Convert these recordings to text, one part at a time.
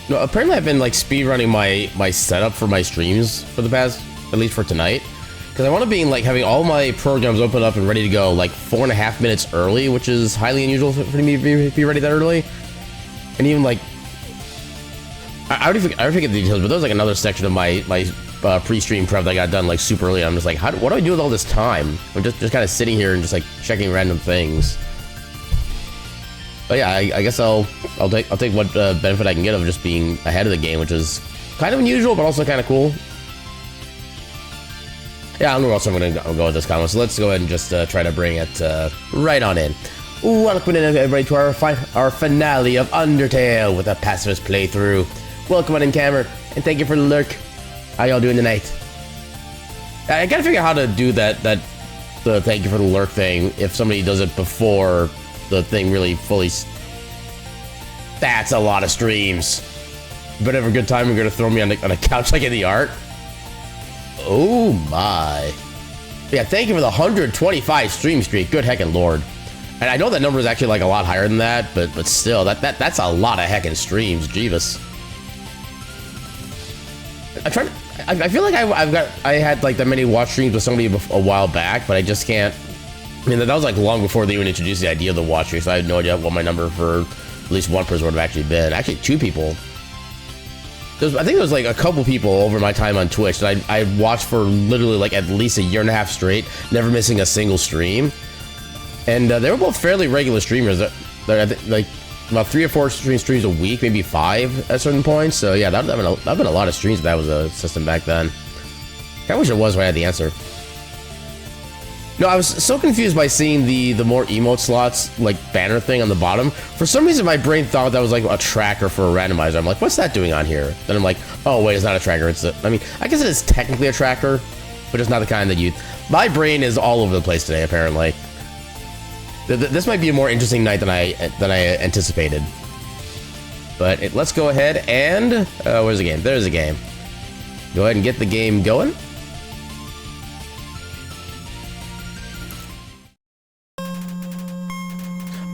No, apparently I've been like speedrunning my setup for my streams for the past, at least for tonight. Because I want to be like having all my programs open up and ready to go like 4.5 minutes early, which is highly unusual for me to be ready that early. And even like, I already forget the details, but there was like another section of my pre-stream prep that I got done like super early. I'm just like, what do I do with all this time? I'm just kind of sitting here and just like checking random things. But yeah, I guess I'll take what benefit I can get of just being ahead of the game, which is kind of unusual, but also kind of cool. Yeah, I don't know where else I'm going to go with this comment, so let's go ahead and just try to bring it right on in. Welcome in, everybody, to our finale of Undertale with a pacifist playthrough. Welcome on in, Cameron, and thank you for the lurk. How y'all doing tonight? I gotta figure out how to do the thank you for the lurk thing if somebody does it before the thing really fully... That's a lot of streams. But have a good time, you're gonna throw me on a couch like in the art? Oh my. Yeah, thank you for the 125 stream streak. Good heckin' lord. And I know that number is actually like a lot higher than that, but still, that's a lot of heckin' streams, Jeebus. I feel like I had like that many watch streams with somebody a while back, but I just can't. I mean, that was like long before they even introduced the idea of the watch stream, so I had no idea what my number for at least one person would have actually been. Actually, 2 people. I think there was like a couple people over my time on Twitch that I watched for literally like at least 1.5 years straight, never missing a single stream. And they were both fairly regular streamers. They're like about 3 or 4 streams a week, maybe 5 at certain points. So yeah, that'd been a lot of streams if that was a system back then. I wish it was when I had the answer. No, I was so confused by seeing the more emote slots, like banner thing on the bottom. For some reason, my brain thought that was like a tracker for a randomizer. I'm like, what's that doing on here? Then I'm like, oh wait, it's not a tracker. I mean, I guess it is technically a tracker, but it's not the kind that you... My brain is all over the place today, apparently. This might be a more interesting night than I anticipated. But let's go ahead and... where's the game? There's the game. Go ahead and get the game going.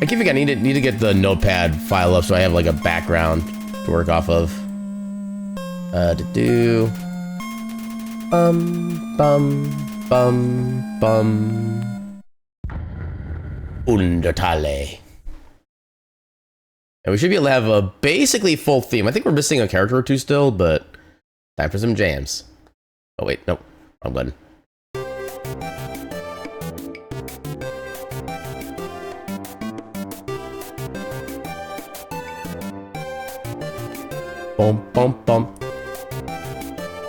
I keep thinking I need to get the notepad file up so I have like a background to work off of. Undertale. And we should be able to have a basically full theme. I think we're missing a character or 2 still, but time for some jams. Oh wait, nope, wrong button. Bum, bum, bum.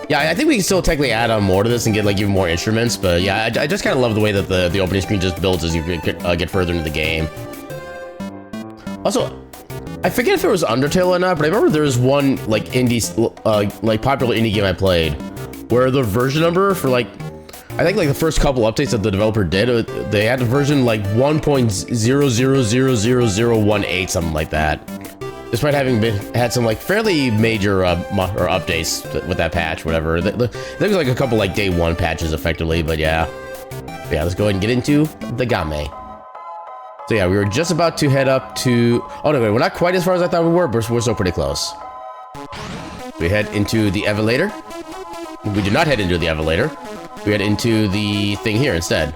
Yeah, I think we can still technically add on more to this and get like even more instruments, but yeah, I just kind of love the way that the opening screen just builds as you get further into the game. Also, I forget if it was Undertale or not, but I remember there was one like like popular indie game I played where the version number for like, I think like the first couple updates that the developer did, they had a version like 1.0000018, something like that. Despite having had some like fairly major or updates with that patch, whatever. There was like a couple like day 1 patches effectively, but yeah. Let's go ahead and get into the game. So yeah, we were just about to head up to... Oh no, wait, we're not quite as far as I thought we were, but we're still pretty close. We head into the elevator. We do not head into the elevator. We head into the thing here instead.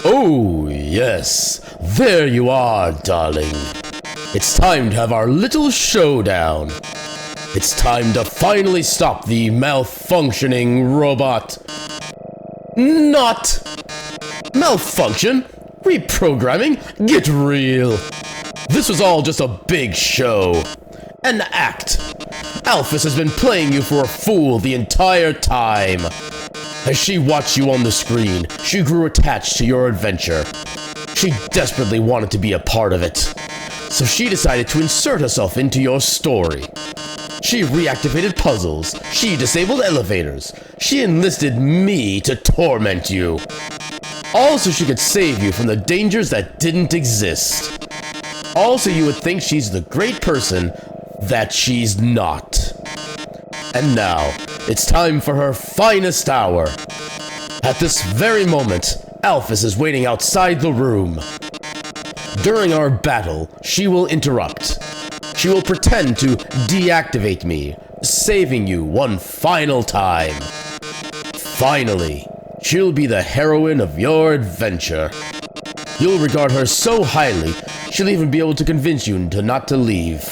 Oh, yes. There you are, darling. It's time to have our little showdown. It's time to finally stop the malfunctioning robot. Not malfunction. Reprogramming. Get real. This was all just a big show. An act. Alphys has been playing you for a fool the entire time. As she watched you on the screen, she grew attached to your adventure. She desperately wanted to be a part of it. So she decided to insert herself into your story. She reactivated puzzles. She disabled elevators. She enlisted me to torment you. All so she could save you from the dangers that didn't exist. All so you would think she's the great person that she's not. And now, it's time for her finest hour. At this very moment, Alphys is waiting outside the room. During our battle, she will interrupt. She will pretend to deactivate me, saving you one final time. Finally, she'll be the heroine of your adventure. You'll regard her so highly, she'll even be able to convince you not to leave.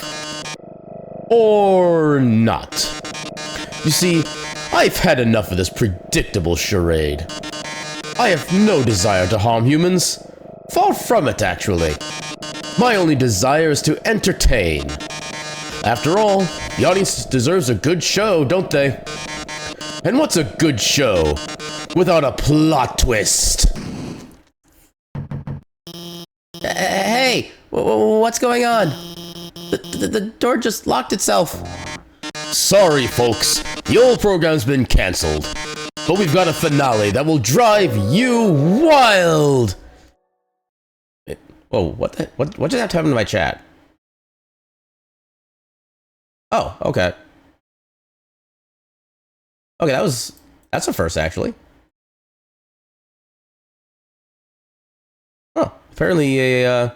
Or not. You see, I've had enough of this predictable charade. I have no desire to harm humans. Far from it, actually. My only desire is to entertain. After all, the audience deserves a good show, don't they? And what's a good show without a plot twist? Hey, what's going on? The door just locked itself. Sorry, folks. The old program's been cancelled. But we've got a finale that will drive you wild! Whoa, what just happened to my chat? Oh, okay. Okay, that's a first, actually. Oh, apparently a,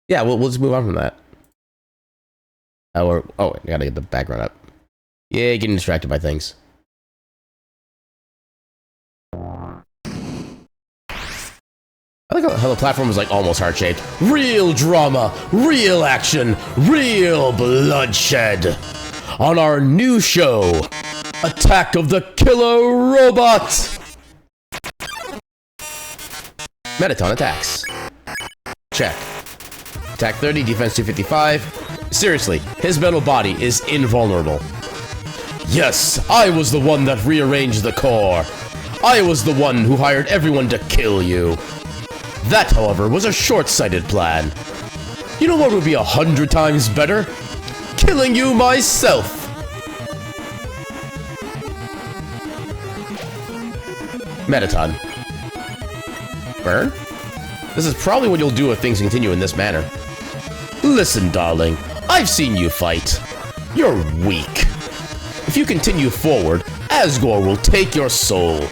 yeah, we'll just move on from that. Oh, I gotta get the background up. Yeah, getting distracted by things. I like how the platform is like almost heart-shaped. Real drama, real action, real bloodshed. On our new show, Attack of the Killer Robot. Mettaton attacks. Check. Attack 30, defense 255. Seriously, his metal body is invulnerable. Yes, I was the one that rearranged the core. I was the one who hired everyone to kill you. That, however, was a short-sighted plan. You know what would be 100 times better? Killing you myself! Mettaton. Burn? This is probably what you'll do if things continue in this manner. Listen, darling, I've seen you fight. You're weak. If you continue forward, Asgore will take your soul.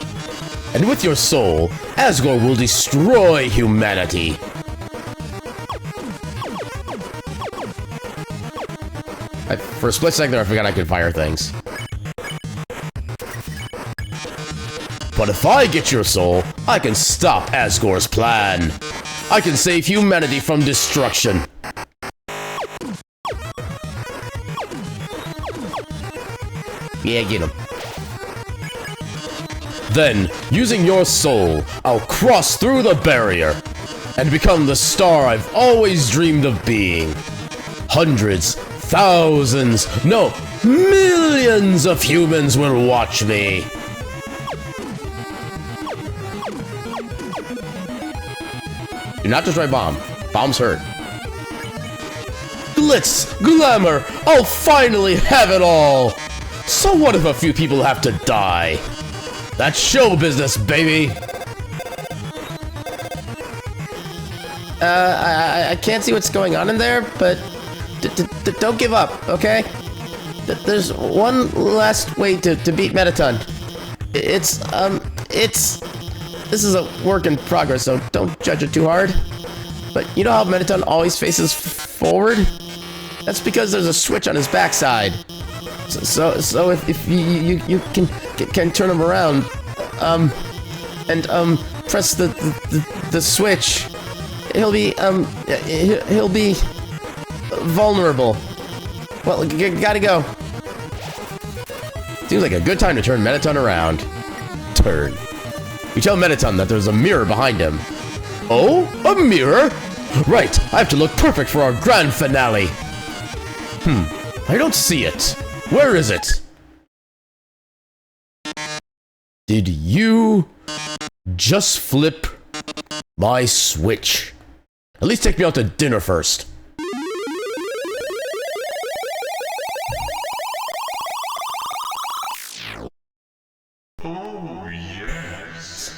And with your soul, Asgore will destroy humanity. For a split second there, I forgot I could fire things. But if I get your soul, I can stop Asgore's plan. I can save humanity from destruction. Yeah, get him. Then, using your soul, I'll cross through the barrier and become the star I've always dreamed of being. Hundreds, thousands, no, millions of humans will watch me. Do not destroy bomb. Bombs hurt. Glitz, glamour, I'll finally have it all. So what if a few people have to die? That's show business, baby! I can't see what's going on in there, but don't give up, okay? There's one last way to beat Mettaton. This is a work in progress, so don't judge it too hard. But you know how Mettaton always faces forward? That's because there's a switch on his backside. So if you can turn him around, and press the switch, he'll be vulnerable. Well, gotta go. Seems like a good time to turn Mettaton around. Turn. You tell Mettaton that there's a mirror behind him. Oh, a mirror? Right, I have to look perfect for our grand finale. I don't see it. Where is it? Did you just flip my switch? At least take me out to dinner first. Oh, yes.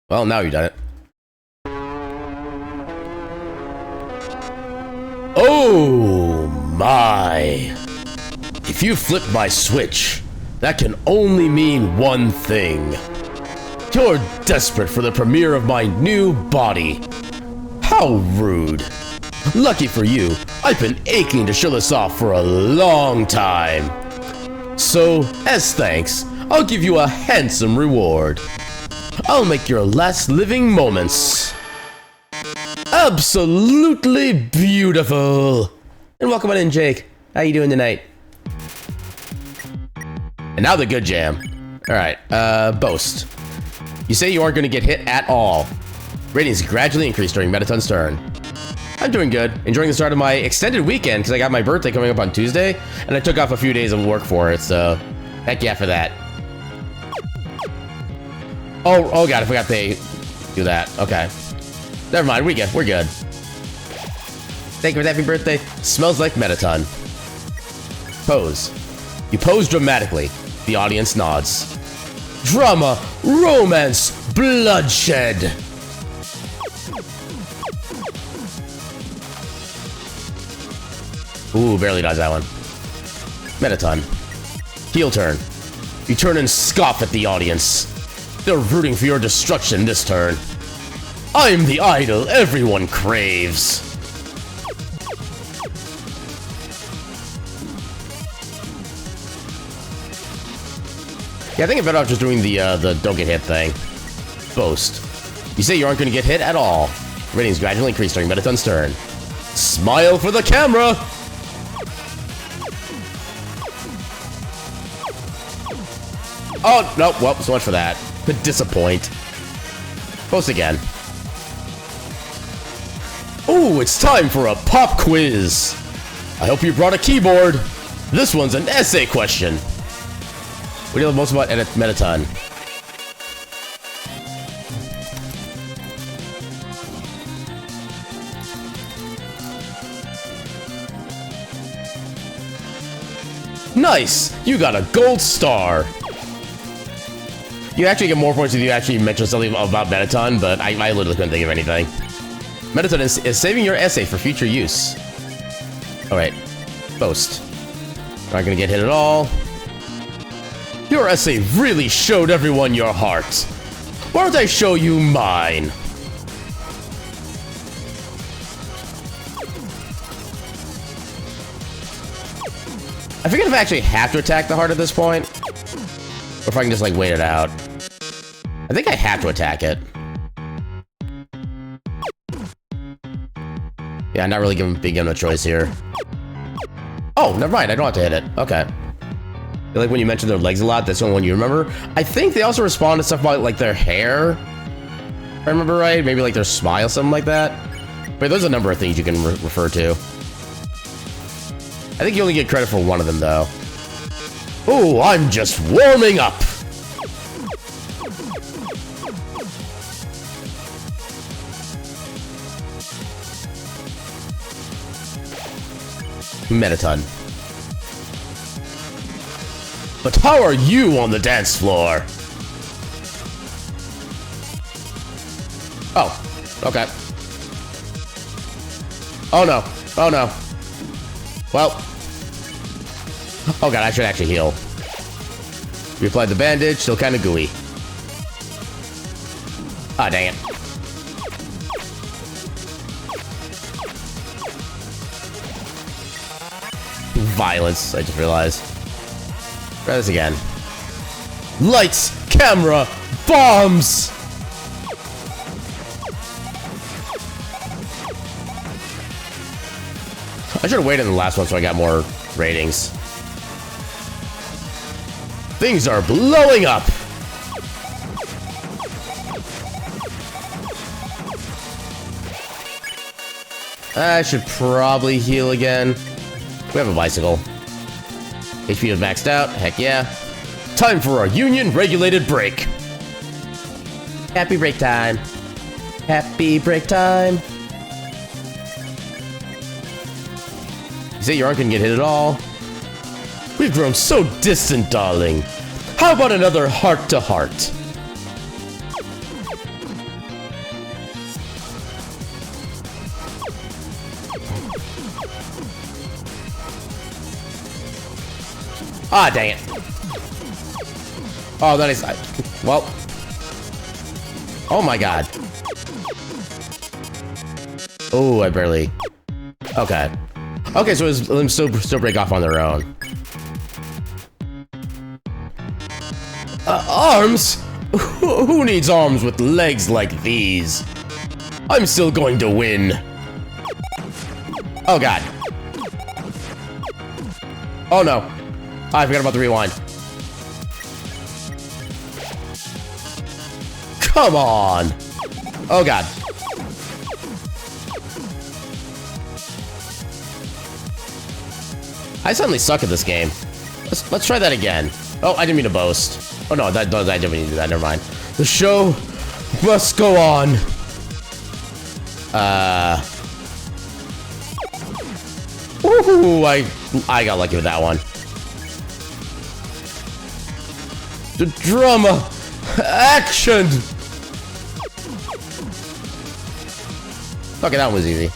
Well, now you've done it. Oh my! If you flip my switch, that can only mean one thing. You're desperate for the premiere of my new body. How rude. Lucky for you, I've been aching to show this off for a long time. So, as thanks, I'll give you a handsome reward. I'll make your last living moments absolutely beautiful. And welcome on in, Jake. How you doing tonight? And now the good jam. Alright, boast. You say you aren't going to get hit at all. Ratings gradually increase during Metaton's turn. I'm doing good. Enjoying the start of my extended weekend because I got my birthday coming up on Tuesday, and I took off a few days of work for it, so heck yeah for that. Oh god, I forgot they do that. Okay. Never mind, we're good. Thank you for the happy birthday. Smells like Metaton. Pose. You pose dramatically. The audience nods. Drama, romance, bloodshed. Ooh, barely dodged that one. Metaton. Heel turn. You turn and scoff at the audience. They're rooting for your destruction this turn. I'm the idol everyone craves. Yeah, I think I'm better off just doing the don't get hit thing. Boast. You say you aren't going to get hit at all. Ratings gradually increase during Metaton's turn. Smile for the camera! Oh, no, well, so much for that. Disappoint. Post again. Ooh, it's time for a pop quiz. I hope you brought a keyboard. This one's an essay question. What do you love most about Metaton? Nice! You got a gold star! You actually get more points if you actually mention something about Metaton, but I literally couldn't think of anything. Metaton is saving your essay for future use. Alright. Boast. Not gonna get hit at all. Your essay really showed everyone your heart. Why don't I show you mine? I forget if I actually have to attack the heart at this point, or if I can just, like, wait it out. I think I have to attack it. Yeah, I'm not really being given a choice here. Oh, never mind. I don't have to hit it. Okay. I feel like when you mention their legs a lot, that's the only one you remember. I think they also respond to stuff about, like, their hair. If I remember right. Maybe, like, their smile, something like that. But there's a number of things you can refer to. I think you only get credit for one of them, though. Ooh, I'm just warming up! Metaton. But how are you on the dance floor? Oh, okay. Oh no, oh no. Well. Oh god, I should actually heal. We applied the bandage, still kind of gooey. Ah, dang it. Violence, I just realized. Try this again. Lights, camera, bombs! I should have waited in the last one so I got more ratings. Things are blowing up! I should probably heal again. We have a bicycle. HP is maxed out. Heck yeah. Time for our union-regulated break. Happy break time. Happy break time. You say you aren't gonna get hit at all? We've grown so distant, darling. How about another heart-to-heart? Ah, dang it. Oh, that is... well... Oh my god. Oh, I barely... Okay. Okay, so his limbs still break off on their own. Arms? Who needs arms with legs like these? I'm still going to win. Oh god. Oh no. I forgot about the rewind. Come on. Oh god. I suddenly suck at this game. Let's try that again. Oh, I didn't mean to boast. Oh no, I didn't mean to do that. Never mind. The show must go on. Ooh, I got lucky with that one. The drama, action. Okay, that one was easy.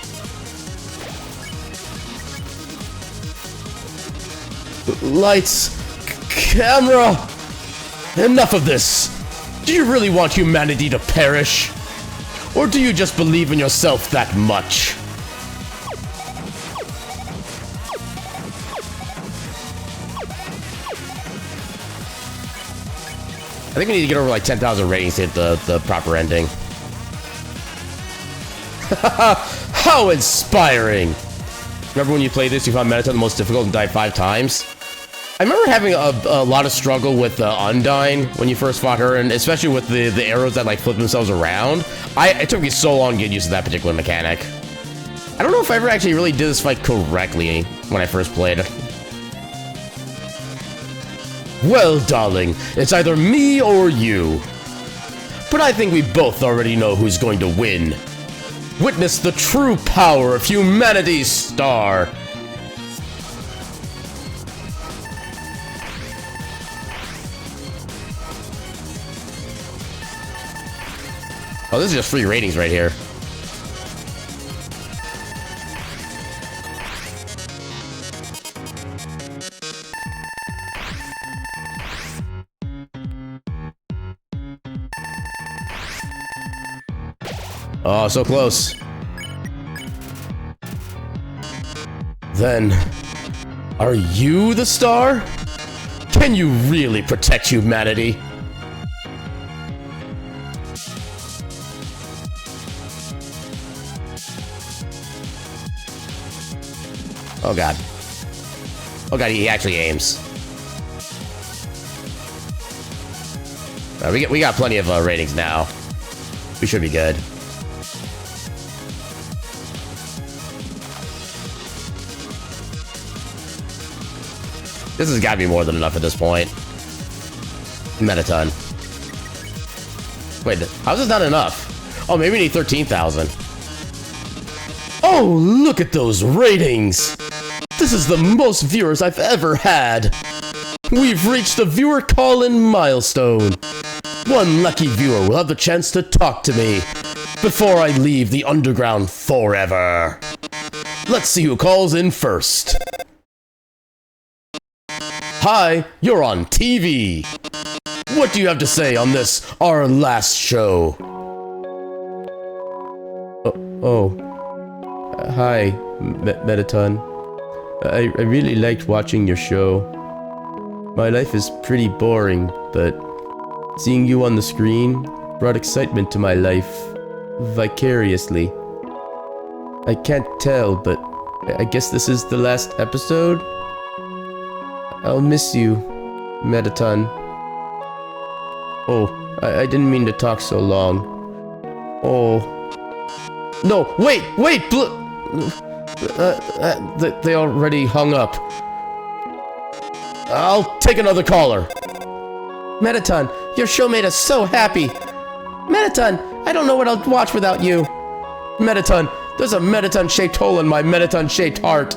Lights, camera. Enough of this. Do you really want humanity to perish? Or do you just believe in yourself that much? I think we need to get over like 10,000 ratings to hit the proper ending. How inspiring! Remember when you played this, you found Metroid the most difficult and died 5 times? I remember having a lot of struggle with Undyne when you first fought her, and especially with the arrows that like flip themselves around. It took me so long to get used to that particular mechanic. I don't know if I ever actually really did this fight correctly when I first played it. Well, darling, it's either me or you. But I think we both already know who's going to win. Witness the true power of humanity's star. Oh, this is just free ratings right here. Oh, so close. Then, are you the star? Can you really protect humanity? Oh god. Oh god, he actually aims. We got plenty of ratings now. We should be good. This has got to be more than enough at this point. Metaton. Wait, how's this not enough? Oh, maybe we need 13,000. Oh, look at those ratings! This is the most viewers I've ever had. We've reached the viewer call-in milestone. One lucky viewer will have the chance to talk to me before I leave the underground forever. Let's see who calls in first. Hi, you're on TV. What do you have to say on this, our last show? Hi, Metaton. I really liked watching your show. My life is pretty boring, but seeing you on the screen brought excitement to my life vicariously. I can't tell, but I guess this is the last episode? I'll miss you, Metaton. Oh, I didn't mean to talk so long. Oh. No, wait! They already hung up. I'll take another caller. Metaton, your show made us so happy. Metaton, I don't know what I'll watch without you. Metaton, there's a Metaton-shaped hole in my Metaton-shaped heart.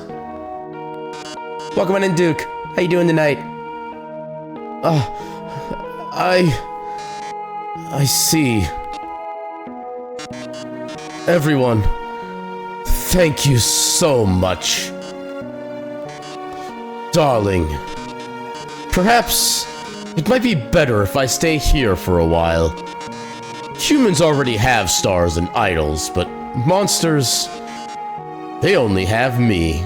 Welcome on in, Duke. How you doing tonight? I see. Everyone, thank you so much. Darling, perhaps it might be better if I stay here for a while. Humans already have stars and idols, but monsters, they only have me.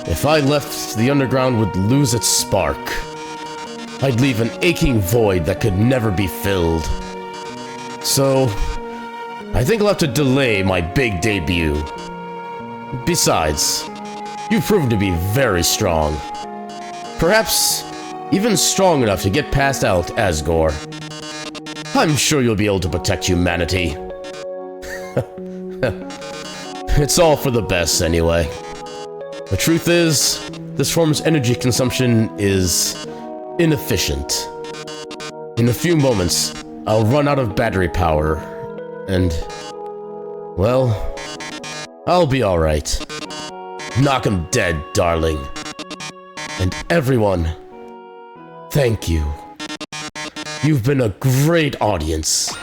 If I left, the underground would lose its spark. I'd leave an aching void that could never be filled. So, I think I'll have to delay my big debut. Besides, you've proven to be very strong. Perhaps even strong enough to get past out Asgore. I'm sure you'll be able to protect humanity. It's all for the best anyway. The truth is, this form's energy consumption is inefficient. In a few moments, I'll run out of battery power, and, well, I'll be alright. Knock 'em dead, darling. And everyone, thank you. You've been a great audience.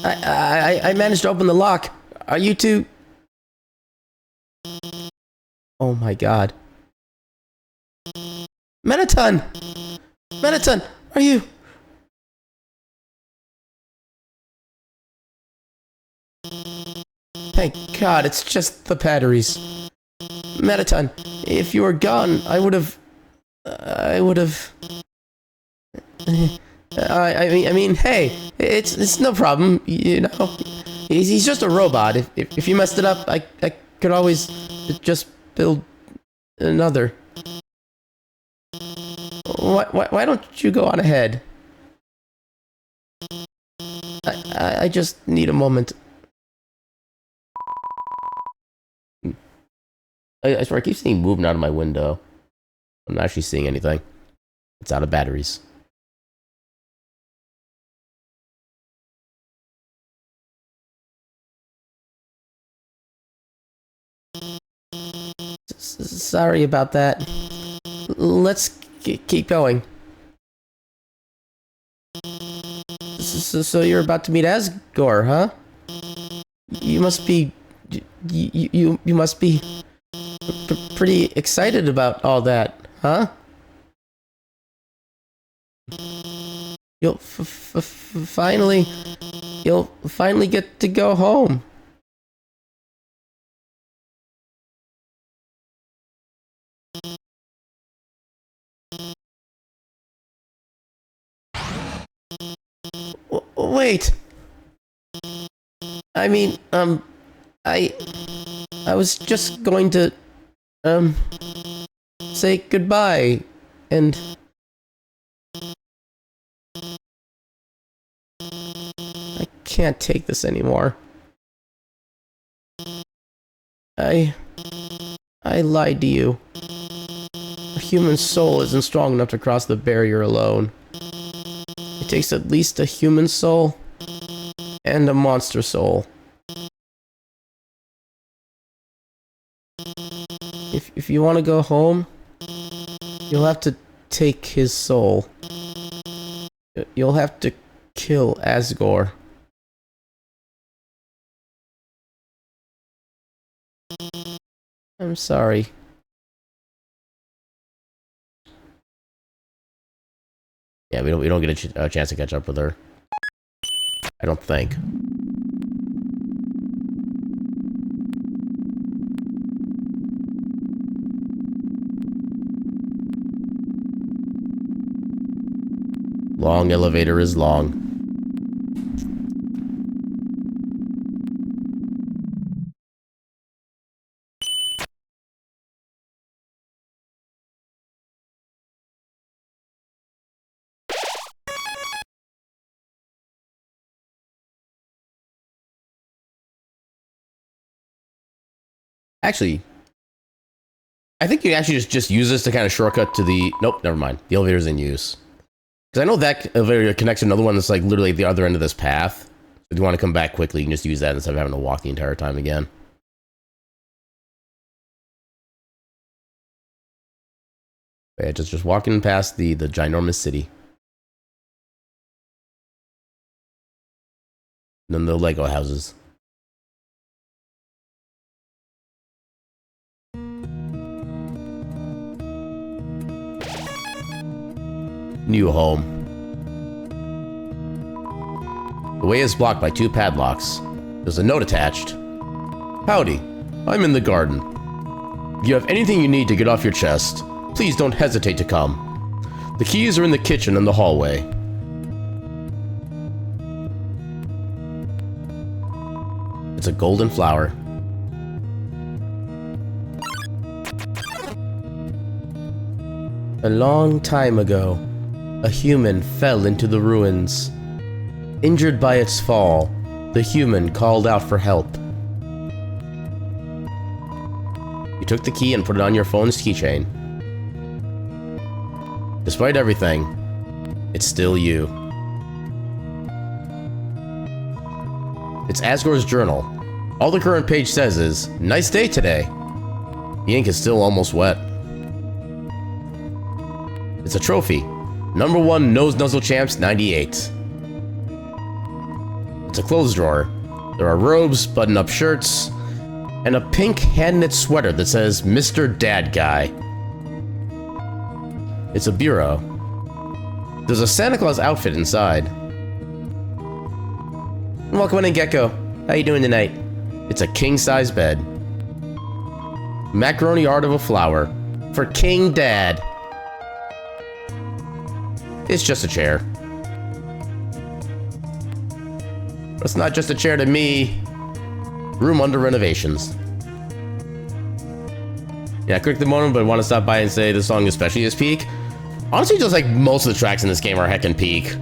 I managed to open the lock. Are you two? Oh my god. Mettaton! Mettaton, are you? Thank God, it's just the batteries. Mettaton, if you were gone, I would have... I mean, hey, it's no problem, you know. He's just a robot. If you messed it up, I could always just build another. Why don't you go on ahead? I just need a moment. I swear, I keep seeing movement out of my window. I'm not actually seeing anything. It's out of batteries. Sorry about that. Let's keep going. So you're about to meet Asgore, huh? You must be... You must be... pretty excited about all that, huh? You'll finally get to go home. Wait. I mean, I was just going to, say goodbye, and... I can't take this anymore. I lied to you. A human soul isn't strong enough to cross the barrier alone. It takes at least a human soul and a monster soul. If you want to go home, you'll have to take his soul. You'll have to kill Asgore. I'm sorry. Yeah, we don't get a chance to catch up with her. I don't think. Long elevator is long. Actually, I think you actually just use this to kind of shortcut to the... Nope, never mind. The elevator's in use. Because I know that elevator connects to another one that's like literally at the other end of this path. If you want to come back quickly, you can just use that instead of having to walk the entire time again. Yeah, just walking past the ginormous city. And then the Lego houses. new home. The way is blocked by 2 padlocks. There's a note attached. Howdy, I'm in the garden. If you have anything you need to get off your chest, please don't hesitate to come. The keys are in the kitchen and the hallway. It's a golden flower. A long time ago, a human fell into the ruins. Injured by its fall, the human called out for help. You took the key and put it on your phone's keychain. Despite everything, it's still you. It's Asgore's journal. All the current page says is, "Nice day today." The ink is still almost wet. It's a trophy. Number 1 Nose Nuzzle Champs 98. It's a clothes drawer. There are robes, button-up shirts, and a pink hand-knit sweater that says Mr. Dad Guy. It's a bureau. There's a Santa Claus outfit inside. Welcome in, Gecko. How you doing tonight? It's a king-size bed. Macaroni art of a flower. For King Dad. It's just a chair. It's not just a chair to me. Room under renovations. Yeah, quick the moment, but I want to stop by and say this song especially is peak. Honestly, just like most of the tracks in this game are heckin' peak.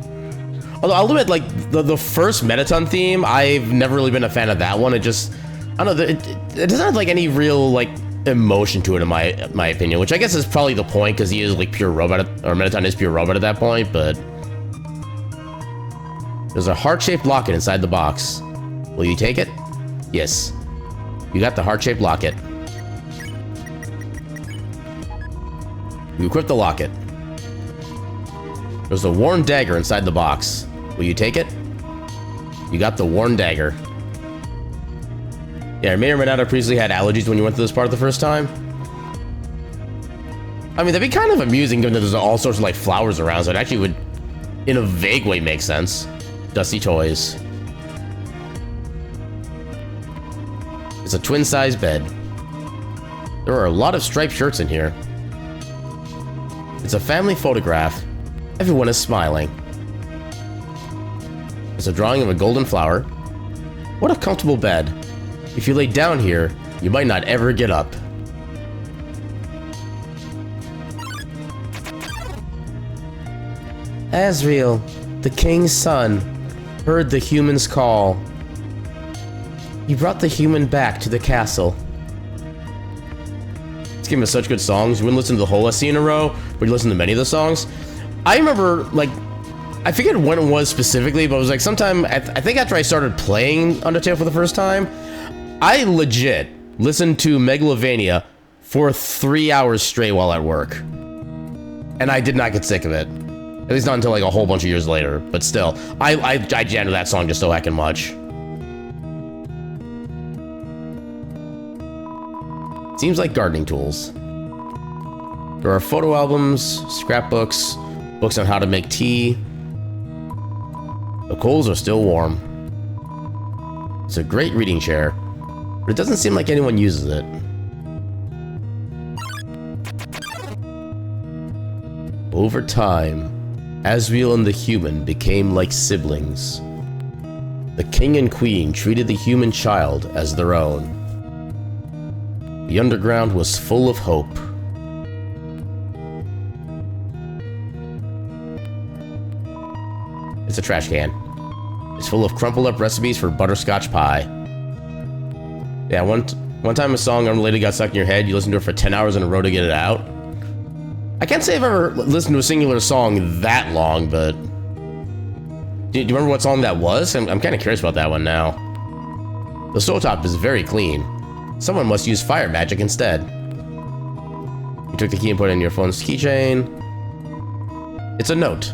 Although I'll admit, like the first Mettaton theme, I've never really been a fan of that one. It just, I don't know, it doesn't have like any real like emotion to it in my opinion, which I guess is probably the point because he is like pure robot, or Mettaton is pure robot at that point. But there's a heart-shaped locket inside the box. Will you take it? Yes. You got the heart-shaped locket. You equip the locket. There's a worn dagger inside the box. Will you take it? You got the worn dagger. Yeah, I may or may not have previously had allergies when you went to this part the first time. I mean, that'd be kind of amusing given that there's all sorts of like flowers around, so it actually would, in a vague way, make sense. Dusty toys. It's a twin-size bed. There are a lot of striped shirts in here. It's a family photograph. Everyone is smiling. It's a drawing of a golden flower. What a comfortable bed. If you lay down here, you might not ever get up. Asriel, the king's son, heard the human's call. He brought the human back to the castle. This game has such good songs. You wouldn't listen to the whole SC in a row, but you listen to many of the songs. I remember, like, I forget when it was specifically, but it was like sometime, I think after I started playing Undertale for the first time, I legit listened to Megalovania for 3 hours straight while at work. And I did not get sick of it. At least not until like a whole bunch of years later, but still, I jammed to that song just so heckin' much. Seems like gardening tools. There are photo albums, scrapbooks, books on how to make tea. The coals are still warm. It's a great reading chair, but it doesn't seem like anyone uses it. Over time, Asriel and the human became like siblings. The king and queen treated the human child as their own. The underground was full of hope. It's a trash can. It's full of crumpled up recipes for butterscotch pie. Yeah, one time a song unrelated got stuck in your head, you listened to it for 10 hours in a row to get it out. I can't say I've ever listened to a singular song that long, but... Do you remember what song that was? I'm kind of curious about that one now. The stovetop is very clean. Someone must use fire magic instead. You took the key and put it in your phone's keychain. It's a note.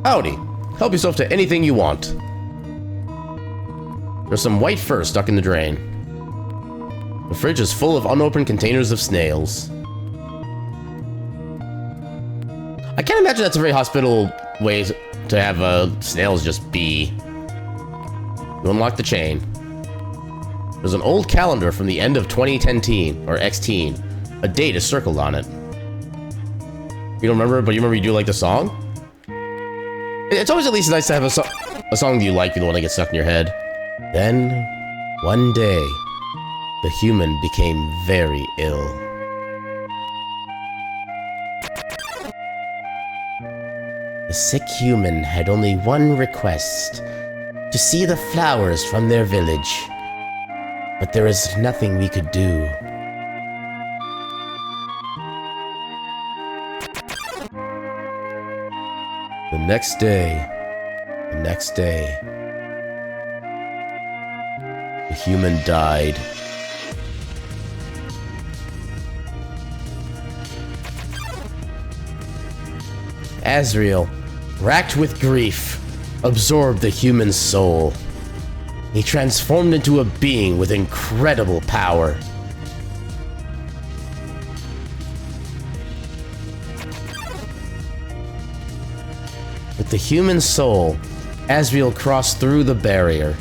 Howdy. Help yourself to anything you want. There's some white fur stuck in the drain. The fridge is full of unopened containers of snails. I can't imagine that's a very hospitable way to have snails just be. You unlock the chain. There's an old calendar from the end of 2010 or X-teen. A date is circled on it. You don't remember, but you remember you do like the song? It's always at least nice to have a song that you like, the one that gets stuck in your head. Then, one day, the human became very ill. The sick human had only one request: to see the flowers from their village. But there is nothing we could do. The next day, the human died. Azrael, racked with grief, absorbed the human soul. He transformed into a being with incredible power. With the human soul, Azrael crossed through the barrier.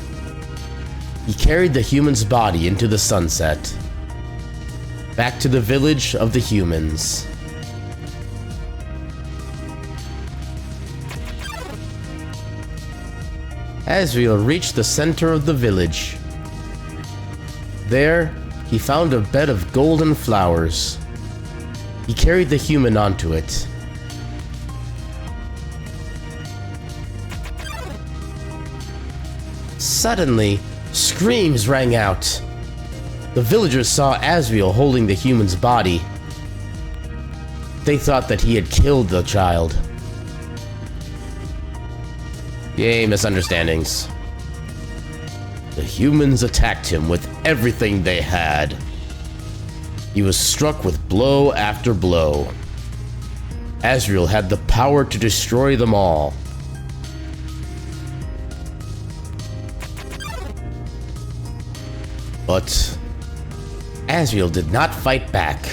He carried the human's body into the sunset, back to the village of the humans. Azrael reached the center of the village. There, he found a bed of golden flowers. He carried the human onto it. Suddenly, screams rang out. The villagers saw Azrael holding the human's body. They thought that he had killed the child. Yay, misunderstandings. The humans attacked him with everything they had. He was struck with blow after blow. Azrael had the power to destroy them all. But Azrael did not fight back.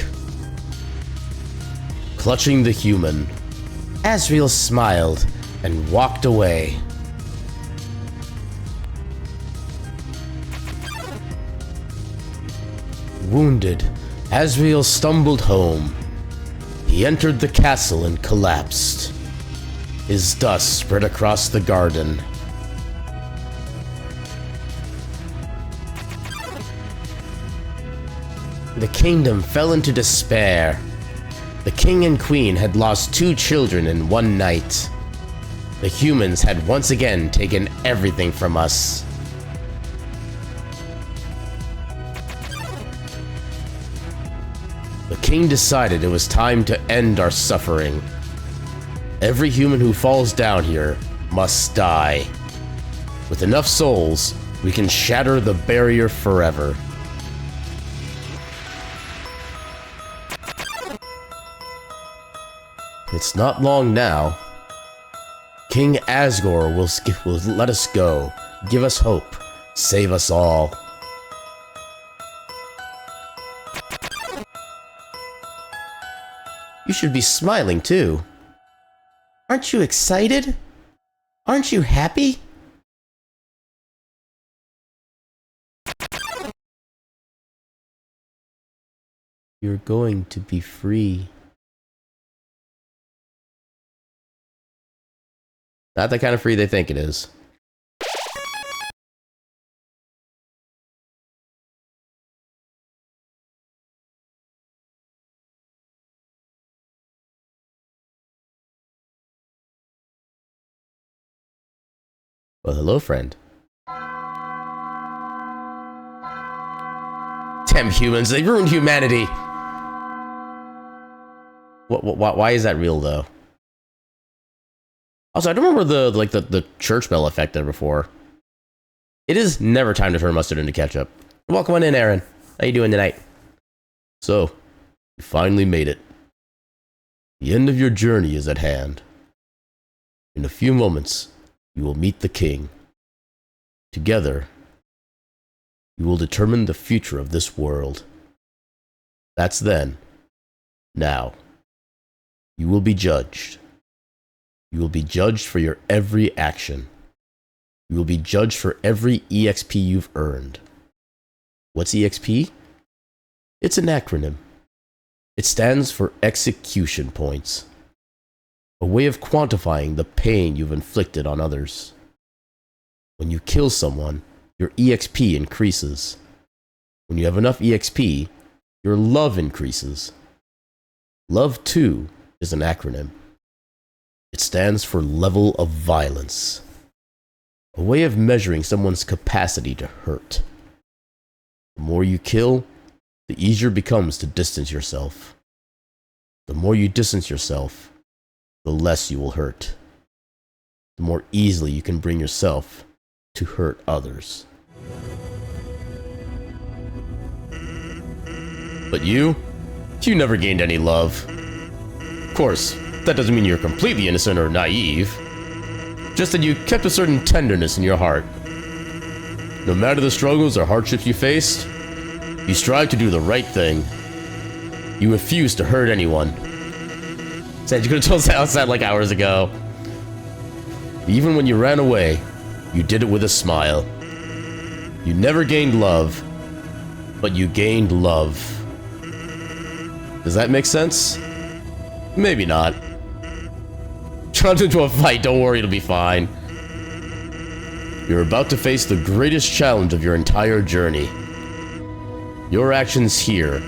Clutching the human, Azrael smiled and walked away. Wounded, Azrael stumbled home. He entered the castle and collapsed. His dust spread across the garden. The kingdom fell into despair. The king and queen had lost 2 children in one night. The humans had once again taken everything from us. The king decided it was time to end our suffering. Every human who falls down here must die. With enough souls, we can shatter the barrier forever. It's not long now. King Asgore will let us go, give us hope, save us all. You should be smiling too. Aren't you excited? Aren't you happy? You're going to be free. Not the kind of free they think it is. Well, hello, friend. Damn humans, they ruined humanity! Why is that real, though? Also, I don't remember the church bell effect there before. It is never time to turn mustard into ketchup. Welcome on in, Aaron. How you doing tonight? So, you finally made it. The end of your journey is at hand. In a few moments, you will meet the king. Together, you will determine the future of this world. That's then. Now, you will be judged. You will be judged for your every action. You will be judged for every EXP you've earned. What's EXP? It's an acronym. It stands for execution points, a way of quantifying the pain you've inflicted on others. When you kill someone, your EXP increases. When you have enough EXP, your love increases. Love, too, is an acronym. It stands for level of violence, a way of measuring someone's capacity to hurt. The more you kill, the easier it becomes to distance yourself. The more you distance yourself, the less you will hurt. The more easily you can bring yourself to hurt others. But you never gained any love. Of course, that doesn't mean you're completely innocent or naive. Just that you kept a certain tenderness in your heart. No matter the struggles or hardships you faced, you strive to do the right thing. You refuse to hurt anyone. Said you could have told us that like hours ago. Even when you ran away, you did it with a smile. You never gained love, but you gained love. Does that make sense? Maybe not. Jump into a fight, don't worry, it'll be fine. You're about to face the greatest challenge of your entire journey. Your actions here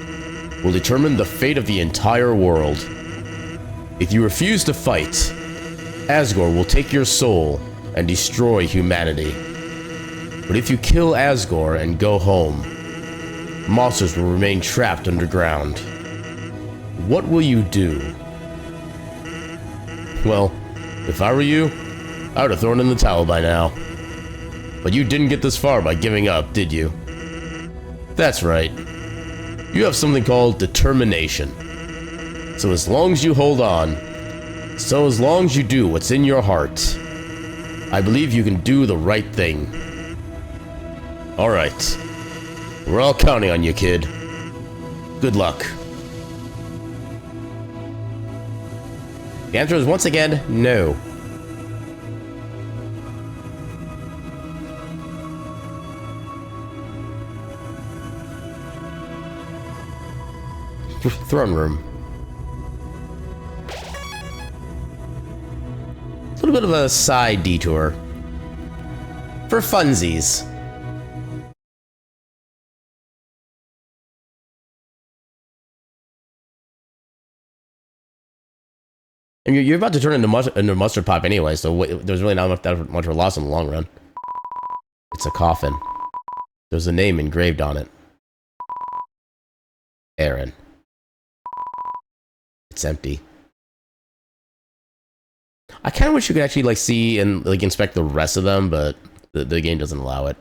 will determine the fate of the entire world. If you refuse to fight, Asgore will take your soul and destroy humanity. But if you kill Asgore and go home, monsters will remain trapped underground. What will you do? Well, if I were you, I would have thrown in the towel by now. But you didn't get this far by giving up, did you? That's right. You have something called determination. So as long as you hold on, so as long as you do what's in your heart, I believe you can do the right thing. Alright. We're all counting on you, kid. Good luck. The answer is once again, no. Throne room. A little bit of a side detour. For funsies. And you're about to turn into mustard pop anyway, so there's really not that much of a loss in the long run. It's a coffin. There's a name engraved on it. Aaron. It's empty. I kind of wish you could actually like see and like inspect the rest of them, but the game doesn't allow it.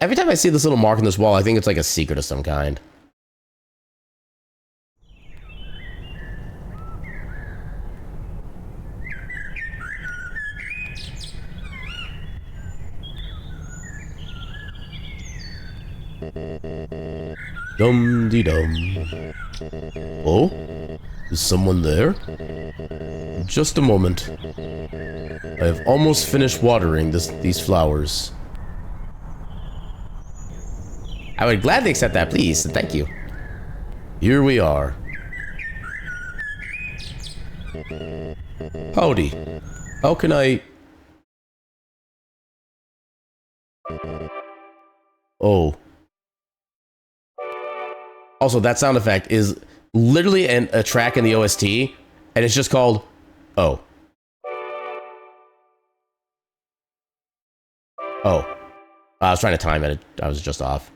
Every time I see this little mark on this wall, I think it's like a secret of some kind. Dum-de-dum. Oh? Is someone there? Just a moment. I have almost finished watering these flowers. I would gladly accept that, please. Thank you. Here we are. Howdy. How can I... Oh. Also, that sound effect is literally a track in the OST, and it's just called Oh. Oh. I was trying to time it. I was just off.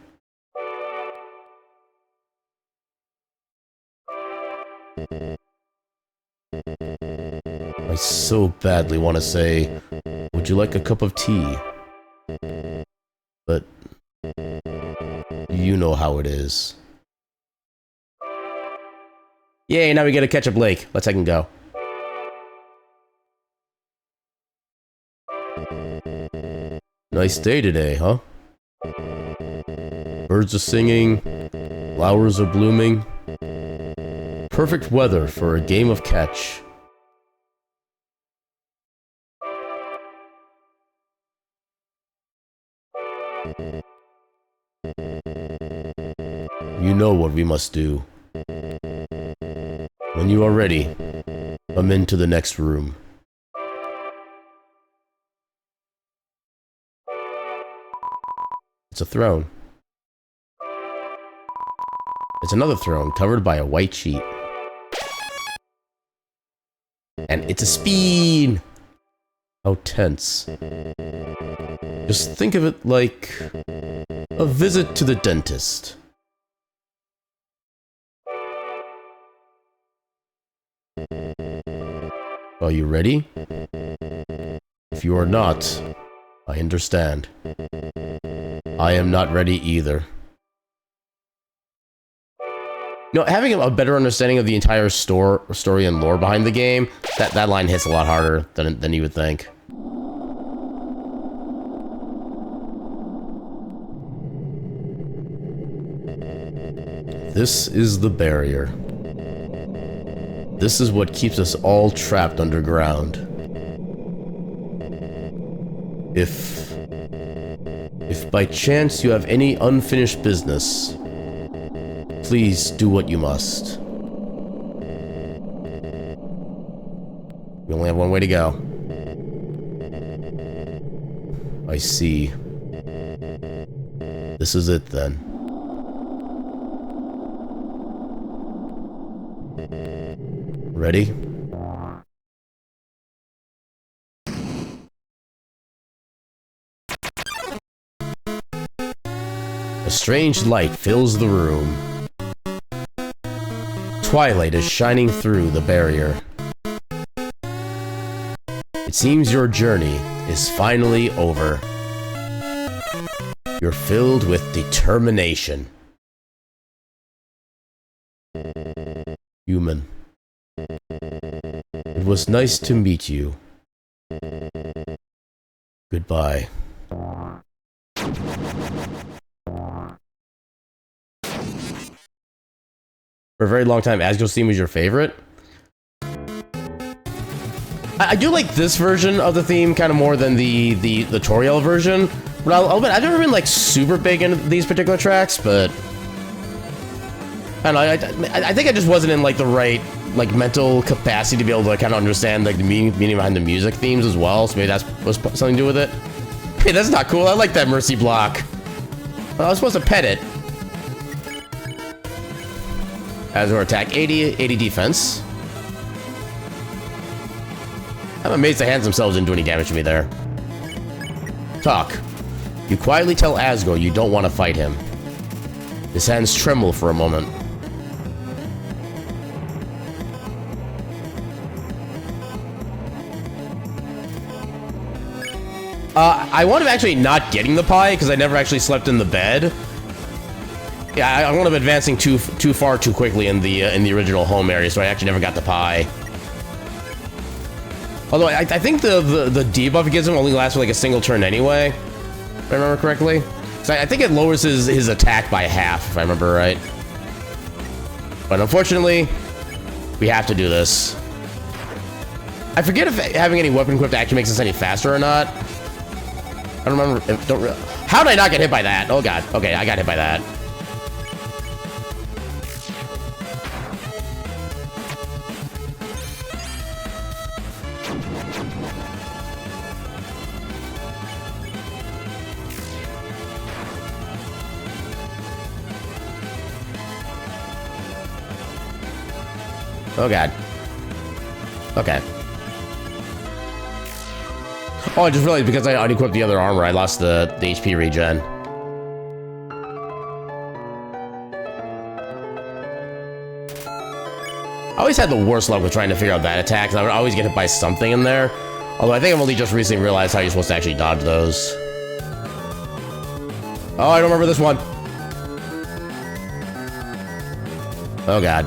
I so badly want to say, would you like a cup of tea? But you know how it is. Yay, now we get to catch up Lake. Let's take and go. Nice day today, huh? Birds are singing, flowers are blooming. Perfect weather for a game of catch. You know what we must do. When you are ready, come into the next room. It's a throne. It's another throne covered by a white sheet. And it's a speed! How tense. Just think of it like a visit to the dentist. Are you ready? If you are not, I understand. I am not ready either. You know, having a better understanding of the entire story and lore behind the game, that line hits a lot harder than you would think. This is the barrier. This is what keeps us all trapped underground. If by chance you have any unfinished business, please do what you must. We only have one way to go. I see. This is it then. Ready? A strange light fills the room. Twilight is shining through the barrier. It seems your journey is finally over. You're filled with determination. Human. It was nice to meet you. Goodbye. For a very long time, Asgo's theme was your favorite. I do like this version of the theme kind of more than the Toriel version. But I'll admit, I've never been like super big into these particular tracks, but I don't know, I think I just wasn't in like the right like mental capacity to be able to kind of understand like the meaning behind the music themes as well. So maybe that's was something to do with it. Hey, that's not cool. I like that mercy block. I was supposed to pet it. Azor attack 80 defense. I'm amazed the hands themselves didn't do any damage to me there. Talk. You quietly tell Asgo you don't want to fight him. His hands tremble for a moment. I wound up actually not getting the pie because I never actually slept in the bed. Yeah, I wound up advancing too far too quickly in the original home area, so I actually never got the pie. Although I think the debuff it gives him only lasts for like a single turn anyway, if I remember correctly. So I think it lowers his attack by half, if I remember right. But unfortunately, we have to do this. I forget if having any weapon equipped actually makes us any faster or not. I don't remember. How did I not get hit by that? Oh god. Okay, I got hit by that. Oh god. Okay. Oh, I just realized because I unequipped the other armor, I lost the HP regen. I always had the worst luck with trying to figure out that attack, because I would always get hit by something in there. Although I think I've only just recently realized how you're supposed to actually dodge those. Oh, I don't remember this one. Oh god.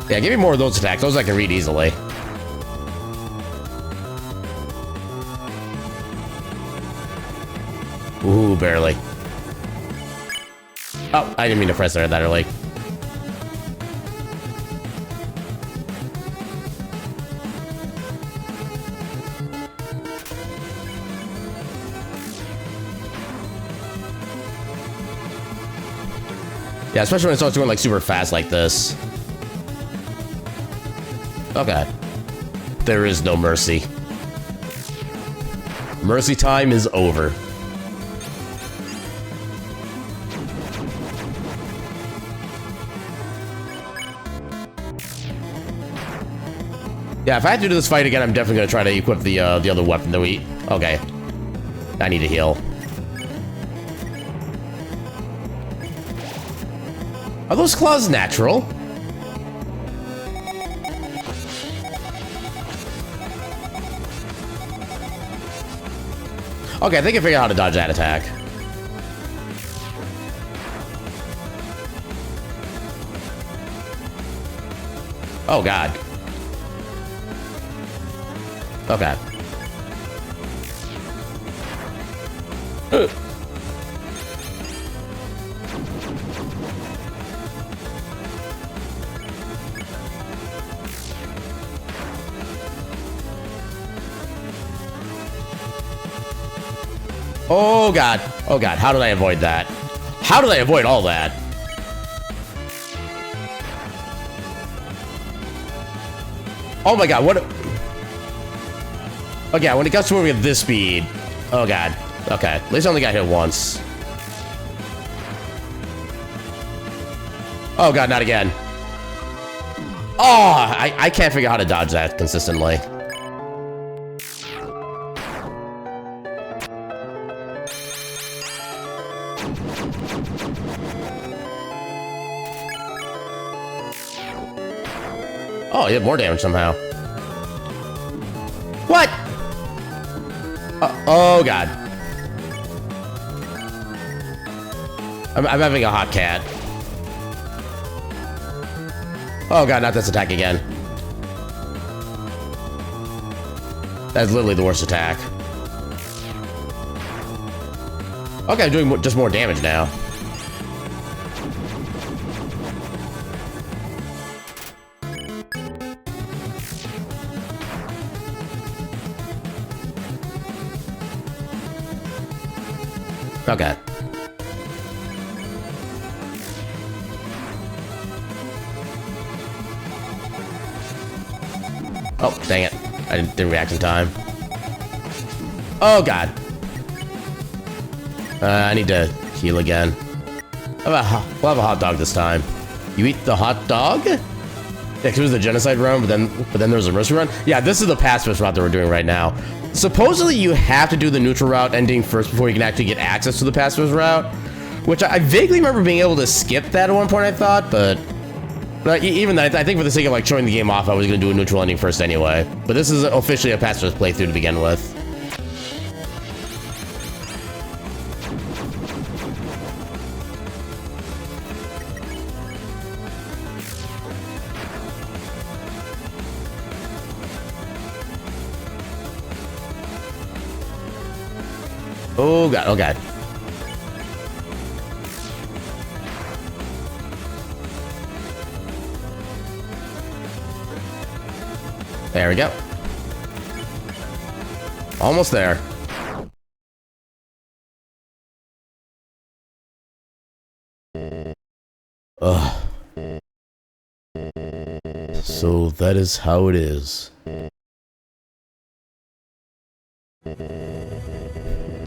Yeah, give me more of those attacks. Those I can read easily. Ooh, barely. Oh, I didn't mean to press there that early. Yeah, especially when it starts going like super fast like this. Okay. There is no mercy. Mercy time is over. Yeah, if I had to do this fight again, I'm definitely gonna try to equip the other weapon that we... Okay. I need to heal. Are those claws natural? Okay, I think I figured out how to dodge that attack. Oh, God. Okay. Oh, God. Oh, God. How did I avoid that? How did I avoid all that? Oh, my God. What? Okay, when it comes to moving at this speed. Oh, God. Okay. At least I only got hit once. Oh, God. Not again. Oh, I can't figure out how to dodge that consistently. Oh, you have more damage somehow. What? Oh, God. I'm having a hot cat. Oh, God, not this attack again. That's literally the worst attack. Okay, I'm doing just more damage now. Okay. Oh, dang it. I didn't react in time. Oh, God. I need to heal again. We'll have a hot dog this time. You eat the hot dog? Yeah, because it was the genocide run, but then there was a mercy run. Yeah, this is the pacifist route that we're doing right now. Supposedly, you have to do the neutral route ending first before you can actually get access to the pacifist route, which I vaguely remember being able to skip that at one point, I thought, but even then, I think for the sake of like showing the game off, I was going to do a neutral ending first anyway. But this is officially a pacifist playthrough to begin with. Oh, God. Oh, God. There we go. Almost there. Ugh. So that is how it is.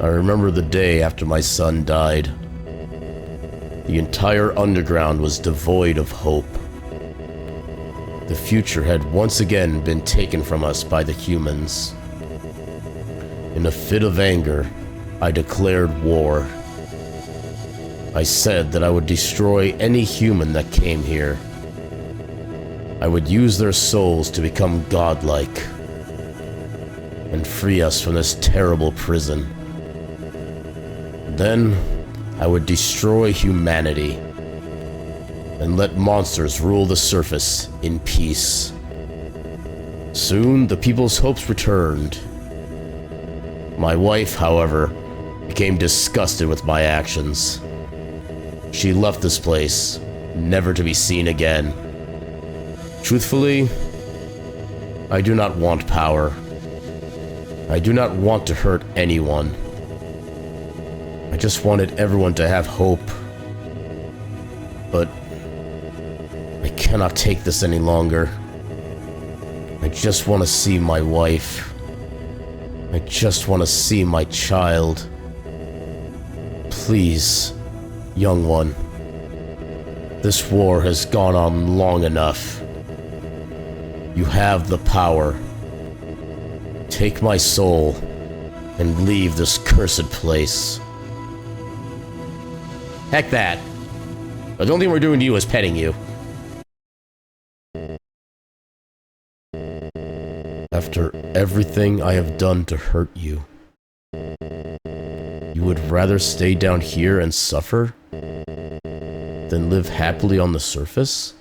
I remember the day after my son died. The entire underground was devoid of hope. The future had once again been taken from us by the humans. In a fit of anger, I declared war. I said that I would destroy any human that came here. I would use their souls to become godlike and free us from this terrible prison. Then, I would destroy humanity. and let monsters rule the surface in peace. Soon, the people's hopes returned. My wife, however, became disgusted with my actions. She left this place, never to be seen again. Truthfully, I do not want power. I do not want to hurt anyone. I just wanted everyone to have hope. But I cannot take this any longer. I just want to see my wife. I just want to see my child. Please, young one. This war has gone on long enough. You have the power. Take my soul and leave this cursed place. Heck that. The only thing we're doing to you is petting you. After everything I have done to hurt you, you would rather stay down here and suffer than live happily on the surface?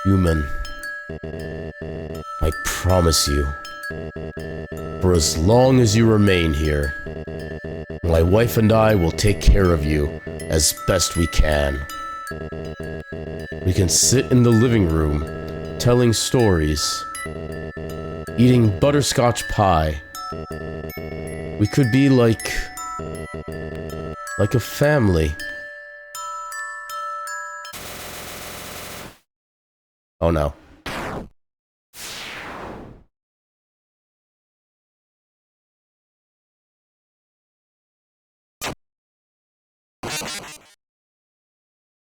Human, I promise you, for as long as you remain here, my wife and I will take care of you as best we can. We can sit in the living room, telling stories, eating butterscotch pie. We could be like a family. Oh no.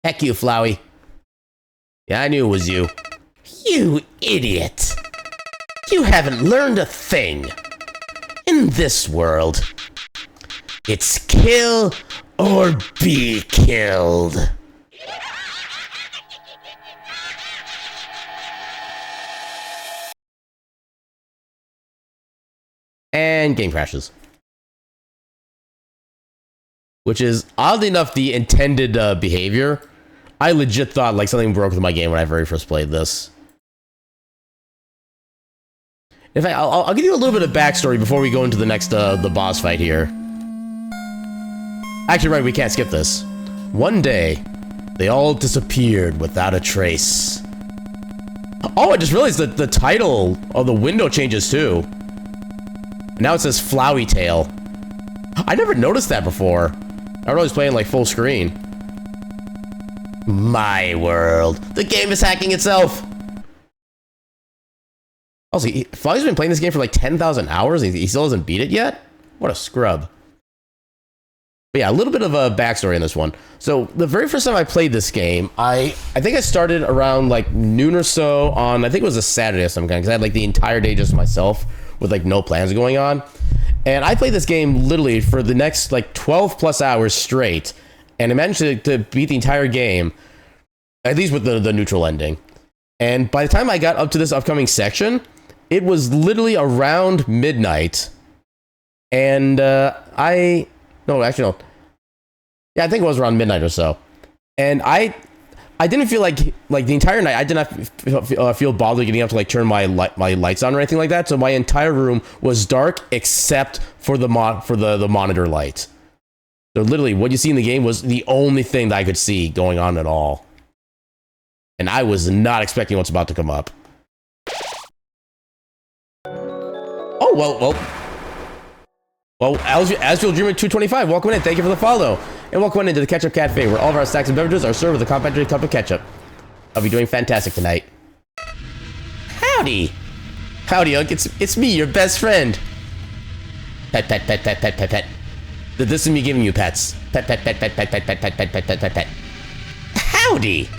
Heck you, Flowey. Yeah, I knew it was you. You idiot! You haven't learned a thing. In this world, it's kill or be killed. And game crashes. Which is, oddly enough, the intended behavior. I legit thought like something broke with my game when I very first played this. In fact, I'll give you a little bit of backstory before we go into the next the boss fight here. Actually, right, we can't skip this. One day, they all disappeared without a trace. Oh, I just realized that the title of the window changes too. Now it says Flowey Tale. I never noticed that before. I was always playing like full screen. My world. The game is hacking itself. Also, Flowey's been playing this game for like 10,000 hours and he still hasn't beat it yet? What a scrub. But yeah, a little bit of a backstory in this one. So the very first time I played this game, I think I started around like noon or so on, I think it was a Saturday of some kind, because I had like the entire day just myself with like no plans going on. And I played this game literally for the next like 12 plus hours straight. And I managed to beat the entire game, at least with the neutral ending. And by the time I got up to this upcoming section, it was literally around midnight. And no, actually no. Yeah, I think it was around midnight or so. And I didn't feel like the entire night, I did not feel bothered getting up to like turn my lights on or anything like that. So my entire room was dark except for the monitor light. So literally what you see in the game was the only thing that I could see going on at all. And I was not expecting what's about to come up. Oh, well, Asfield Dreamer 225, welcome in. Thank you for the follow. And welcome into the Ketchup Cafe, where all of our snacks and beverages are served with a complimentary cup of ketchup. I'll be doing fantastic tonight. Howdy. Howdy, Unk. It's me, your best friend. Pet, pet, pet, pet, pet, pet, pet. This is me giving you pets. Pet, pet, pet, pet, pet, pet, pet, pet, pet, pet, pet, pet, pet. Howdy.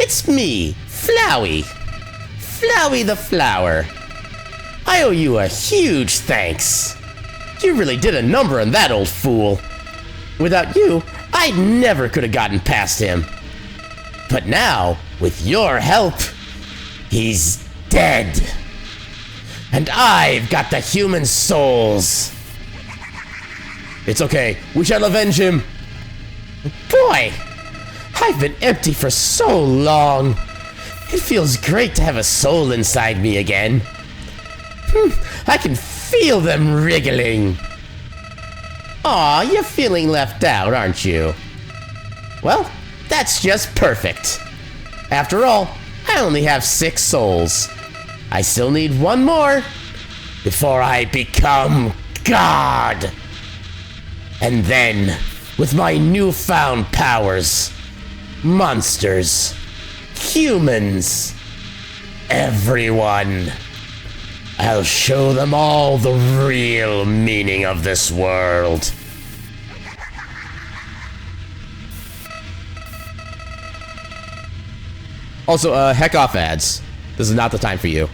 It's me, Flowey. Flowey the Flower. I owe you a huge thanks. You really did a number on that old fool. Without you, I never could have gotten past him. But now, with your help, he's dead. And I've got the human souls. It's okay, we shall avenge him. Boy, I've been empty for so long. It feels great to have a soul inside me again. I can feel them wriggling. Aw, you're feeling left out, aren't you? Well, that's just perfect. After all, I only have 6 souls. I still need 1 more before I become God. And then, with my newfound powers, monsters, humans, everyone, I'll show them all the real meaning of this world. Also, heck off ads. This is not the time for you.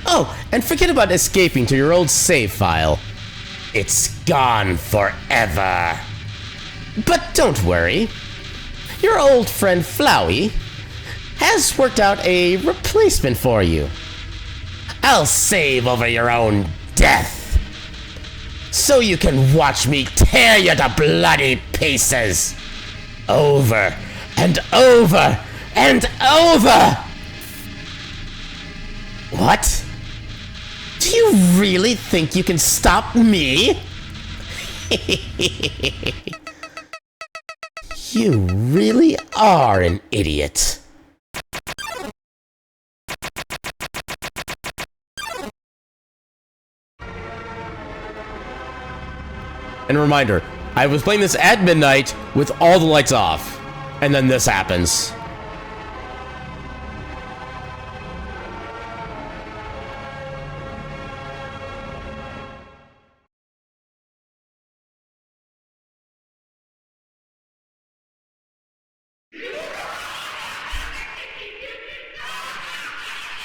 Oh, and forget about escaping to your old save file. It's gone forever. But don't worry. Your old friend Flowey has worked out a replacement for you. I'll save over your own death, so you can watch me tear you to bloody pieces. Over and over and over! What? Do you really think you can stop me? You really are an idiot. And a reminder, I was playing this at midnight with all the lights off, and then this happens.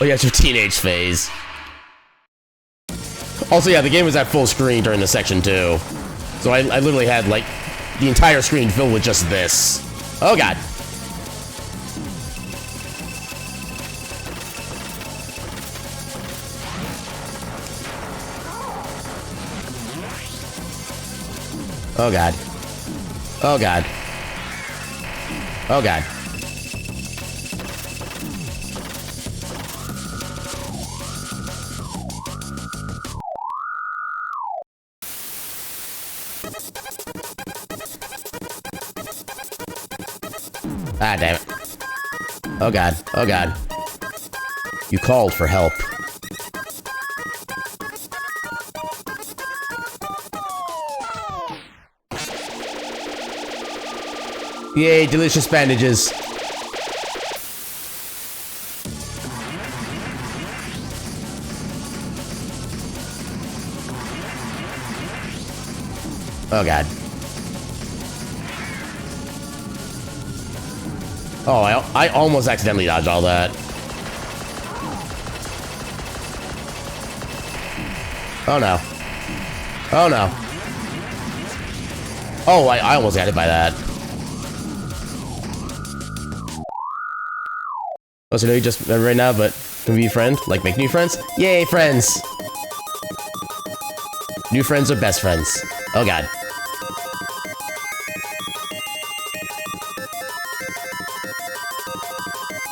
Oh yeah, it's your teenage phase. Also, yeah, the game was at full screen during the section too. So I literally had, like, the entire screen filled with just this. Oh god. Oh god. Oh god. Oh god. Ah, damn it. Oh god. Oh god. You called for help. Yay, delicious bandages. Oh god. Oh, I almost accidentally dodged all that. Oh no. Oh no. Oh, I almost got hit by that. Oh, so no, you just right now, but can we be friends? Like, make new friends? Yay, friends! New friends are best friends. Oh god.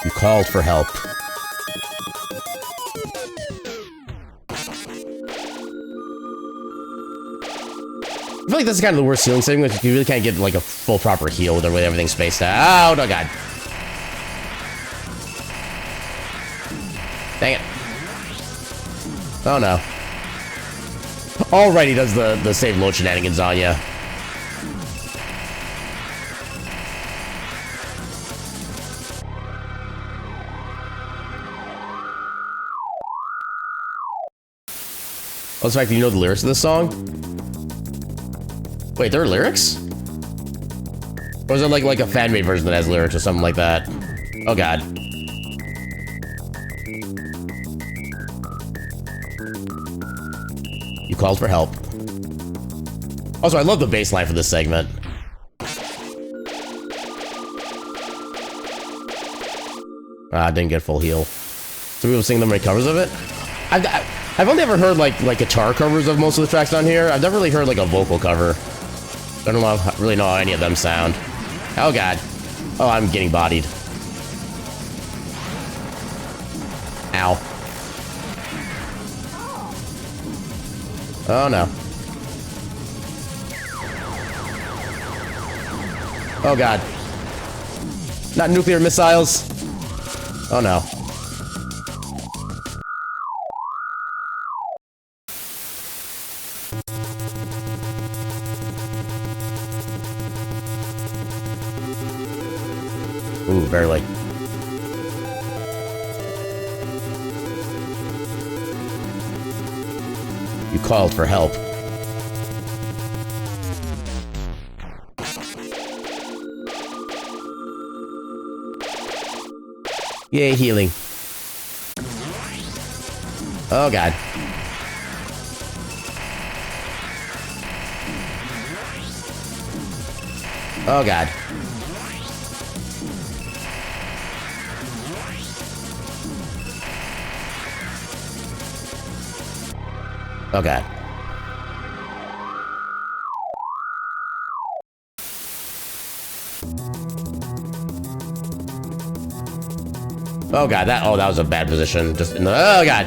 You called for help. I feel like this is kind of the worst healing setting, which you really can't get like a full proper heal with the way everything's spaced out. Oh god. Dang it. Oh no. Alright, he does the save load shenanigans on ya. Oh, in fact, do you know the lyrics of this song? Wait, there are lyrics? Or is it like a fan-made version that has lyrics or something like that? Oh god. You called for help. Also, I love the bass line for this segment. Ah, I didn't get full heal. So people sing them covers of it? I've only ever heard like guitar covers of most of the tracks on here. I've never really heard like a vocal cover. I don't really know how any of them sound. Oh god. Oh, I'm getting bodied. Ow. Oh no. Oh god. Not nuclear missiles. Oh no. Ooh, barely. You called for help. Yay, healing. Oh god. Oh god. Oh god. Oh god, that was a bad position. Just in the, oh god.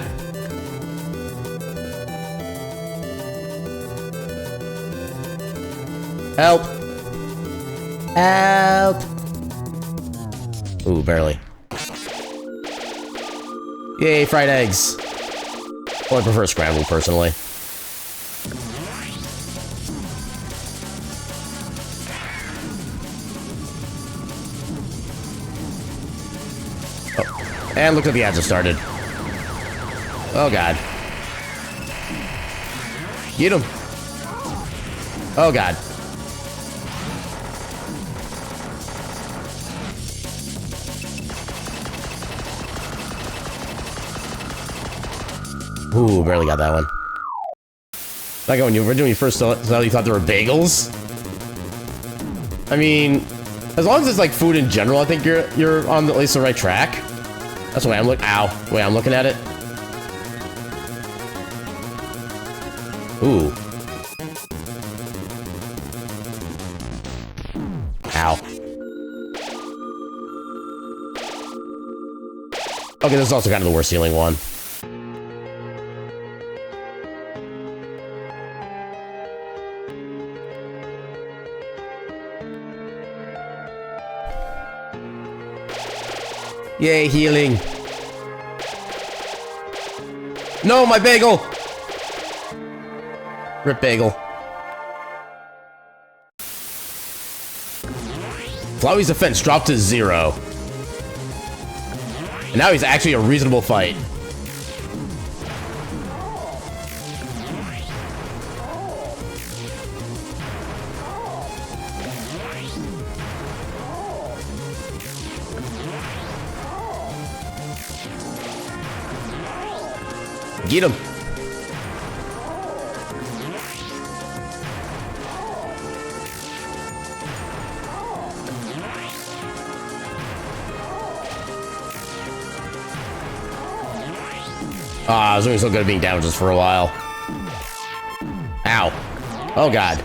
Help. Help. Ooh, barely. Yay, fried eggs. Well, I prefer scrambled, personally. Oh, and look at the ads have started. Oh, God. Get him. Oh, God. Ooh, barely got that one. Like when you were doing your first Zelda, you thought there were bagels? I mean, as long as it's like food in general, I think you're on at least the right track. That's the way I'm looking. Ow, the way I'm looking at it. Ooh. Ow. Okay, this is also kind of the worst healing one. Yay, healing. No, my bagel! Rip bagel. Flowey's defense dropped to 0. And now he's actually a reasonable fight. Get him. Ah, I was doing so good at being down just for a while. Ow. Oh, God.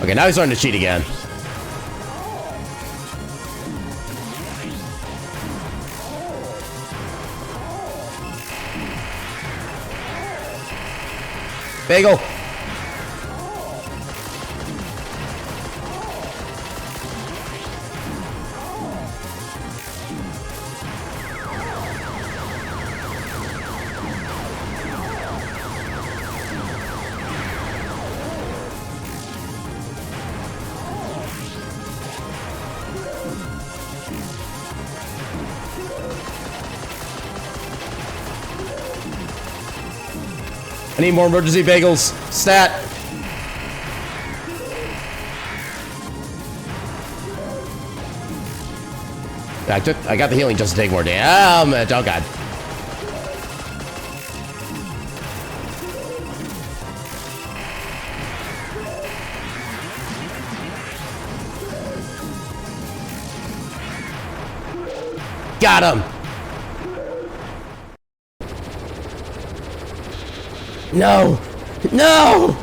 Okay, now he's starting to cheat again. Bagel. I need more emergency bagels. Stat. I got the healing just to take more damage. Oh, God. Got him. No! No!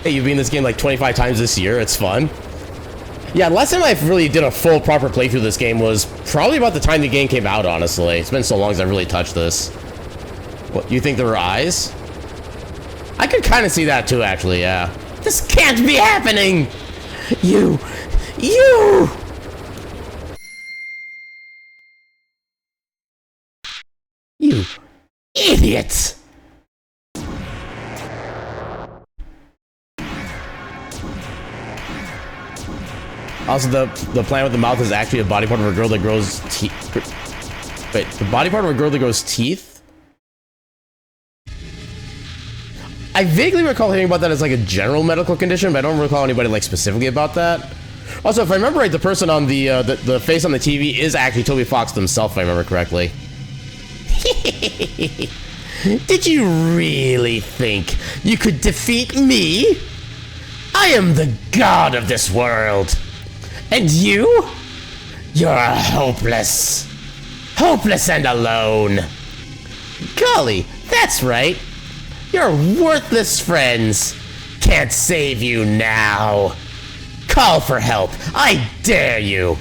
Hey, you've been in this game like 25 times this year. It's fun. Yeah, last time I really did a full proper playthrough of this game was probably about the time the game came out, honestly. It's been so long since I've really touched this. What, you think there were eyes? I could kind of see that too, actually, yeah. This can't be happening! You idiot! Also, the plant with the mouth is actually a body part of a girl that grows teeth. Wait, the body part of a girl that grows teeth? I vaguely recall hearing about that as like a general medical condition, but I don't recall anybody like specifically about that. Also, if I remember right, the person on the face on the TV is actually Toby Fox himself, if I remember correctly. Did you really think you could defeat me? I am the god of this world. And you? You're hopeless. Hopeless and alone. Golly, that's right. Your worthless friends can't save you now. Call for help. I dare you.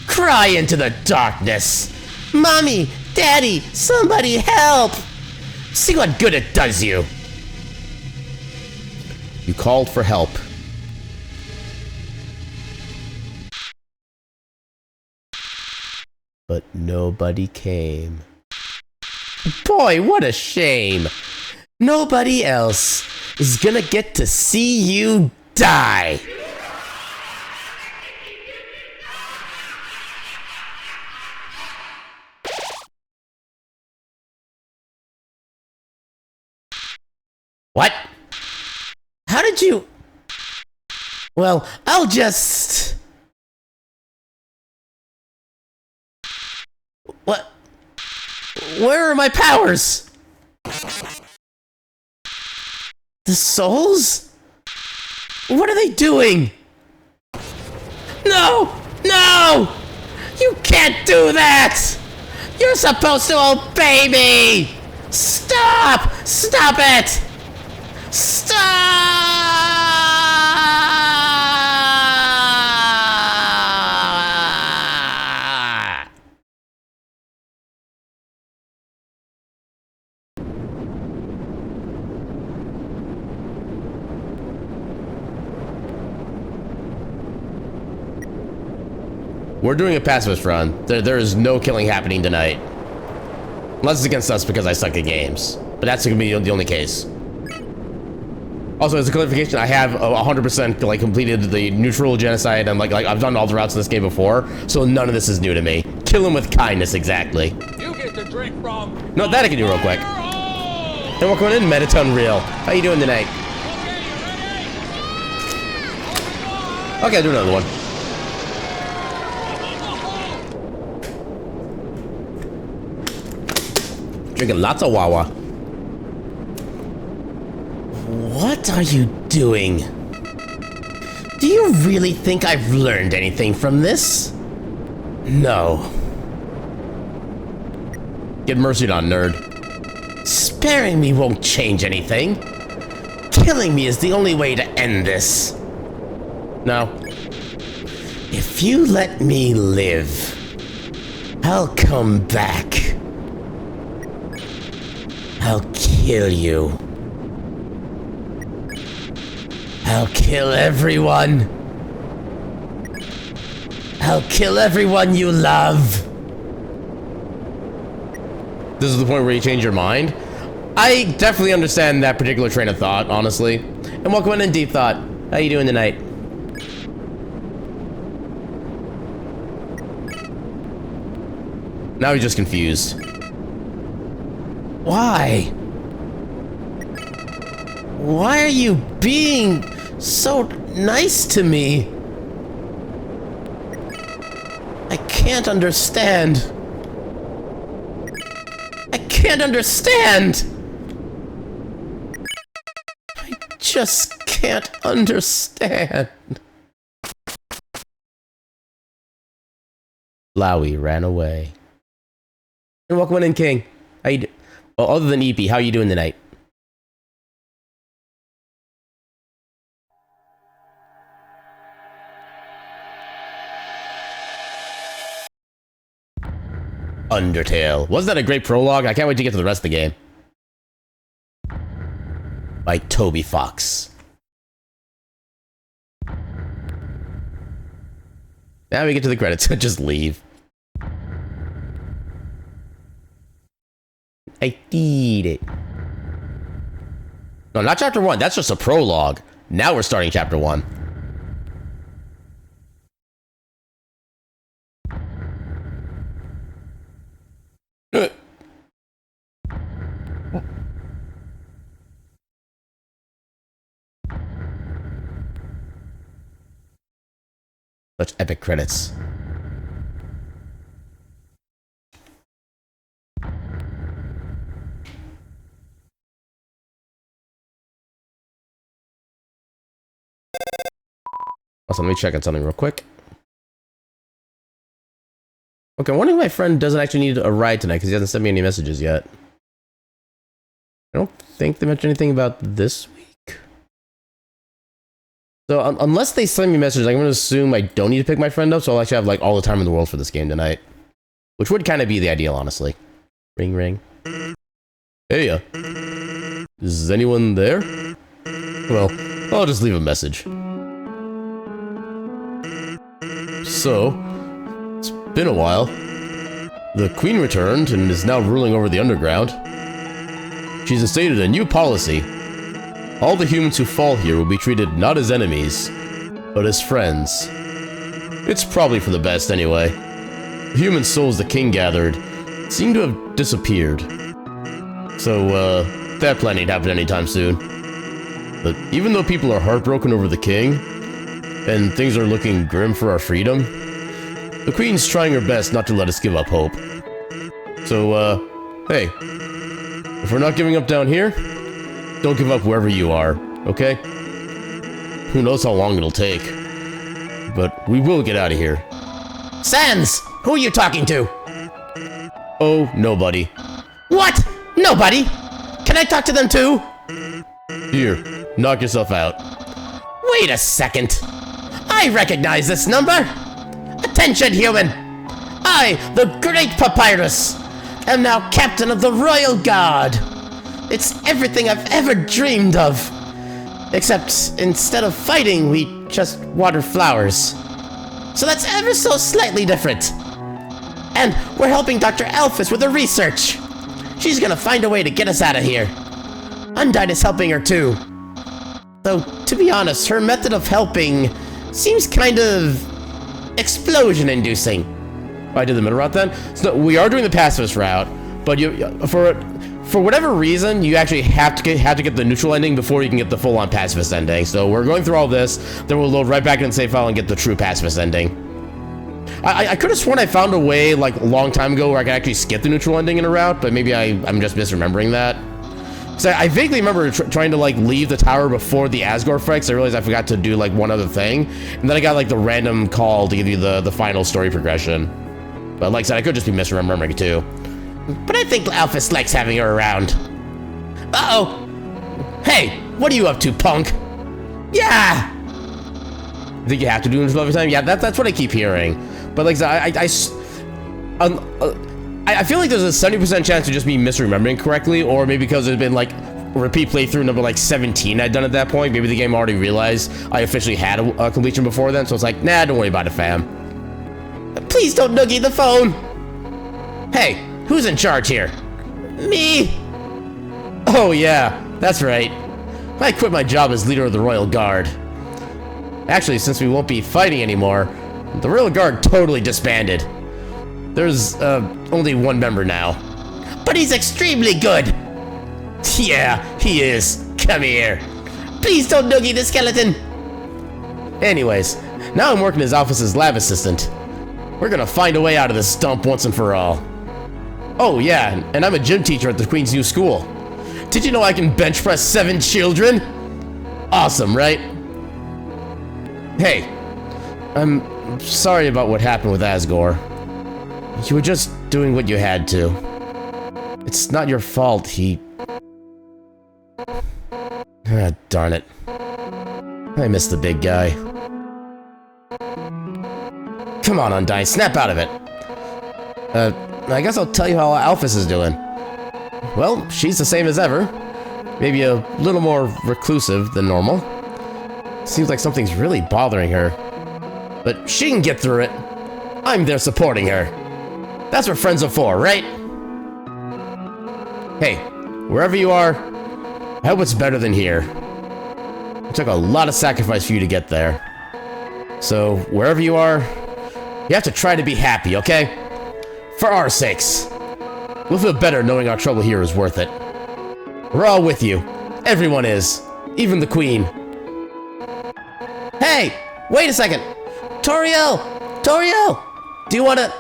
Cry into the darkness. Mommy, Daddy, somebody help. See what good it does you. You called for help. But nobody came. Boy, what a shame. Nobody else is gonna get to see you die. What? How did you... Well, I'll just... What? Where are my powers? The souls? What are they doing? No! No! You can't do that! You're supposed to obey me! Stop! Stop it! Stop! We're doing a pacifist run. There is no killing happening tonight. Unless it's against us because I suck at games. But that's gonna be the only case. Also, as a clarification, I have 100% like completed the neutral genocide and like I've done all the routes in this game before, so none of this is new to me. Kill him with kindness, exactly. You get the drink from... No, that I can do real quick. And welcome in, Metatone Real. How you doing tonight? Okay, I'll do another one. Drinking lots of Wawa. What are you doing? Do you really think I've learned anything from this? No. Get mercied on, nerd. Sparing me won't change anything. Killing me is the only way to end this. No. If you let me live, I'll come back. I'll kill you. I'll kill everyone. I'll kill everyone you love. This is the point where you change your mind? I definitely understand that particular train of thought, honestly. And welcome in, Deep Thought. How you doing tonight? Now he's just confused. Why? Why are you being so nice to me? I can't understand. I can't understand. I just can't understand. Flowey ran away. And welcome in, King. How you well, other than EP, how you doing tonight? Undertale. Wasn't that a great prologue? I can't wait to get to the rest of the game. By Toby Fox. Now we get to the credits. Just leave. I need it. No, not chapter 1. That's just a prologue. Now we're starting chapter 1. Such epic credits. Also, let me check on something real quick. Okay, I'm wondering if my friend doesn't actually need a ride tonight because he hasn't sent me any messages yet. I don't think they mentioned anything about this week. So, unless they send me messages, I'm going to assume I don't need to pick my friend up, so I'll actually have, like, all the time in the world for this game tonight. Which would kind of be the ideal, honestly. Ring, ring. Hey, is anyone there? Well, I'll just leave a message. So, it's been a while. The Queen returned and is now ruling over the underground. She's instated a new policy. All the humans who fall here will be treated not as enemies, but as friends. It's probably for the best anyway. The human souls the king gathered seem to have disappeared. So, that plan ain't happening anytime soon. But even though people are heartbroken over the king, and things are looking grim for our freedom, the Queen's trying her best not to let us give up hope. So, hey, if we're not giving up down here, don't give up wherever you are, okay? Who knows how long it'll take. But we will get out of here. Sans! Who are you talking to? Oh, nobody. What? Nobody? Can I talk to them too? Here, knock yourself out. Wait a second. I recognize this number. Attention, human. I, the Great Papyrus, am now captain of the Royal Guard. It's everything I've ever dreamed of. Except instead of fighting, we just water flowers. So that's ever so slightly different. And we're helping Dr. Alphys with her research. She's gonna find a way to get us out of here. Undyne is helping her too. Though, to be honest, her method of helping seems kind of explosion-inducing. I did the middle route then. So we are doing the pacifist route, but for whatever reason, you actually have to get the neutral ending before you can get the full-on pacifist ending. So we're going through all this, then we'll load right back in the save file and get the true pacifist ending. I could have sworn I found a way like a long time ago where I could actually skip the neutral ending in a route, but maybe I'm just misremembering that. So I vaguely remember trying to like leave the tower before the Asgore fight, because I realized I forgot to do like one other thing, and then I got like the random call to give you the final story progression. But like I said, I could just be misremembering it too. But I think Alphys likes having her around. Uh-oh. Hey, what are you up to, punk? Yeah! I think you have to do neutral every time? Yeah, that's what I keep hearing. But like I feel like there's a 70% chance to just be misremembering correctly, or maybe because there's been like repeat playthrough number like 17 I'd done at that point. Maybe the game already realized I officially had a completion before then, so it's like, nah, don't worry about it, fam. Please don't noogie the phone. Hey, who's in charge here? Me. Oh yeah, that's right. I quit my job as leader of the Royal Guard. Actually, since we won't be fighting anymore, the Royal Guard totally disbanded. There's only one member now. But he's extremely good. Yeah, he is. Come here. Please don't noogie the skeleton. Anyways, now I'm working as Alphys' lab assistant. We're gonna find a way out of this dump once and for all. Oh yeah, and I'm a gym teacher at the Queen's new school. Did you know I can bench press 7 children? Awesome, right? Hey, I'm sorry about what happened with Asgore. You were just doing what you had to. It's not your fault, he... Ah, darn it. I miss the big guy. Come on, Undyne, snap out of it. I guess I'll tell you how Alphys is doing. Well, she's the same as ever. Maybe a little more reclusive than normal. Seems like something's really bothering her. But she can get through it. I'm there supporting her. That's what friends are for, right? Hey, wherever you are, I hope it's better than here. It took a lot of sacrifice for you to get there. So, wherever you are, you have to try to be happy, okay? For our sakes. We'll feel better knowing our trouble here is worth it. We're all with you. Everyone is. Even the Queen. Hey! Wait a second! Toriel! Toriel! Do you wanna...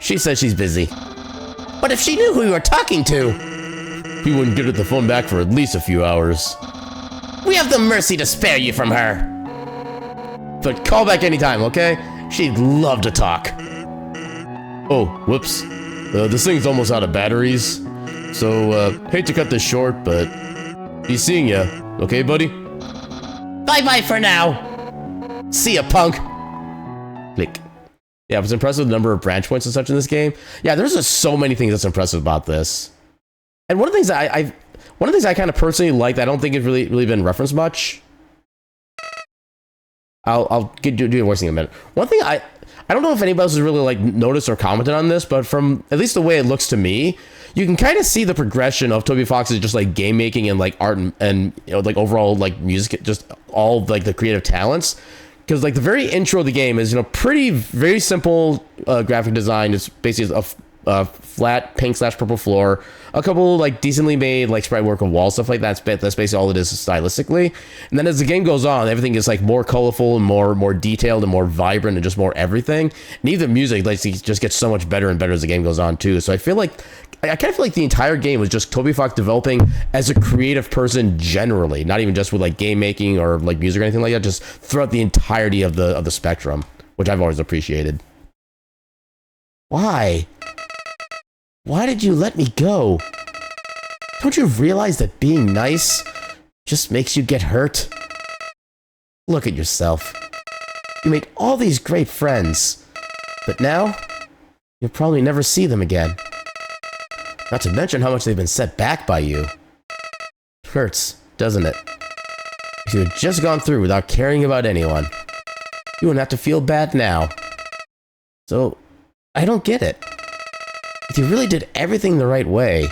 She says she's busy. But if she knew who you were talking to... He wouldn't get the phone back for at least a few hours. We have the mercy to spare you from her. But call back anytime, okay? She'd love to talk. Oh, whoops. This thing's almost out of batteries. So, hate to cut this short, but... He's seeing ya. Okay, buddy? Bye-bye for now. See ya, punk. Click. Yeah, I was impressed with the number of branch points and such in this game. Yeah, there's just so many things that's impressive about this. And one of the things I kind of personally like that I don't think has really been referenced much. I'll do the voicing in a minute. One thing I don't know if anybody else has really like noticed or commented on this, but from at least the way it looks to me, you can kind of see the progression of Toby Fox's just like game making and like art and you know like overall like music, just all like the creative talents. Because like the very intro of the game is very simple graphic design. It's basically a flat pink / purple floor, a couple like decently made like sprite work of wall stuff like that. That's basically all it is stylistically. And then as the game goes on, everything is like more colorful and more detailed and more vibrant and just more everything. And even the music like just gets so much better and better as the game goes on too. So I kind of feel like the entire game was just Toby Fox developing as a creative person generally, not even just with like game making or like music or anything like that, just throughout the entirety of the spectrum, which I've always appreciated. Why? Why did you let me go? Don't you realize that being nice just makes you get hurt? Look at yourself. You made all these great friends, but now you'll probably never see them again. Not to mention how much they've been set back by you. Hurts, doesn't it? If you had just gone through without caring about anyone, you wouldn't have to feel bad now. So, I don't get it. If you really did everything the right way,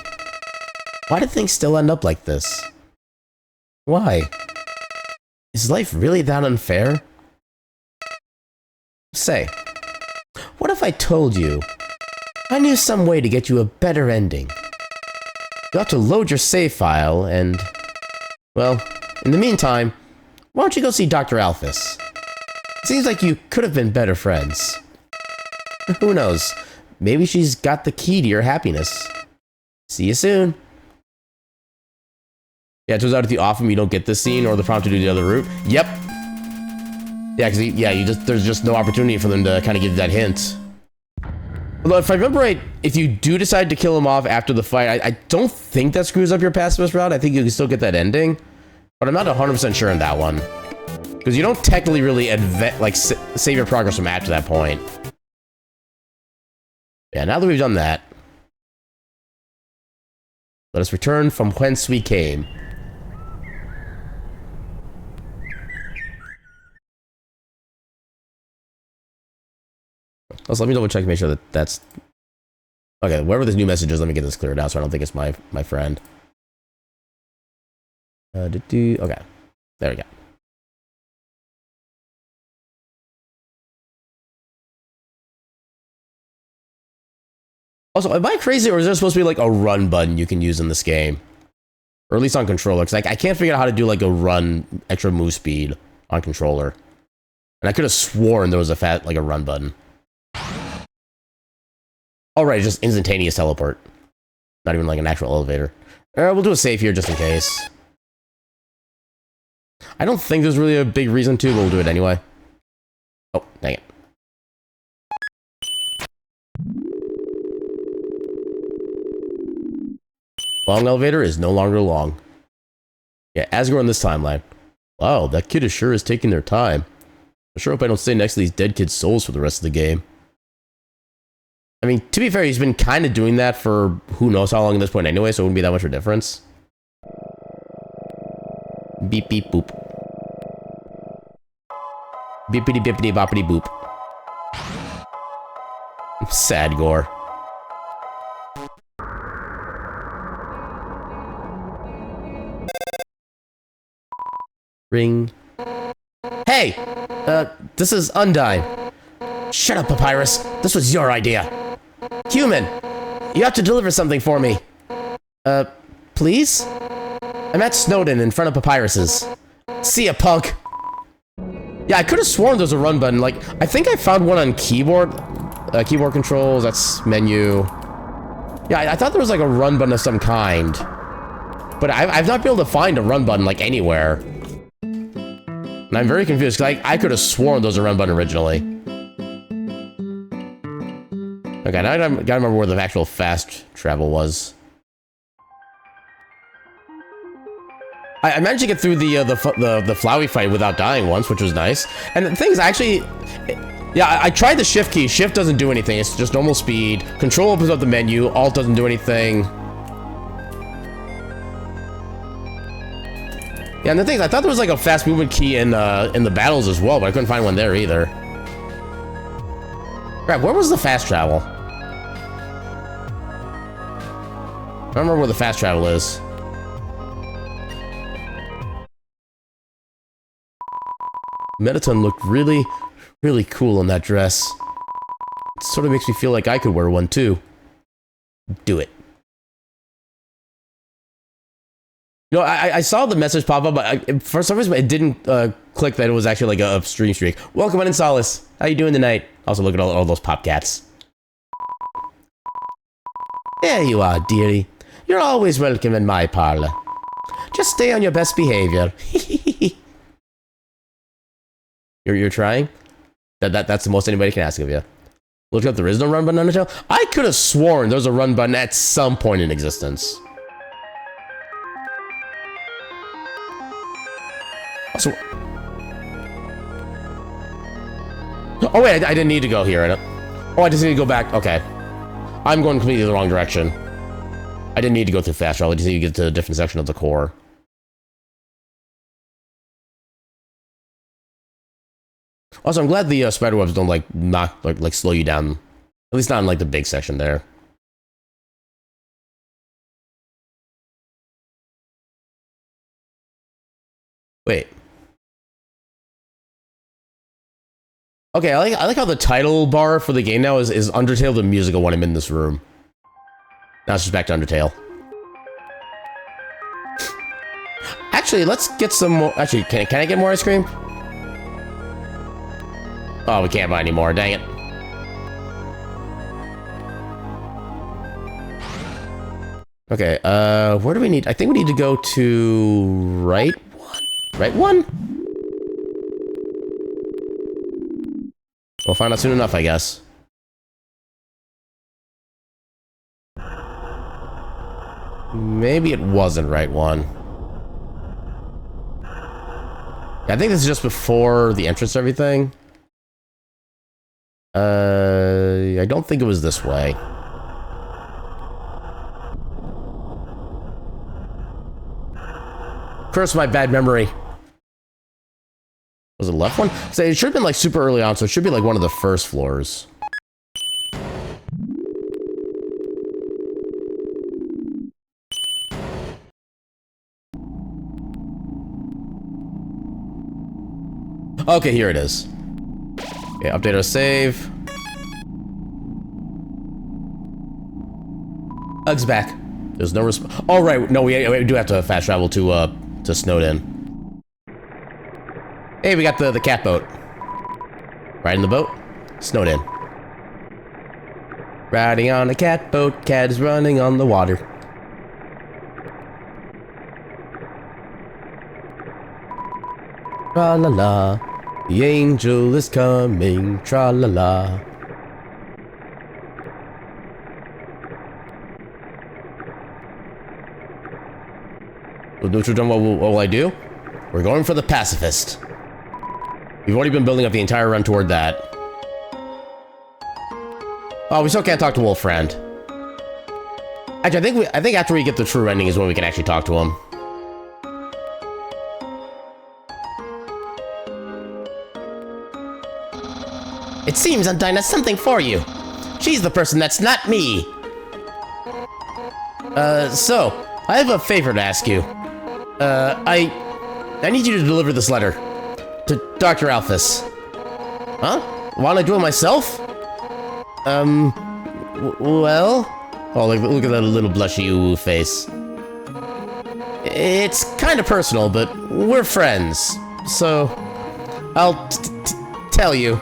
why did things still end up like this? Why? Is life really that unfair? Say, what if I told you I knew some way to get you a better ending? You have to load your save file and, well, in the meantime, why don't you go see Dr. Alphys? It seems like you could have been better friends. Who knows? Maybe she's got the key to your happiness. See you soon. Yeah, it turns out if you off him, you don't get this scene or the prompt to do the other route. Yep. Yeah, because there's just no opportunity for them to kind of give that hint. Although, if I remember right, if you do decide to kill him off after the fight, I don't think that screws up your pacifist route. I think you can still get that ending. But I'm not 100% sure on that one. Because you don't technically really save your progress from after that point. Yeah, now that we've done that, let us return from whence we came. Also, let me double check to make sure that that's... Okay, wherever this new message is, let me get this cleared out so I don't think it's my friend. Okay, there we go. Also, am I crazy or is there supposed to be like a run button you can use in this game? Or at least on controller, because I can't figure out how to do like a run extra move speed on controller. And I could have sworn there was a run button. All right, just instantaneous teleport. Not even like an actual elevator. We'll do a save here just in case. I don't think there's really a big reason to, but we'll do it anyway. Oh, dang it. Long elevator is no longer long. Yeah, Asgore in this timeline. Wow, that kid is sure is taking their time. I sure hope I don't stay next to these dead kids' souls for the rest of the game. I mean, to be fair, he's been kind of doing that for who knows how long at this point anyway, so it wouldn't be that much of a difference. Beep, beep, boop. Beepity, bippity, boppity, boop. Sad gore. Ring. Hey! This is Undyne. Shut up, Papyrus. This was your idea. Human! You have to deliver something for me. Please? I'm at Snowden in front of Papyrus's. See ya, punk! Yeah, I could have sworn there's a run button. Like, I think I found one on keyboard. Keyboard controls, that's menu. Yeah, I thought there was like a run button of some kind. But I've not been able to find a run button, like, anywhere. And I'm very confused, because I could have sworn there was a run button originally. Okay, now I gotta remember where the actual fast travel was. I managed to get through the Flowey fight without dying once, which was nice. And the thing is, actually, yeah, I tried the shift key. Shift doesn't do anything. It's just normal speed. Control opens up the menu. Alt doesn't do anything. Yeah, and the thing is, I thought there was like a fast movement key in the battles as well, but I couldn't find one there either. Crap, where was the fast travel? I don't remember where the fast travel is. Mettaton looked really, really cool in that dress. It sort of makes me feel like I could wear one too. Do it. You know, I saw the message pop up, but for some reason it didn't click that it was actually like a stream streak. Welcome on in, Solace. How you doing tonight? Also, look at all those pop cats. There you are, dearie. You're always welcome in my parlor. Just stay on your best behavior. You're trying? That's the most anybody can ask of you. Look up, there is no run button on Undertale? I could have sworn there was a run button at some point in existence. Also, oh wait, I didn't need to go here. Oh, I just need to go back. Okay. I'm going completely the wrong direction. I didn't need to go through fast travel. I just need to get to a different section of the core. Also, I'm glad the spider webs don't like slow you down. At least not in like the big section there. Wait. Okay, I like how the title bar for the game now is Undertale the musical when I'm in this room. Now it's just back to Undertale. Actually, let's get some more. Actually, can I get more ice cream? Oh, we can't buy any more. Dang it. Okay, where do we need? I think we need to go to right one. Right one? We'll find out soon enough, I guess. Maybe it wasn't right one. Yeah, I think this is just before the entrance to everything. I don't think it was this way. Curse my bad memory. Was it the left one? So it should have been like super early on, so it should be like one of the first floors. Okay, here it is. Okay, update our save. Ug's back. There's no response. Oh, right. No, we do have to fast travel to Snowden. Hey, we got the cat boat. Riding the boat. Snowden. Riding on a cat boat. Cat is running on the water. Tra la la. The angel is coming, tra-la-la. What will I do? We're going for the pacifist. We've already been building up the entire run toward that. Oh, we still can't talk to Wolf Friend. Actually, I think after we get the true ending is when we can actually talk to him. It seems Undyne has something for you. She's the person that's not me. So, I have a favor to ask you. I need you to deliver this letter to Dr. Alphys. Huh? Want to do it myself? Well? Oh, look at that little blushy ooh face. It's kind of personal, but we're friends. So, I'll tell you.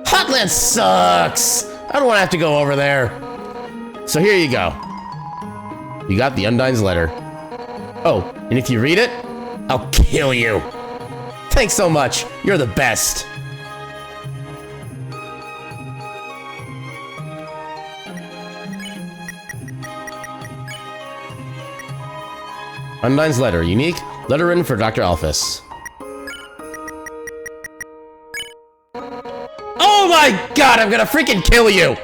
Hotland sucks! I don't want to have to go over there. So here you go. You got the Undyne's letter. Oh, and if you read it, I'll kill you. Thanks so much. You're the best. Undyne's letter. Unique. Letter written for Dr. Alphys. Oh my god, I'm gonna freaking kill you!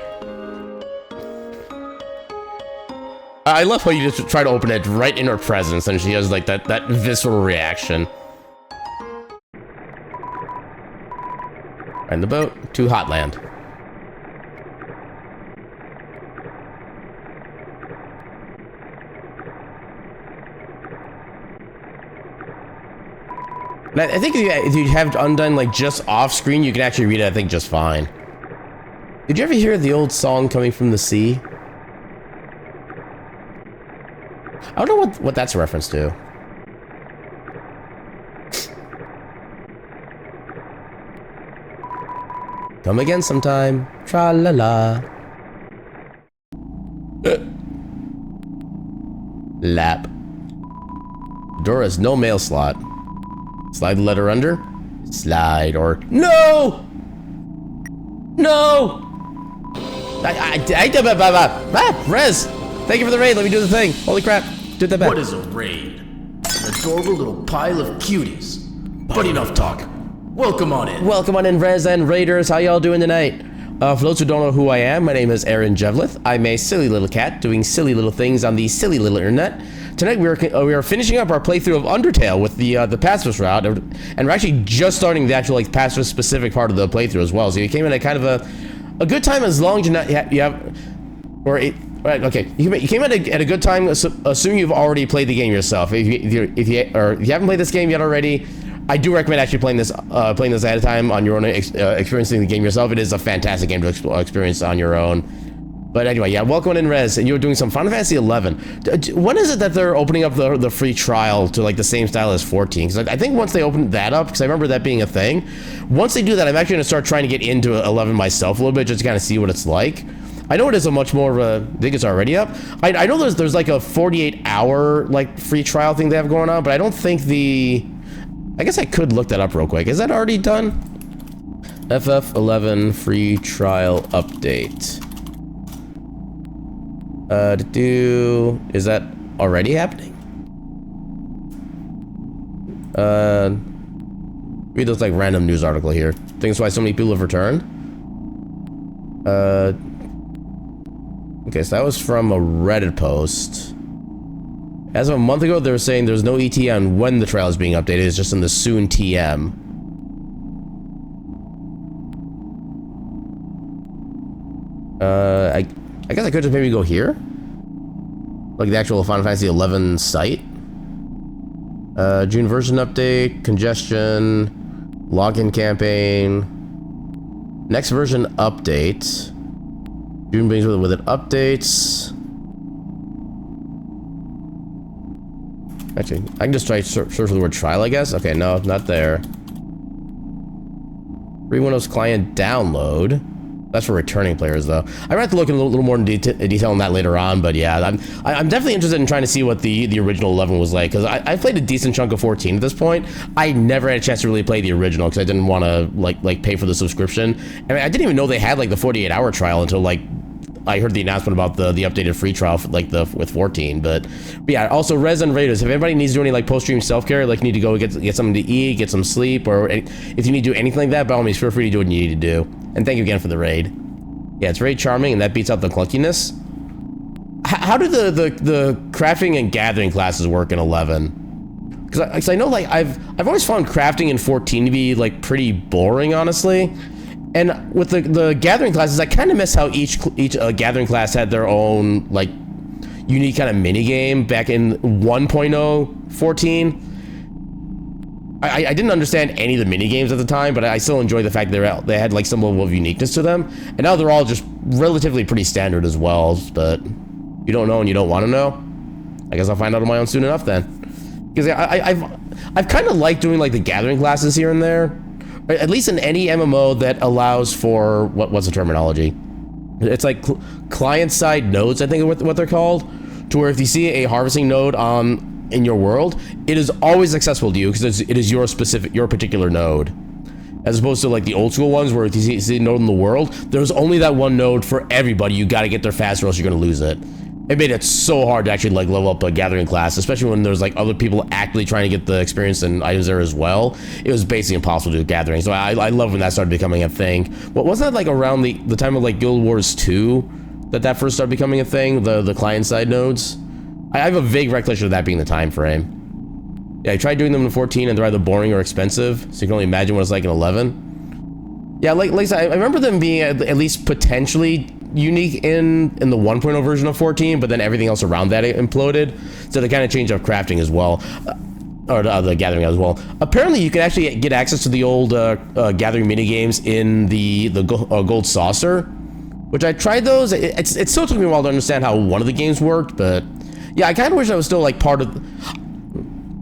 I love how you just try to open it right in her presence and she has like that visceral reaction. And the boat to Hotland. And I think if you have Undyne like just off screen, you can actually read it, I think, just fine. Did you ever hear the old song Coming from the Sea? I don't know what that's a reference to. Come again sometime. Tra-la-la. Lap. Door has no mail slot. Slide the letter under. Slide or... No! No! Rez! Thank you for the raid. Let me do the thing. Holy crap. Did that back. What is a raid? An adorable little pile of cuties. But enough talk. Welcome on in. Welcome on in, Rez and Raiders. How y'all doing tonight? For those who don't know who I am, my name is Aaron Jevlith. I'm a silly little cat doing silly little things on the silly little internet. Tonight we are finishing up our playthrough of Undertale with the pacifist route, and we're actually just starting the actual like pacifist specific part of the playthrough as well. So you came in at kind of a good time as long as you have, or it. Right, okay. You came at a good time, assuming you've already played the game yourself. If you haven't played this game yet already, I do recommend actually playing this ahead of time on your own, experiencing the game yourself. It is a fantastic game to experience on your own. But anyway, yeah, welcome in, Rez, and you're doing some Final Fantasy 11. When is it that they're opening up the free trial to like the same style as 14? Because I think once they open that up, because I remember that being a thing, once they do that, I'm actually gonna start trying to get into 11 myself a little bit, just to kind of see what it's like. I know it is a much more of a, I think it's already up. I know there's like a 48-hour like free trial thing they have going on, but I don't think I guess I could look that up real quick. Is that already done? FF11 free trial update. Is that already happening? Read this like random news article here. Think that's why so many people have returned. Okay, so that was from a Reddit post. As of a month ago, they were saying there's no ETA on when the trial is being updated. It's just in the soon TM. I guess I could just maybe go here? Like the actual Final Fantasy 11 site? June version update, congestion, login campaign, next version update. June brings with it updates. Actually, I can just try search for the word trial, I guess. Okay, no, not there. Free Windows client download. That's for returning players, though. I might have to look in a little more in detail on that later on, but yeah, I'm definitely interested in trying to see what the original 11 was like, because I played a decent chunk of 14 at this point. I never had a chance to really play the original because I didn't want to like pay for the subscription. I mean, I didn't even know they had like the 48-hour trial until like I heard the announcement about the updated free trial for, like with 14. But yeah, also Rez and Raiders, if anybody needs to do any like post-stream self-care, like need to go get something to eat, get some sleep, or if you need to do anything like that, by all means feel free to do what you need to do. And thank you again for the raid. Yeah, it's very charming, and that beats out the clunkiness. How do the crafting and gathering classes work in 11? Because I know, like, I've always found crafting in 14 to be, like, pretty boring, honestly. And with the gathering classes, I kind of miss how each gathering class had their own, like, unique kind of mini game back in 1.0 14. I didn't understand any of the mini games at the time, but I still enjoy the fact that they had like some level of uniqueness to them. And now they're all just relatively pretty standard as well. But you don't know and you don't want to know. I guess I'll find out on my own soon enough then. Because I've kind of liked doing like the gathering classes here and there, at least in any MMO that allows for what's the terminology? It's like client-side nodes, I think, what they're called. To where if you see a harvesting node in your world, it is always accessible to you because it is your particular node, as opposed to like the old school ones where if you see a node in the world, there's only that one node for everybody. You got to get there fast or else you're gonna lose it. It made it so hard to actually like level up a gathering class, especially when there's like other people actively trying to get the experience and items there as well. It was basically impossible to do gathering. So I love when that started becoming a thing. But wasn't that like around the time of like Guild Wars 2 that first started becoming a thing? The client side nodes. I have a vague recollection of that being the time frame. Yeah, I tried doing them in 14 and they're either boring or expensive, so you can only imagine what it's like in 11. Yeah, like I said, I remember them being at least potentially unique in the 1.0 version of 14, but then everything else around that imploded, so they kind of changed up crafting as well, or the gathering as well. Apparently, you can actually get access to the old gathering minigames in the gold saucer, which I tried those. It still took me a while to understand how one of the games worked, but yeah, I kind of wish I was still like part of.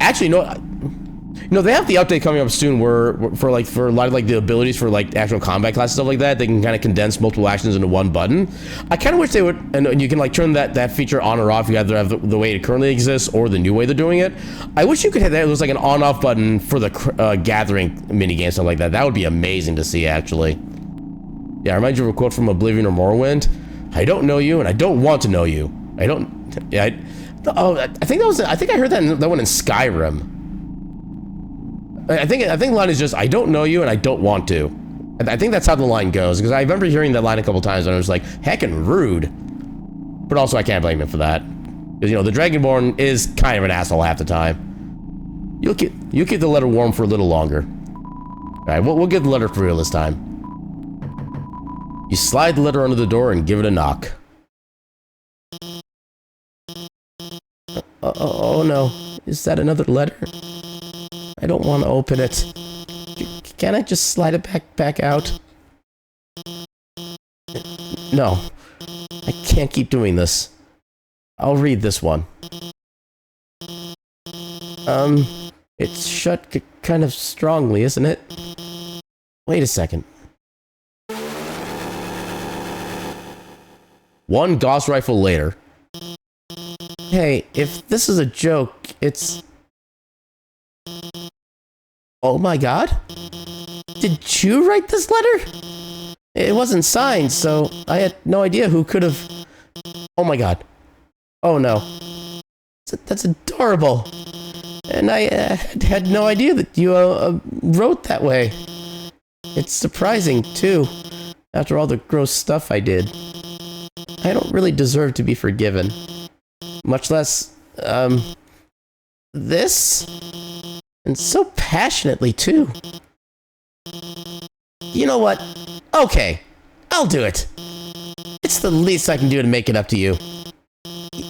Actually, no, they have the update coming up soon where for a lot of like the abilities for like actual combat class stuff like that, they can kind of condense multiple actions into one button. I kind of wish they would, and you can like turn that feature on or off. You either have the way it currently exists or the new way they're doing it. I wish you could have that. It was like an on-off button for the gathering minigame, stuff like that. That would be amazing to see, actually. Yeah, I remind you of a quote from Oblivion or Morrowind. I don't know you, and I don't want to know you. I don't. Yeah. I think I heard that one in Skyrim. I think the line is just, I don't know you and I don't want to. I think that's how the line goes, because I remember hearing that line a couple times and I was like, heckin' rude. But also I can't blame him for that. Because, you know, the Dragonborn is kind of an asshole half the time. You keep the letter warm for a little longer. Alright, we'll get the letter for real this time. You slide the letter under the door and give it a knock. Oh no, is that another letter? I don't want to open it. Can I just slide it back out? No, I can't keep doing this. I'll read this one. It's shut kind of strongly, isn't it? Wait a second. One Gauss rifle later. Hey, if this is a joke, it's... Oh my god? Did you write this letter? It wasn't signed, so I had no idea who could have... Oh my god. Oh no. That's adorable. And I had no idea that you wrote that way. It's surprising, too, after all the gross stuff I did. I don't really deserve to be forgiven. Much less, this? And so passionately, too. You know what? Okay, I'll do it. It's the least I can do to make it up to you.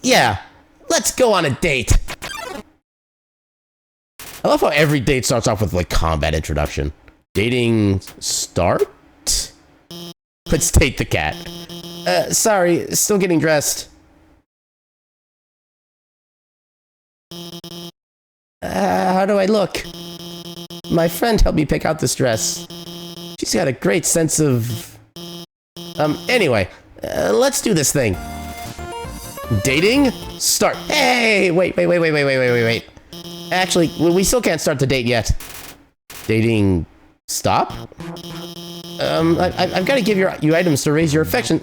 Yeah, let's go on a date. I love how every date starts off with, like, combat introduction. Dating start? Let's take the cat. Sorry, still getting dressed. How do I look? My friend helped me pick out this dress. She's got a great sense of... Anyway, let's do this thing. Dating? Start. Hey, wait. Actually, we still can't start the date yet. Dating... Stop? I've got to give you items to raise your affection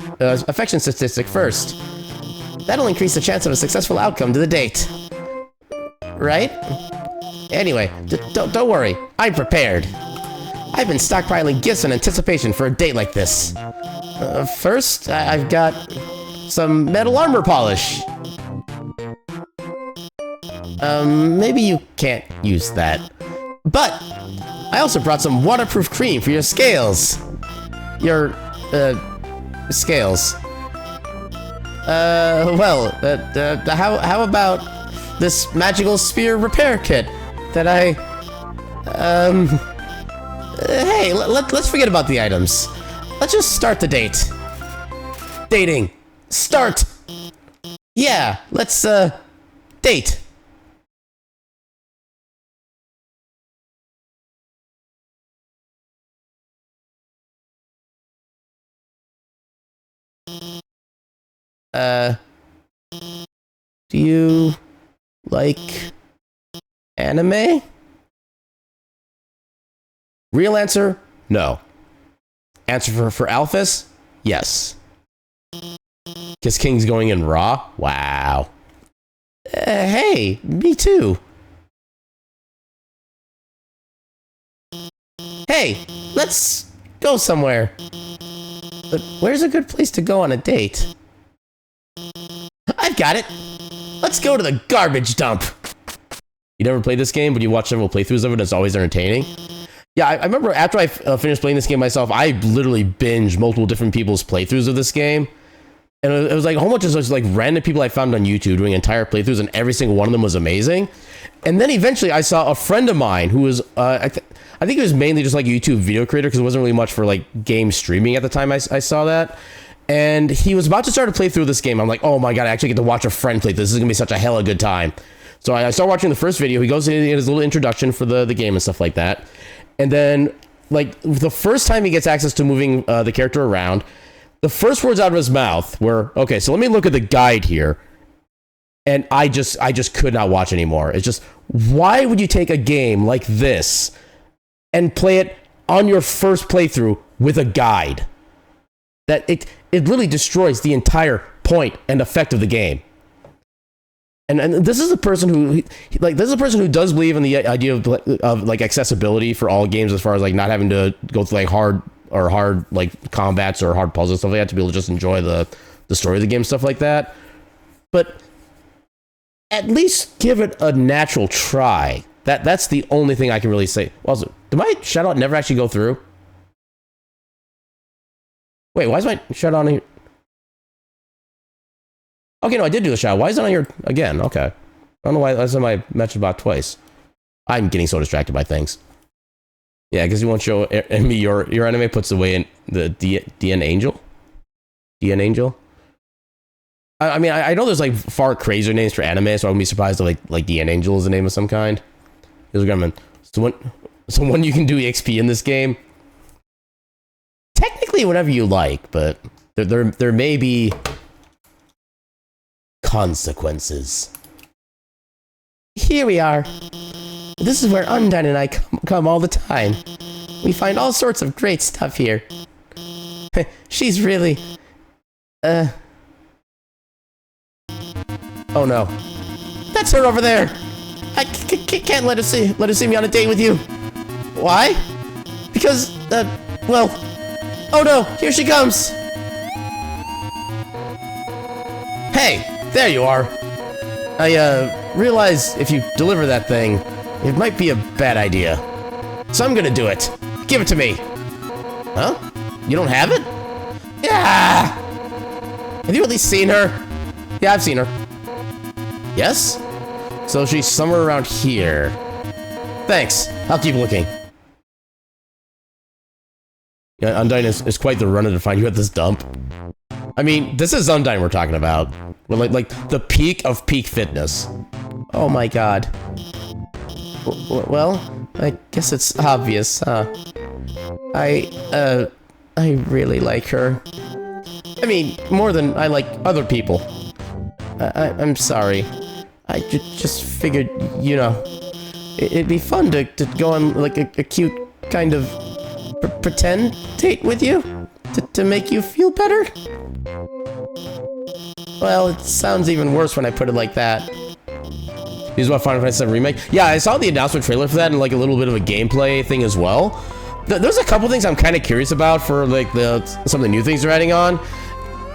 statistic first. That'll increase the chance of a successful outcome to the date. Right? Anyway, don't worry. I'm prepared. I've been stockpiling gifts in anticipation for a date like this. First, I've got some metal armor polish. Maybe you can't use that. But I also brought some waterproof cream for your scales. Your, scales. How about this magical spear repair kit that hey, let's forget about the items. Let's just start the date. Dating. Start! Yeah, let's, date. Do you like anime? Real answer, no. Answer for Alphys, yes. Kiss King's going in raw? Wow. Hey, me too. Hey, let's go somewhere. But where's a good place to go on a date? I've got it. Let's go to the garbage dump. You never played this game, but you watch several playthroughs of it. It's always entertaining. Yeah, I remember after I finished playing this game myself, I literally binged multiple different people's playthroughs of this game. And it was like a whole bunch of just like random people I found on YouTube doing entire playthroughs, and every single one of them was amazing. And then eventually I saw a friend of mine who was, I think he was mainly just like a YouTube video creator, because it wasn't really much for like game streaming at the time I saw that. And he was about to start a playthrough of this game. I'm like, oh my god, I actually get to watch a friend play. This is gonna be such a hella good time. So I start watching the first video. He goes in his little introduction for the game and stuff like that. And then, like, the first time he gets access to moving the character around, the first words out of his mouth were, okay, so let me look at the guide here. And I just could not watch anymore. It's just, why would you take a game like this and play it on your first playthrough with a guide? That it really destroys the entire point and effect of the game. And this is a person who does believe in the idea of like accessibility for all games, as far as like not having to go through like hard like combats or hard puzzles, stuff like that, to be able to just enjoy the story of the game, stuff like that. But at least give it a natural try. That's the only thing I can really say. Also, did my shout out never actually go through? Wait, why is my shout out on here? Okay, no, I did do the shout. Why is it on here again? Okay. I don't know why that's on my mentioned about twice. I'm getting so distracted by things. Yeah, because you won't show me your anime puts away in the DN Angel? DN Angel? I mean, I know there's like far crazier names for anime, so I wouldn't be surprised if like DN Angel is a name of some kind. So when you can do EXP in this game, technically whatever you like, but there may be consequences. Here we are. This is where Undyne and I come all the time. We find all sorts of great stuff here. She's really... Oh no. That's her over there! I can't let her see me on a date with you. Why? Because, well... Oh no, here she comes! Hey, there you are. I, realize if you deliver that thing, it might be a bad idea. So I'm gonna do it. Give it to me. Huh? You don't have it? Yeah! Have you at least seen her? Yeah, I've seen her. Yes? So she's somewhere around here. Thanks. I'll keep looking. Yeah, Undyne is quite the runner to find you at this dump. I mean, this is Undyne we're talking about. We're like the peak of peak fitness. Oh my god. Well, I guess it's obvious, huh? I really like her. I mean, more than I like other people. I'm sorry. I just figured, you know, it'd be fun to go on like a cute kind of pretend date with you to make you feel better. Well, it sounds even worse when I put it like that. This is what Final Fantasy VII Remake. Yeah, I saw the announcement trailer for that and like a little bit of a gameplay thing as well. There's a couple things I'm kind of curious about for like some of the new things they're adding on.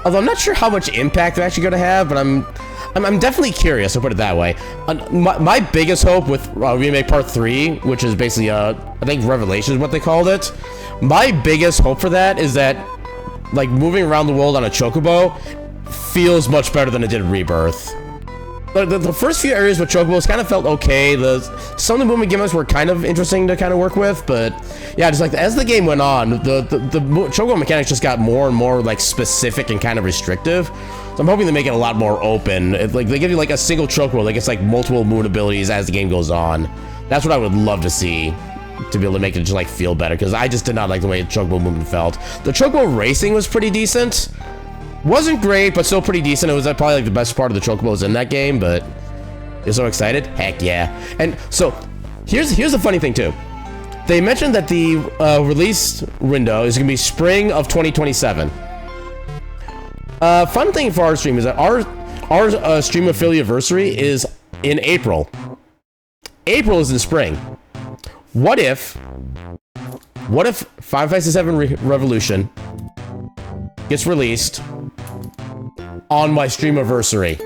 Although I'm not sure how much impact they're actually going to have, but I'm definitely curious, I'll put it that way. My biggest hope with Remake Part 3, which is basically, I think Revelation is what they called it. My biggest hope for that is that, like, moving around the world on a chocobo feels much better than it did in Rebirth. The first few areas with chocobos kind of felt okay. Some of the movement gimmicks were kind of interesting to kind of work with, but yeah, just like as the game went on, the chocobo mechanics just got more and more like specific and kind of restrictive. So I'm hoping to make it a lot more open. Like they give you like a single chocobo, like it's like multiple movement abilities as the game goes on. That's what I would love to see, to be able to make it just like feel better, because I just did not like the way the chocobo movement felt. The chocobo racing was pretty decent. Wasn't great, but still pretty decent. It was probably like the best part of the chocobos in that game, but you're so excited? Heck yeah. And so here's the funny thing too. They mentioned that the release window is going to be spring of 2027. Fun thing for our stream is that our stream affiliate-versary is in April. April is in spring. What if Final Fantasy VII Revolution gets released on my stream anniversary?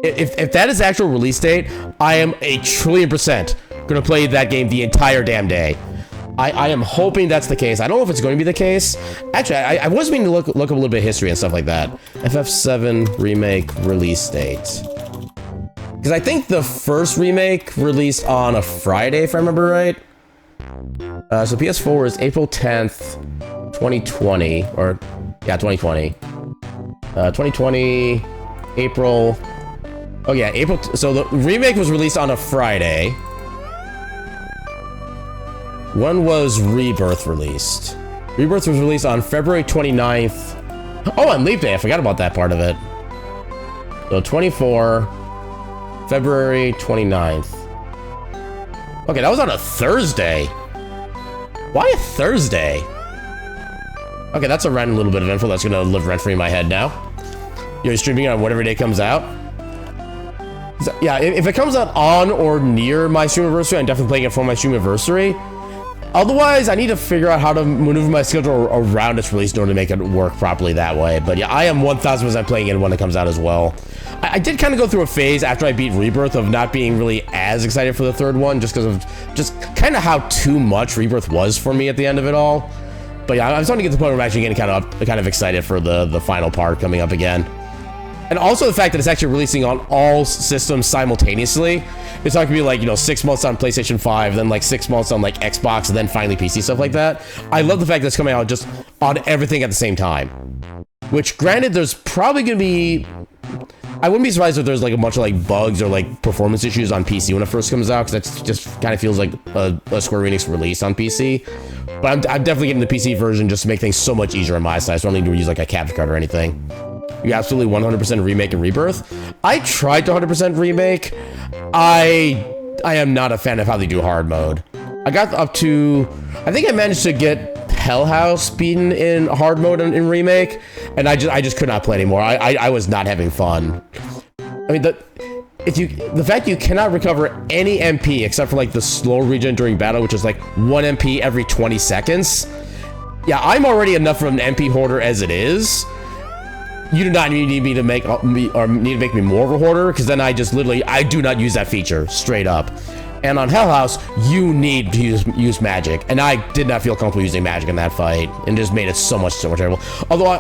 If that is the actual release date, I am 1,000,000,000% gonna play that game the entire damn day. I am hoping that's the case. I don't know if it's going to be the case. Actually, I was meaning to look up a little bit of history and stuff like that. FF7 remake release date. Because I think the first remake released on a Friday, if I remember right. So PS4 is April 10th, 2020, or yeah, 2020. 2020, April. Oh yeah, April. So the remake was released on a Friday. When was Rebirth released? Rebirth was released on February 29th. Oh, on Leap Day, I forgot about that part of it. So 24, February 29th. Okay, that was on a Thursday. Why a Thursday? Okay, that's a random little bit of info that's gonna live rent-free in my head now. You're streaming on whatever day it comes out. So, yeah, if it comes out on or near my stream anniversary, I'm definitely playing it for my stream anniversary. Otherwise, I need to figure out how to maneuver my schedule around its release in order to make it work properly that way. But yeah, I am 1000% playing it when it comes out as well. I did kind of go through a phase after I beat Rebirth of not being really as excited for the third one, just because of just kind of how too much Rebirth was for me at the end of it all. But yeah, I'm starting to get to the point where I'm actually getting kind of excited for the final part coming up again. And also the fact that it's actually releasing on all systems simultaneously. It's not gonna be like, you know, 6 months on PlayStation 5, then like 6 months on like Xbox, and then finally PC, stuff like that. I love the fact that it's coming out just on everything at the same time. Which, granted, there's probably gonna be... I wouldn't be surprised if there's like a bunch of like bugs or like performance issues on PC when it first comes out, because that just kind of feels like a Square Enix release on PC. But I'm definitely getting the PC version just to make things so much easier on my side, so I don't need to use like a capture card or anything. You absolutely 100% remake and Rebirth. I tried to 100% remake. I am not a fan of how they do hard mode. I got up to... I think I managed to get Hell House beaten in hard mode in remake, and I just could not play anymore. I was not having fun. I mean, the fact you cannot recover any MP except for like the slow regen during battle, which is like 1 MP every 20 seconds. Yeah, I'm already enough of an MP hoarder as it is. You do not need me to make me more of a hoarder, because then I just literally, I do not use that feature, straight up. And on Hell House, you need to use magic, and I did not feel comfortable using magic in that fight, and just made it so much terrible. Although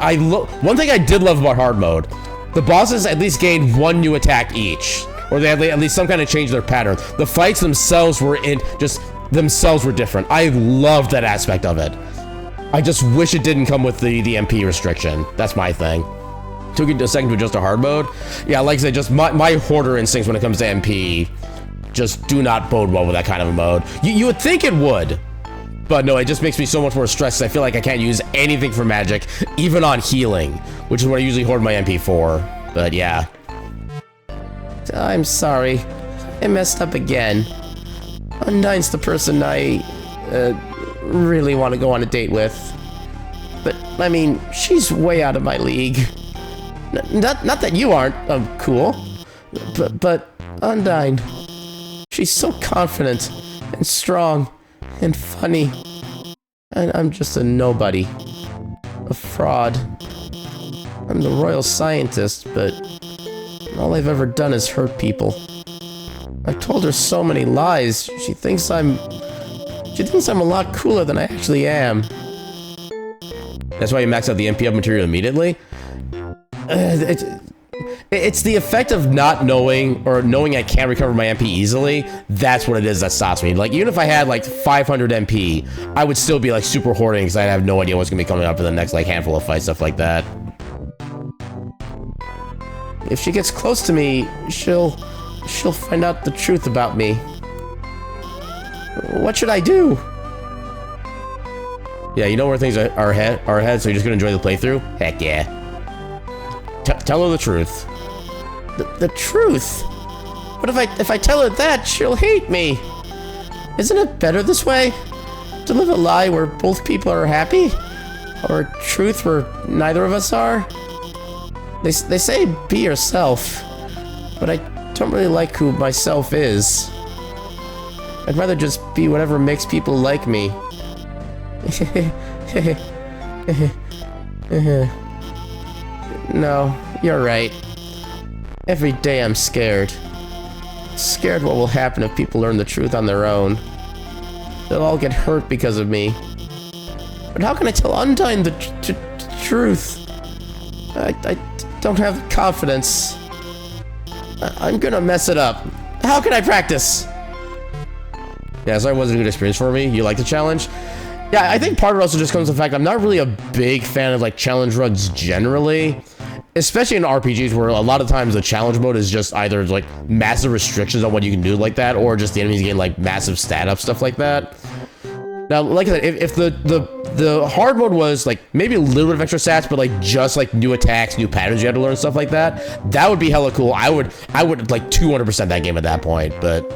one thing I did love about hard mode, the bosses at least gained 1 new attack each, or they had at least some kind of change their pattern. The fights themselves were different. I loved that aspect of it. I just wish it didn't come with the MP restriction. That's my thing. Took it a second to adjust to hard mode. Yeah, like I said, just my hoarder instincts when it comes to MP just do not bode well with that kind of a mode. You would think it would, but no, it just makes me so much more stressed. I feel like I can't use anything for magic, even on healing, which is what I usually hoard my MP for. But yeah. I'm sorry. I messed up again. Undyne's the person I really want to go on a date with. But, I mean, she's way out of my league. Not that you aren't cool, but Undyne, she's so confident and strong and funny. And I'm just a nobody. A fraud. I'm the royal scientist, but all I've ever done is hurt people. I've told her so many lies. She thinks I'm a lot cooler than I actually am. That's why you max out the MP up material immediately? It's the effect of not knowing, or knowing I can't recover my MP easily. That's what it is that stops me. Like, even if I had like 500 MP, I would still be like super hoarding because I have no idea what's gonna be coming up in the next like handful of fights, stuff like that. If she gets close to me, she'll find out the truth about me. What should I do? Yeah, you know where things are ahead, so you're just gonna enjoy the playthrough? Heck yeah. Tell her the truth. The truth? But if I tell her that, she'll hate me. Isn't it better this way? To live a lie where both people are happy? Or truth where neither of us are? They say be yourself, but I don't really like who myself is. I'd rather just be whatever makes people like me. No, you're right. Every day I'm scared. Scared what will happen if people learn the truth on their own. They'll all get hurt because of me. But how can I tell Undyne the truth? I don't have confidence. I'm gonna mess it up. How can I practice? Yeah, so it wasn't a good experience for me. You like the challenge? Yeah, I think part of it also just comes to the fact I'm not really a big fan of like challenge runs generally. Especially in RPGs where a lot of times the challenge mode is just either like massive restrictions on what you can do like that, or just the enemies getting like massive stat up, stuff like that. Now, like I said, if the hard mode was like maybe a little bit of extra stats, but like just like new attacks, new patterns you had to learn, stuff like that, that would be hella cool. I would like 200% that game at that point, but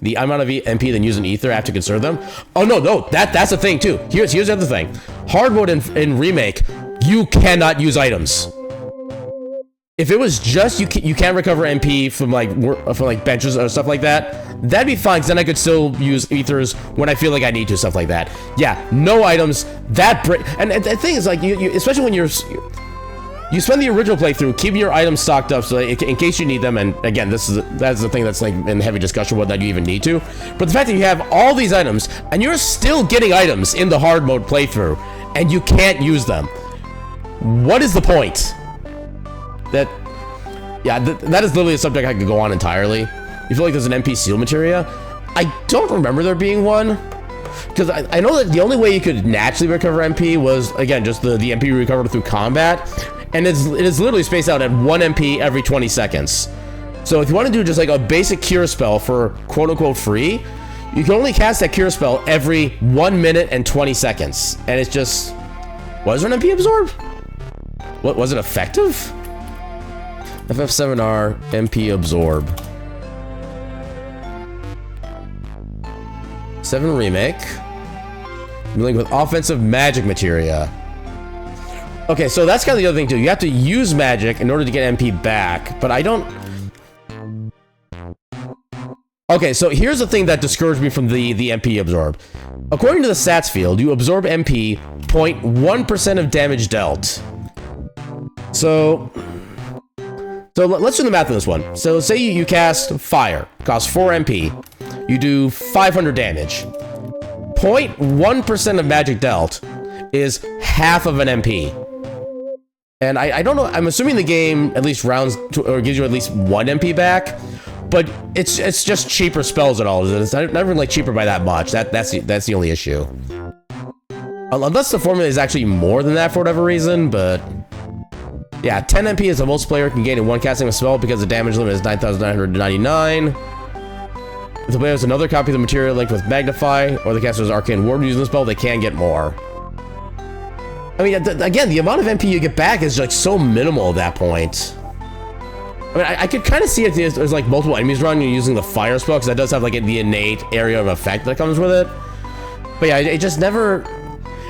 the amount of MP than using Ether, I have to conserve them. Oh no, that's the thing too. Here's the other thing. Hard mode in Remake, you cannot use items. If it was just you can't recover MP from like benches or stuff like that, that'd be fine, because then I could still use ethers when I feel like I need to, stuff like that. Yeah, no items. And the thing is, like, you especially when you spend the original playthrough keeping your items stocked up so that in case you need them. And again, that's the thing that's like in heavy discussion whether you even need to. But the fact that you have all these items and you're still getting items in the hard mode playthrough and you can't use them, what is the point? That is literally a subject I could go on entirely. You feel like there's an MP seal materia? I don't remember there being one, because I know that the only way you could naturally recover MP was, again, just the MP recovered through combat, and it is literally spaced out at 1 MP every 20 seconds. So if you want to do just like a basic cure spell for quote-unquote free, you can only cast that cure spell every 1 minute and 20 seconds. And it's just... Was there an MP absorb? What, was it effective? FF7R MP absorb. 7 remake. Dealing with offensive magic materia. Okay, so that's kind of the other thing too. You have to use magic in order to get MP back, but I don't... Okay, so here's the thing that discouraged me from the MP absorb. According to the stats field, you absorb MP 0.1% of damage dealt. So let's do the math on this one. So say you cast fire, costs 4 MP. You do 500 damage. 0.1% of magic dealt is half of an MP. And I don't know, I'm assuming the game at least rounds to, or gives you at least 1 MP back, but it's just cheaper spells and all. It's not even like cheaper by that much. That's the only issue. Unless the formula is actually more than that for whatever reason, but yeah, 10 MP is the most player can gain in one casting of a spell because the damage limit is 9,999. If the player has another copy of the material linked with Magnify, or the caster's Arcane Ward using the spell, they can get more. I mean, again, the amount of MP you get back is like so minimal at that point. I mean, I could kind of see it there's like multiple enemies around you using the fire spell, because that does have like the innate area of effect that comes with it. But yeah, it just never...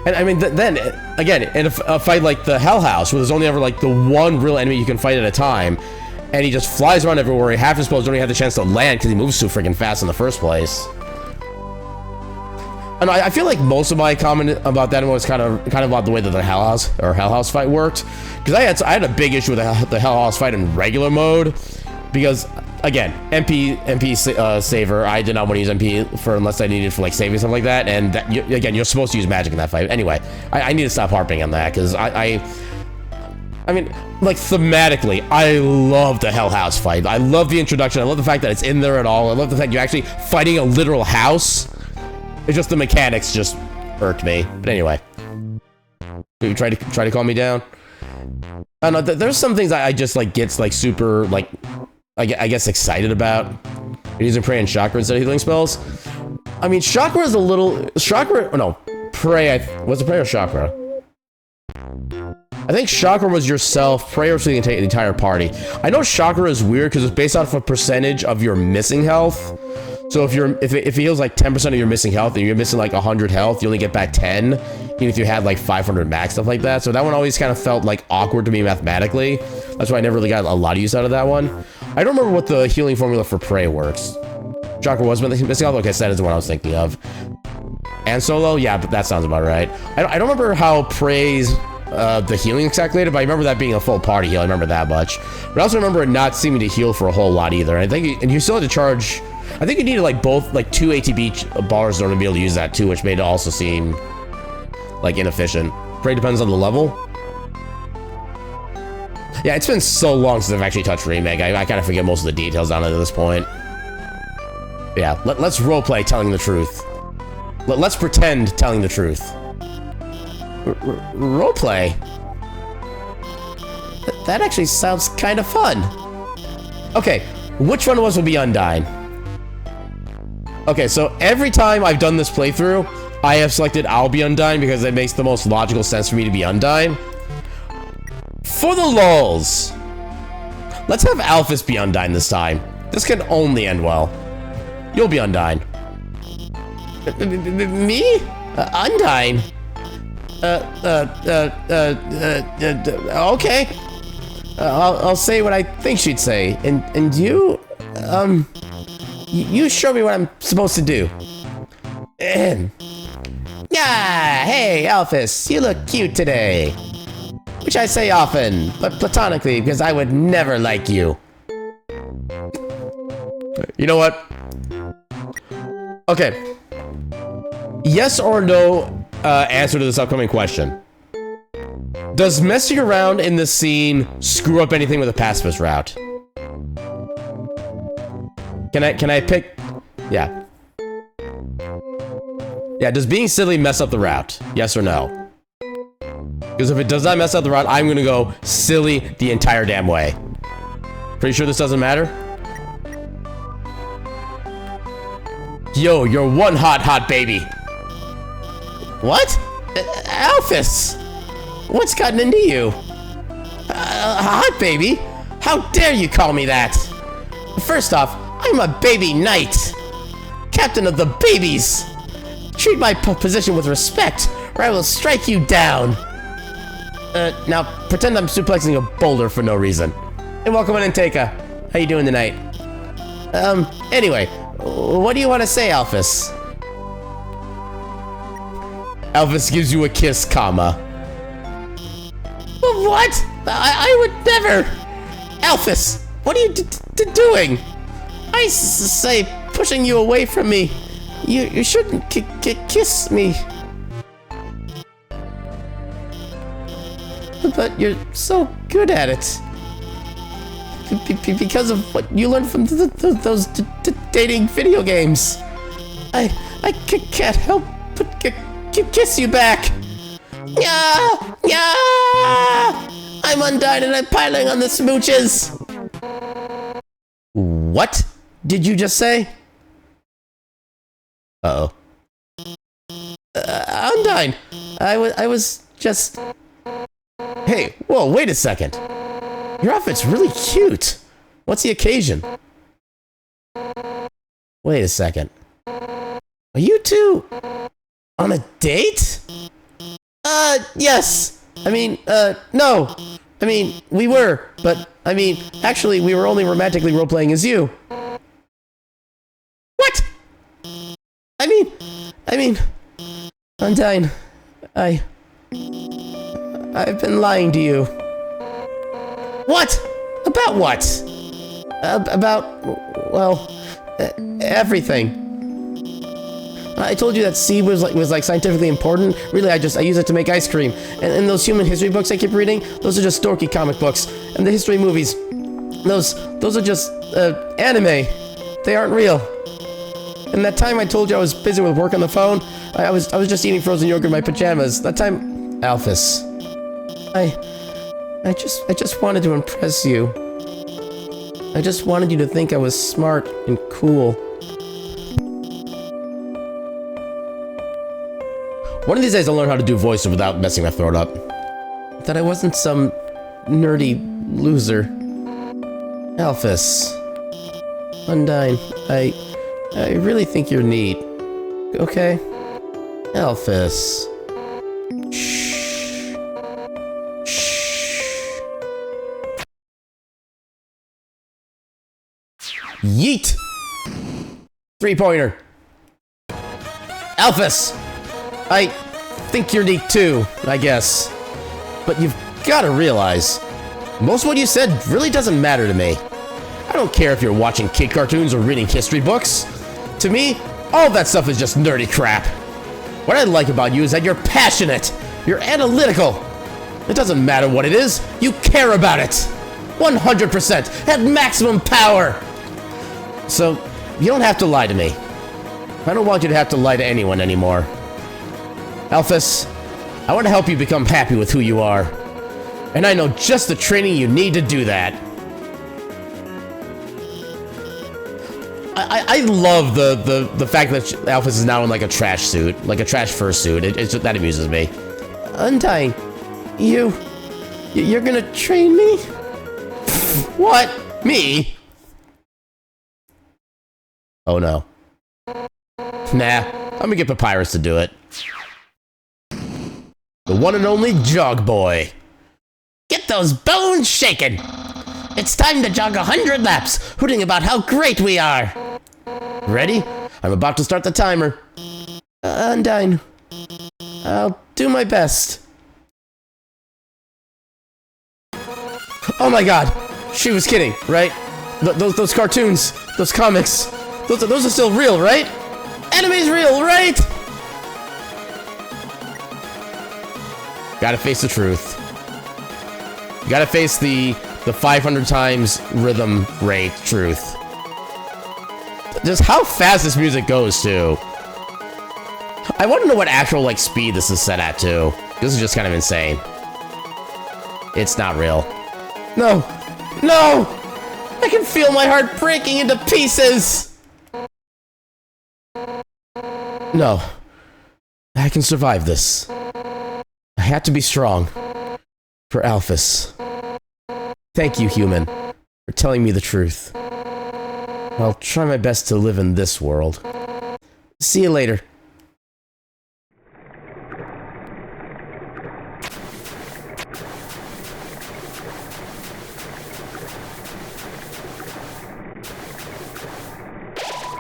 And I mean, then, again, in a fight like the Hell House, where there's only ever like the one real enemy you can fight at a time, and he just flies around everywhere, half his spells don't even have the chance to land because he moves too freaking fast in the first place. And I feel like most of my comment about that was kind of about the way that the Hell House fight worked, because I had a big issue with the Hell House fight in regular mode, because again, MP saver, I did not want to use MP for unless I needed for like saving stuff like that, and again, you're supposed to use magic in that fight. Anyway, I need to stop harping on that, because I mean, like, thematically, I love the Hell House fight. I love the introduction. I love the fact that it's in there at all. I love the fact you're actually fighting a literal house. It's just the mechanics just irked me. But anyway, you try to calm me down. I don't know. There's some things I just like gets like super like I guess excited about. You're using Pray and Chakra instead of healing spells. I mean, Chakra is a little Chakra. Oh no, Pray. Was it Pray or Chakra? I think Chakra was yourself. Pray was the entire party. I know Chakra is weird because it's based off a percentage of your missing health. So if it heals like 10% of your missing health and you're missing like 100 health, you only get back 10, even if you had like 500 max, stuff like that. So that one always kind of felt like awkward to me mathematically. That's why I never really got a lot of use out of that one. I don't remember what the healing formula for Prey works. Chakra was missing health. Okay, that is the one I was thinking of. And Solo, yeah, but that sounds about right. I don't remember how Prey's the healing is calculated, but I remember that being a full party heal. I remember that much. But I also remember it not seeming to heal for a whole lot either. I think, and you still had to charge. I think you needed like both, like 2 ATB bars in order to be able to use that too, which made it also seem like inefficient. Prey depends on the level. Yeah, it's been so long since I've actually touched Remake. I kind of forget most of the details on it at this point. Yeah, let's roleplay telling the truth. Let's pretend telling the truth. Roleplay? That actually sounds kind of fun. Okay, which one of us will be Undyne? Okay, so every time I've done this playthrough, I have selected I'll be Undyne because it makes the most logical sense for me to be Undyne. For the lulz, let's have Alphys be Undyne this time. This can only end well. You'll be Undyne. Me? Undyne? Okay. I'll say what I think she'd say. And you, you show me what I'm supposed to do. Yeah, hey, Alphys, you look cute today. Which I say often, but platonically, because I would never like you. You know what? Okay. Yes or no answer to this upcoming question. Does messing around in this scene screw up anything with a pacifist route? Can I pick? Yeah. Yeah, does being silly mess up the route? Yes or no? Because if it does not mess up the route, I'm gonna go silly the entire damn way. Pretty sure this doesn't matter? Yo, you're one hot baby. What? Alphys! What's gotten into you? Hot baby? How dare you call me that? First off, I'm a baby knight. Captain of the babies. Treat my position with respect, or I will strike you down. Now, pretend I'm suplexing a boulder for no reason. And welcome in, Anteka. How you doing tonight? Anyway, what do you want to say, Alphys? Alphys gives you a kiss, comma. What? I would never. Alphys, what are you doing? I say pushing you away from me. You shouldn't kiss me. But you're so good at it. Because of what you learned from those dating video games. I can't help but kiss you back. Yeah! I'm Undyne and I'm piling on the smooches. What did you just say? Uh-oh. Undyne, I was just... Hey, whoa, wait a second. Your outfit's really cute. What's the occasion? Wait a second. Are you two on a date? Yes. I mean, no. I mean, we were, but, I mean, actually, we were only romantically role-playing as you. What? I mean, Undyne, I've been lying to you. What? About what? About everything. I told you that seed was like scientifically important. Really, I use it to make ice cream. And those human history books I keep reading, those are just dorky comic books. And the history movies, those are just anime. They aren't real. And that time I told you I was busy with work on the phone, I was just eating frozen yogurt in my pajamas. That time, Alphys, I just wanted to impress you. I just wanted you to think I was smart and cool. One of these days I'll learn how to do voiceover without messing my throat up. That I wasn't some nerdy loser. Alphys. Undyne, I really think you're neat. Okay? Alphys. Shh. Shh. Yeet! 3-pointer. Alphys! I think you're neat too, I guess. But you've gotta realize, most of what you said really doesn't matter to me. I don't care if you're watching kid cartoons or reading history books. To me, all that stuff is just nerdy crap. What I like about you is that you're passionate. You're analytical. It doesn't matter what it is, you care about it. 100% at maximum power. So, you don't have to lie to me. I don't want you to have to lie to anyone anymore. Alphys, I want to help you become happy with who you are. And I know just the training you need to do that. I love the fact that Alphys is now in like a trash suit, like a trash fursuit. That amuses me. Undyne, you're gonna train me? What? Me? Oh no. Nah, I'm gonna get Papyrus to do it. The one and only Jog Boy. Get those bones shaking! It's time to jog 100 laps, hooting about how great we are! Ready? I'm about to start the timer. Undyne, I'll do my best. Oh my god! She was kidding, right? Those cartoons, those comics, those are still real, right? Anime's real, right? Gotta face the truth. You gotta face the 500 times rhythm rate truth. Just how fast this music goes, too. I want to know what actual, like, speed this is set at, too. This is just kind of insane. It's not real. No! No! I can feel my heart breaking into pieces! No. I can survive this. I had to be strong. For Alphys. Thank you, human, for telling me the truth. I'll try my best to live in this world. See you later.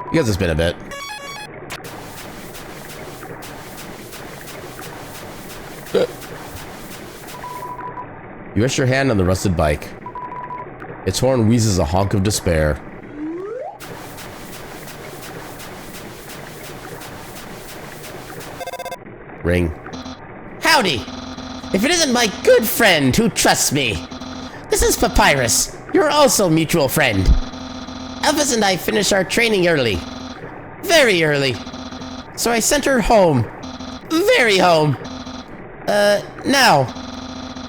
You guys, it's been a bit. You rest your hand on the rusted bike. Its horn wheezes a honk of despair. Ring. Howdy! If it isn't my good friend who trusts me. This is Papyrus. You're also a mutual friend. Alphys and I finished our training early. Very early. So I sent her home. Very home. Now.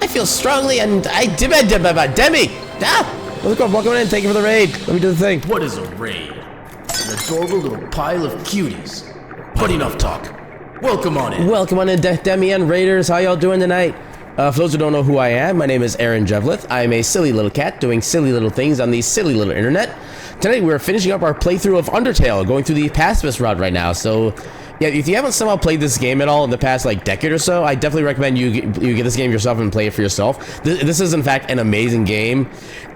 I feel strongly and Demi! Ah! Welcome in, thank you for the raid. Let me do the thing. What is a raid? An adorable little pile of cuties. But enough talk. Welcome on in. Welcome on in, Demi and Raiders. How y'all doing tonight? For those who don't know who I am, my name is Aaron Jevlith. I am a silly little cat doing silly little things on the silly little internet. Tonight we're finishing up our playthrough of Undertale, going through the pacifist route right now, so Yeah, if you haven't somehow played this game at all in the past like decade or so, I definitely recommend you get this game yourself and play it for yourself. This is in fact an amazing game.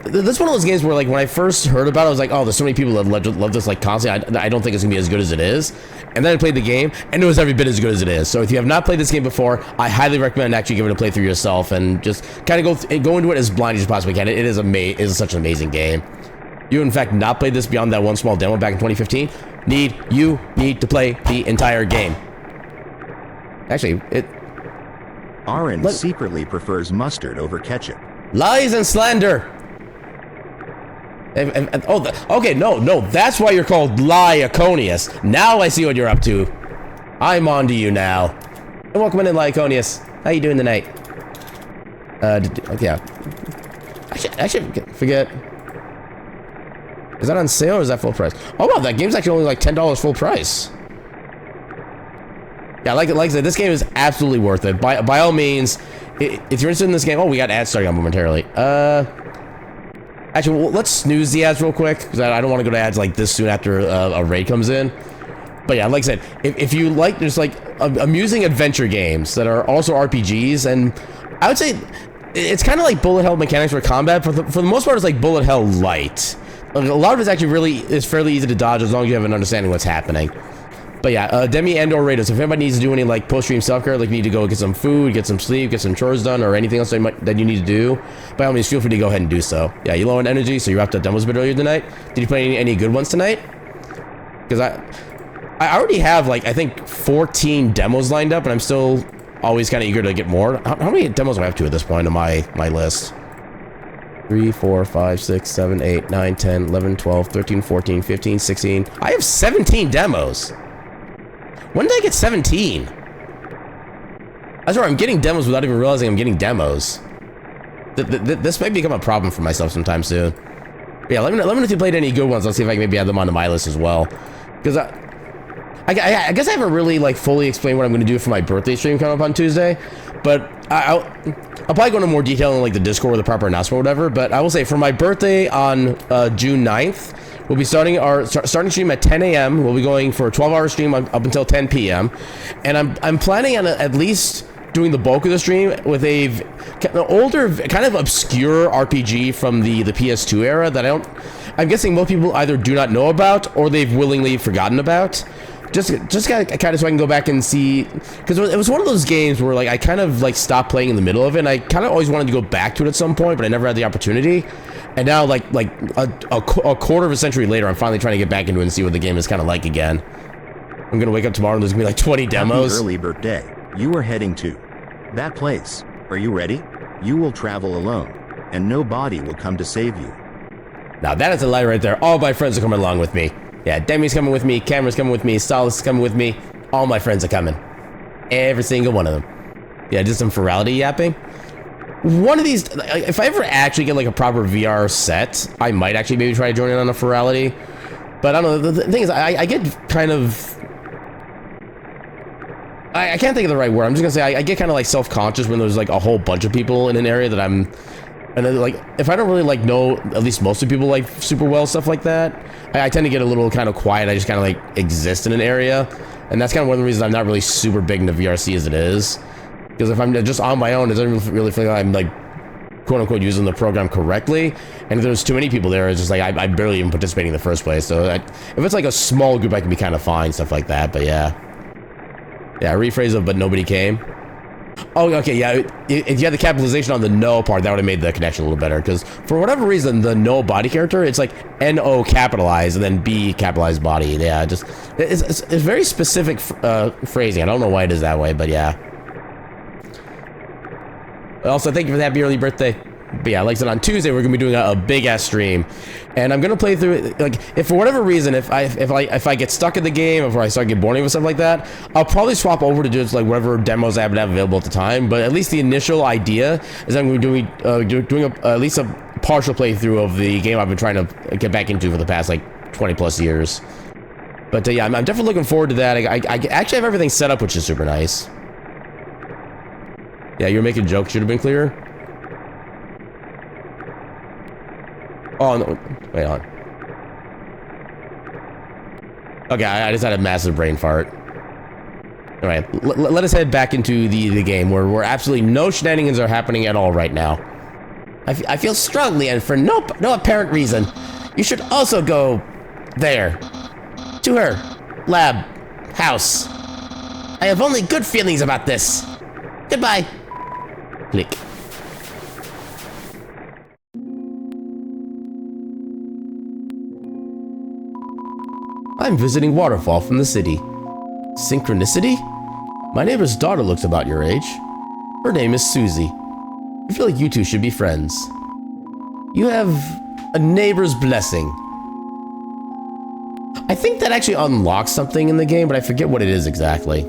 This is one of those games where like when I first heard about it, I was like, oh, there's so many people that love this like constantly. I don't think it's gonna be as good as it is. And then I played the game, and it was every bit as good as it is. So if you have not played this game before, I highly recommend actually giving it a playthrough yourself and just kind of go into it as blind as you possibly can. It is such an amazing game. You in fact not played this beyond that one small demo back in 2015. You need to play the entire game. Actually, Aaron secretly prefers mustard over ketchup. Lies and slander. Okay, no, that's why you're called Lyconius. Now I see what you're up to. I'm on to you now. And welcome in, Lyconius. How you doing tonight? Yeah. I should forget. Is that on sale or is that full price? Oh wow, that game's actually only like $10 full price. Yeah, like I said, this game is absolutely worth it. By all means, if you're interested in this game, oh, we got ads starting on momentarily. Actually, well, let's snooze the ads real quick because I don't want to go to ads like this soon after a raid comes in. But yeah, like I said, if you like just like amusing adventure games that are also RPGs, and I would say it's kind of like bullet hell mechanics for combat. For the most part, it's like bullet hell light. A lot of it's actually is fairly easy to dodge as long as you have an understanding of what's happening. But yeah, Demi and or Raiders, if anybody needs to do any like post-stream self-care, like you need to go get some food, get some sleep, get some chores done, or anything else that you need to do, by all means, feel free to go ahead and do so. Yeah, you low on energy, so you wrapped up demos a bit earlier tonight. Did you play any good ones tonight? Because I already have like, I think 14 demos lined up, and I'm still always kind of eager to get more. How many demos do I have to at this point on my list? 3, 4, 5, 6, 7, 8, 9, 10, 11, 12, 13, 14, 15, 16. I have 17 demos. When did I get 17? That's where I'm getting demos without even realizing I'm getting demos. This might become a problem for myself sometime soon. But yeah, let me know if you played any good ones. I'll see if I can maybe add them onto my list as well. Because I guess I haven't really like fully explained what I'm going to do for my birthday stream coming up on Tuesday. But I'll probably go into more detail in like the Discord or the proper announcement or whatever. But I will say for my birthday on June 9th, we'll be starting our starting stream at 10 a.m. We'll be going for a 12-hour stream up until 10 p.m. And I'm planning on at least doing the bulk of the stream with an older, kind of obscure RPG from the PS2 era that I'm guessing most people either do not know about or they've willingly forgotten about. Just kind of so I can go back and see, because it was one of those games where like I kind of like stopped playing in the middle of it, and I kind of always wanted to go back to it at some point, but I never had the opportunity. And now like a quarter of a century later, I'm finally trying to get back into it and see what the game is kind of like again. I'm gonna wake up tomorrow and there's gonna be like 20 demos. Happy early birthday. You are heading to that place. Are you ready? You will travel alone, and nobody will come to save you. Now that is a lie right there. All my friends are coming along with me. Yeah, Demi's coming with me, Cameron's coming with me, Solace is coming with me. All my friends are coming. Every single one of them. Yeah, just some virality yapping. One of these, if I ever actually get like a proper VR set, I might actually maybe try to join in on a virality. But I don't know, the thing is, I get kind of... I can't think of the right word. I'm just gonna say I get kind of like self-conscious when there's like a whole bunch of people in an area that I'm... And then, like, if I don't really like know at least most of the people like super well, stuff like that, I tend to get a little kind of quiet. I just kind of like exist in an area, and that's kind of one of the reasons I'm not really super big into VRC as it is. Because if I'm just on my own, it doesn't really feel like I'm like quote unquote using the program correctly. And if there's too many people there, it's just like I barely even participating in the first place. So if it's like a small group, I can be kind of fine, stuff like that. But yeah, rephrase of "but nobody came." Oh, okay, yeah. If you had the capitalization on the no part, that would have made the connection a little better. Because for whatever reason, the no body character, it's like N-O capitalized and then B capitalized body. Yeah, just it's very specific phrasing. I don't know why it is that way, but yeah. Also, thank you for the happy early birthday. But yeah, like I said, on Tuesday we're gonna be doing a big ass stream, and I'm gonna play through it. Like, if for whatever reason, if I get stuck in the game, or I start getting bored with stuff like that, I'll probably swap over to just like whatever demos I happen to have available at the time. But at least the initial idea is I'm gonna be doing at least a partial playthrough of the game I've been trying to get back into for the past like 20 plus years. But yeah, I'm definitely looking forward to that. I actually have everything set up, which is super nice. Yeah, you're making jokes. Should have been clearer. Oh, no. Wait on. Okay, I just had a massive brain fart. All right, let us head back into the game where absolutely no shenanigans are happening at all right now. I feel strongly, and for no apparent reason, you should also go there. To her lab house. I have only good feelings about this. Goodbye. Click. I'm visiting Waterfall from the city. Synchronicity? My neighbor's daughter looks about your age. Her name is Susie. I feel like you two should be friends. You have a neighbor's blessing. I think that actually unlocks something in the game, but I forget what it is exactly.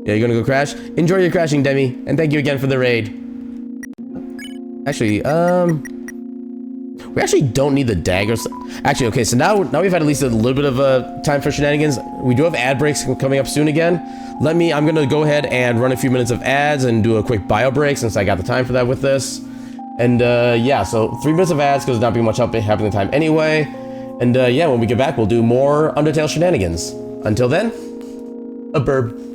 Yeah, you're gonna go crash? Enjoy your crashing, Demi, and thank you again for the raid. Actually, we actually don't need the daggers. Actually, okay, so now we've had at least a little bit of time for shenanigans. We do have ad breaks coming up soon again. I'm gonna go ahead and run a few minutes of ads and do a quick bio break since I got the time for that with this. And yeah, so 3 minutes of ads because there's not being much happening time anyway. And yeah, when we get back, we'll do more Undertale shenanigans. Until then, a burb.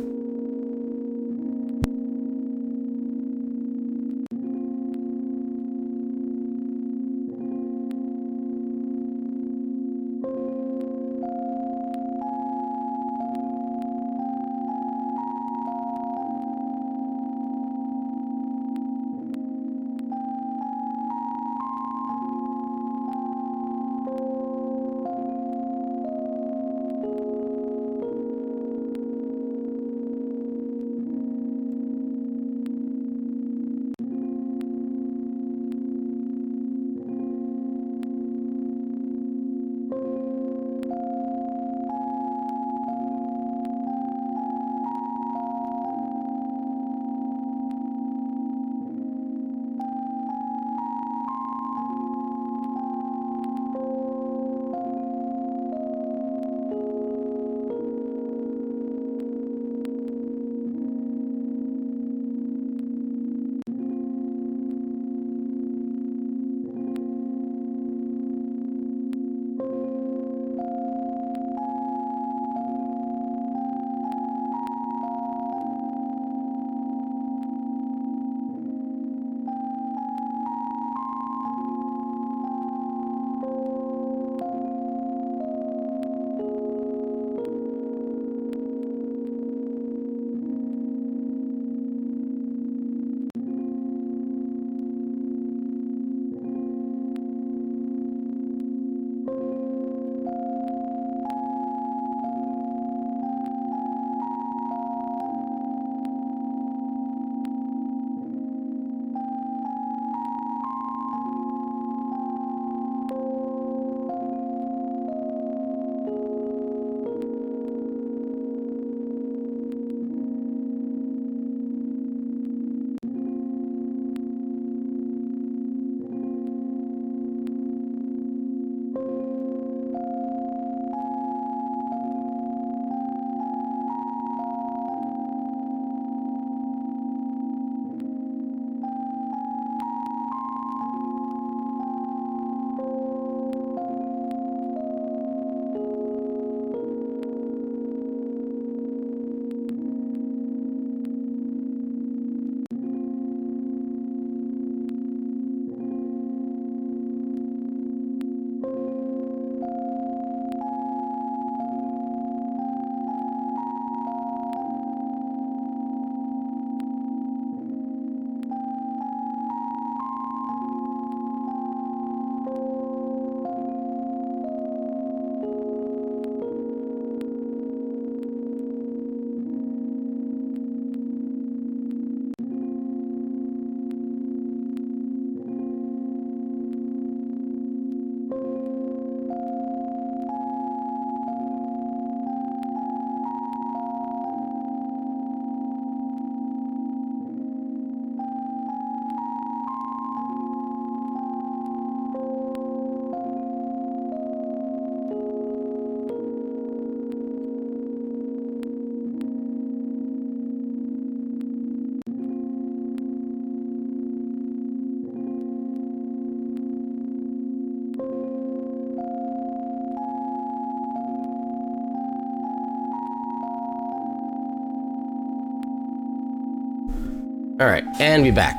All right, and we back.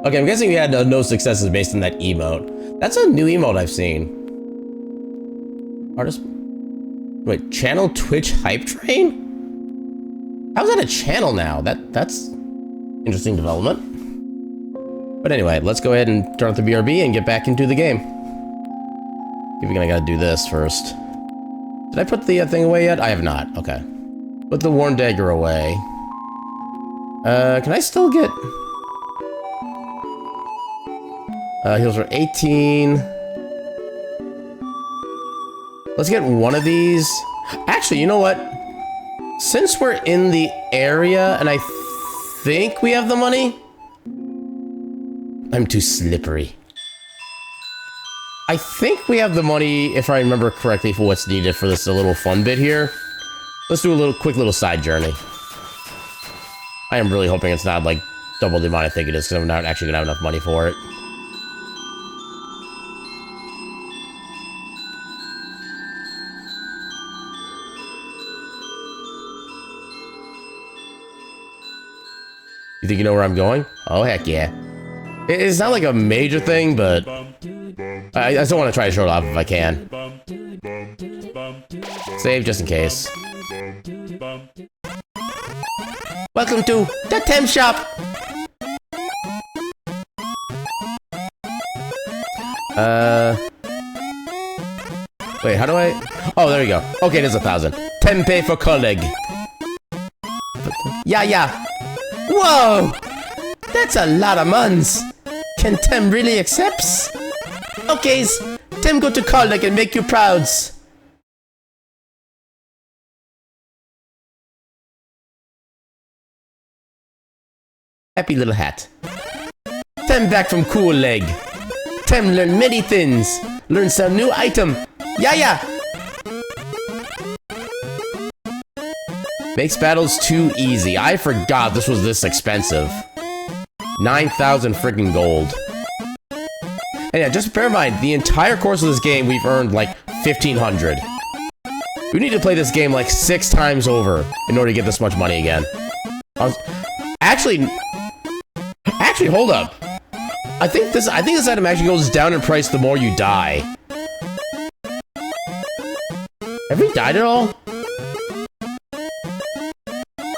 Okay, I'm guessing we had no successes based on that emote. That's a new emote I've seen. Artist... Wait, channel Twitch Hype Train? How's that a channel now? That's interesting development. But anyway, let's go ahead and turn off the BRB and get back into the game. Even I gotta do this first. Did I put the thing away yet? I have not. Okay. Put the Worn Dagger away. Can I still get... heals for 18. Let's get one of these. Actually, you know what? Since we're in the area and I think we have the money... I'm too slippery. I think we have the money, if I remember correctly, for what's needed for this little fun bit here. Let's do a quick little side journey. I am really hoping it's not like double the amount I think it is, because I'm not actually gonna have enough money for it. You think you know where I'm going? Oh, heck yeah. It's not like a major thing, but I still want to try to show it off if I can. Save just in case. Welcome to the Tem Shop! Wait, how do I... Oh, there we go. Okay, there's 1,000. Tempe for colleague. Yeah. Whoa! That's a lot of muns. Can Tem really accepts? Okay, Tem go to colleague and make you prouds. Happy little hat. Tem back from cool leg. Tem learn many things. Learn some new item. Yeah. Makes battles too easy. I forgot this was this expensive. 9,000 freaking gold. And yeah, just bear in mind, the entire course of this game, we've earned like 1,500. We need to play this game like 6 times over in order to get this much money again. Actually, hold up. I think this item actually goes down in price the more you die. Have we died at all?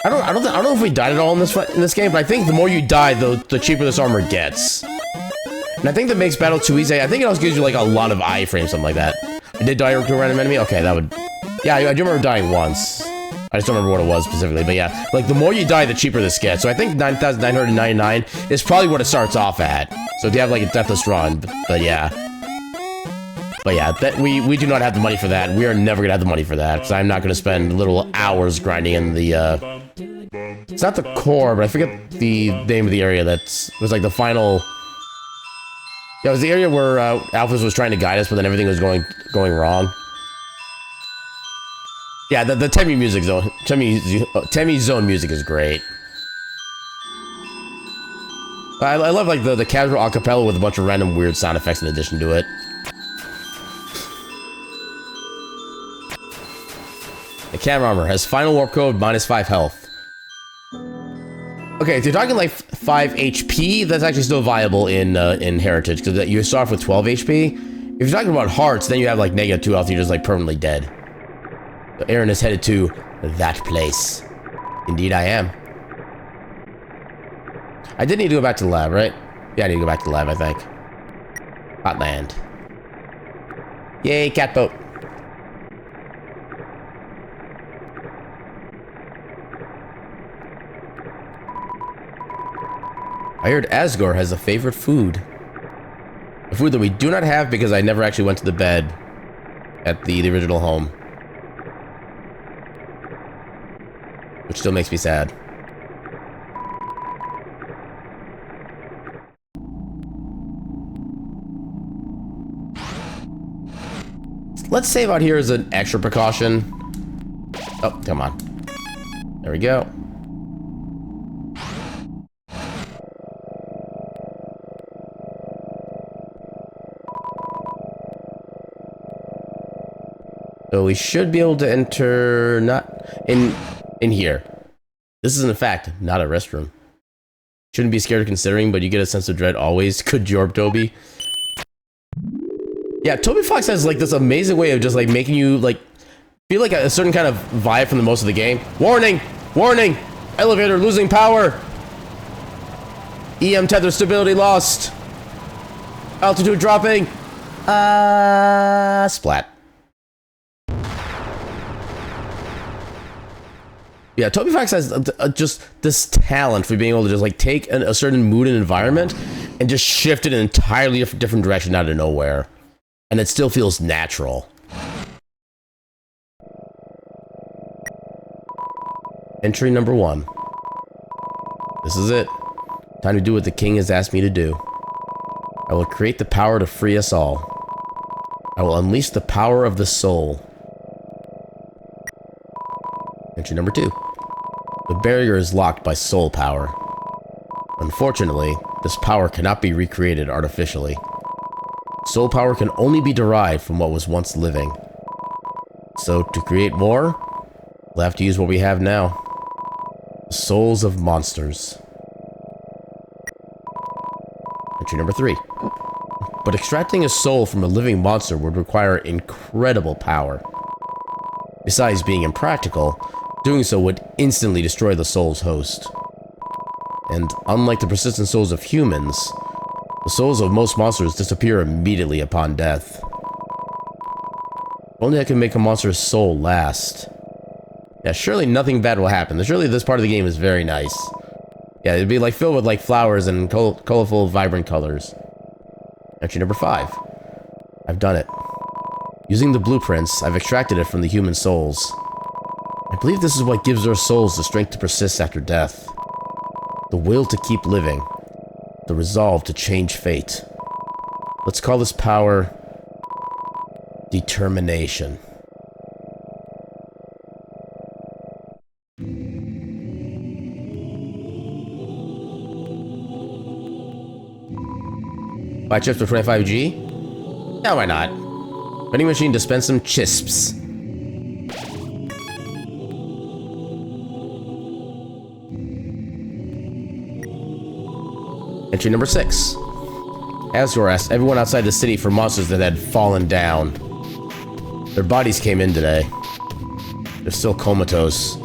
I don't know if we died at all in this game, but I think the more you die, the cheaper this armor gets. And I think that makes battle too easy. I think it also gives you like a lot of iframes, something like that. I did die to a random enemy? Okay, that would... Yeah, I do remember dying once. I just don't remember what it was specifically, but yeah. Like, the more you die, the cheaper this gets. So I think 9,999 is probably what it starts off at. So if you have like a deathless run, but yeah. But yeah, that we do not have the money for that. We are never gonna have the money for that, because I'm not gonna spend little hours grinding in the, it's not the core, but I forget the name of the area was like the final... Yeah, it was the area where Alphys was trying to guide us, but then everything was going wrong. Yeah, the Temmie music zone, Temmie zone music is great. I love like the casual acapella with a bunch of random weird sound effects in addition to it. The camera armor has final warp code, -5 health. Okay, if you're talking like 5 HP, that's actually still viable in Heritage, because you start off with 12 HP. If you're talking about hearts, then you have like -2 health, you're just like permanently dead. So Aaron is headed to that place. Indeed I am. I did need to go back to the lab, right? Yeah, I need to go back to the lab, I think. Hotland. Yay, catboat. I heard Asgore has a favorite food. A food that we do not have because I never actually went to the bed at the original home. Which still makes me sad. Let's save out here as an extra precaution. Oh, come on. There we go. So we should be able to enter, not in in here. This is in fact not a restroom. Shouldn't be scared of considering, but you get a sense of dread always. Good job, Toby. Yeah, Toby Fox has like this amazing way of just like making you like feel like a certain kind of vibe from the most of the game. Warning! Warning! Elevator losing power! EM tether stability lost! Altitude dropping! Splat. Yeah, Toby Fox has just this talent for being able to just like take a certain mood and environment and just shift it in an entirely different direction out of nowhere. And it still feels natural. Entry number 1. This is it. Time to do what the king has asked me to do. I will create the power to free us all. I will unleash the power of the soul. Entry number 2. The barrier is locked by soul power. Unfortunately, this power cannot be recreated artificially. Soul power can only be derived from what was once living. So, to create more, we'll have to use what we have now. The souls of monsters. Entry number 3. But extracting a soul from a living monster would require incredible power. Besides being impractical, doing so would instantly destroy the soul's host. And unlike the persistent souls of humans, the souls of most monsters disappear immediately upon death. Only I can make a monster's soul last. Yeah, surely nothing bad will happen. Surely this part of the game is very nice. Yeah, it'd be like filled with like flowers and colorful, vibrant colors. Entry number 5. I've done it. Using the blueprints, I've extracted it from the human souls. I believe this is what gives their souls the strength to persist after death. The will to keep living. The resolve to change fate. Let's call this power determination. Buy chips for 25G? Yeah, why not? Vending machine dispense some chisps. Entry number 6. Asgore asked everyone outside the city for monsters that had fallen down. Their bodies came in today. They're still comatose.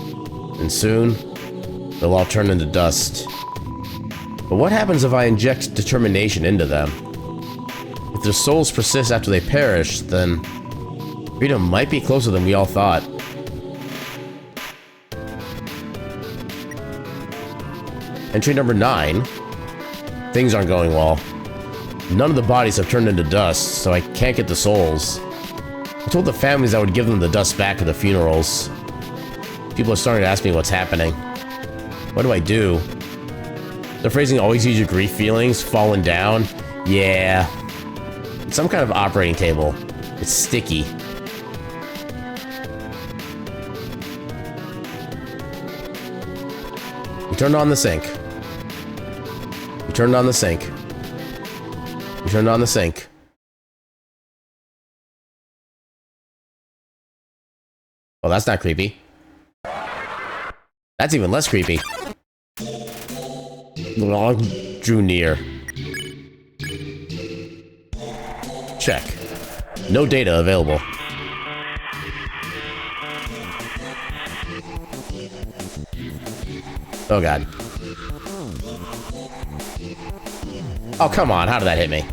And soon, they'll all turn into dust. But what happens if I inject determination into them? If their souls persist after they perish, then freedom might be closer than we all thought. Entry number 9. Things aren't going well. None of the bodies have turned into dust, so I can't get the souls. I told the families I would give them the dust back at the funerals. People are starting to ask me what's happening. What do I do? The phrasing always use your grief feelings, falling down. Yeah. It's some kind of operating table. It's sticky. We turned on the sink. We turned on the sink. We turned on the sink. Oh, that's not creepy. That's even less creepy. Log drew near. Check. No data available. Oh god. Oh come on, how did that hit me?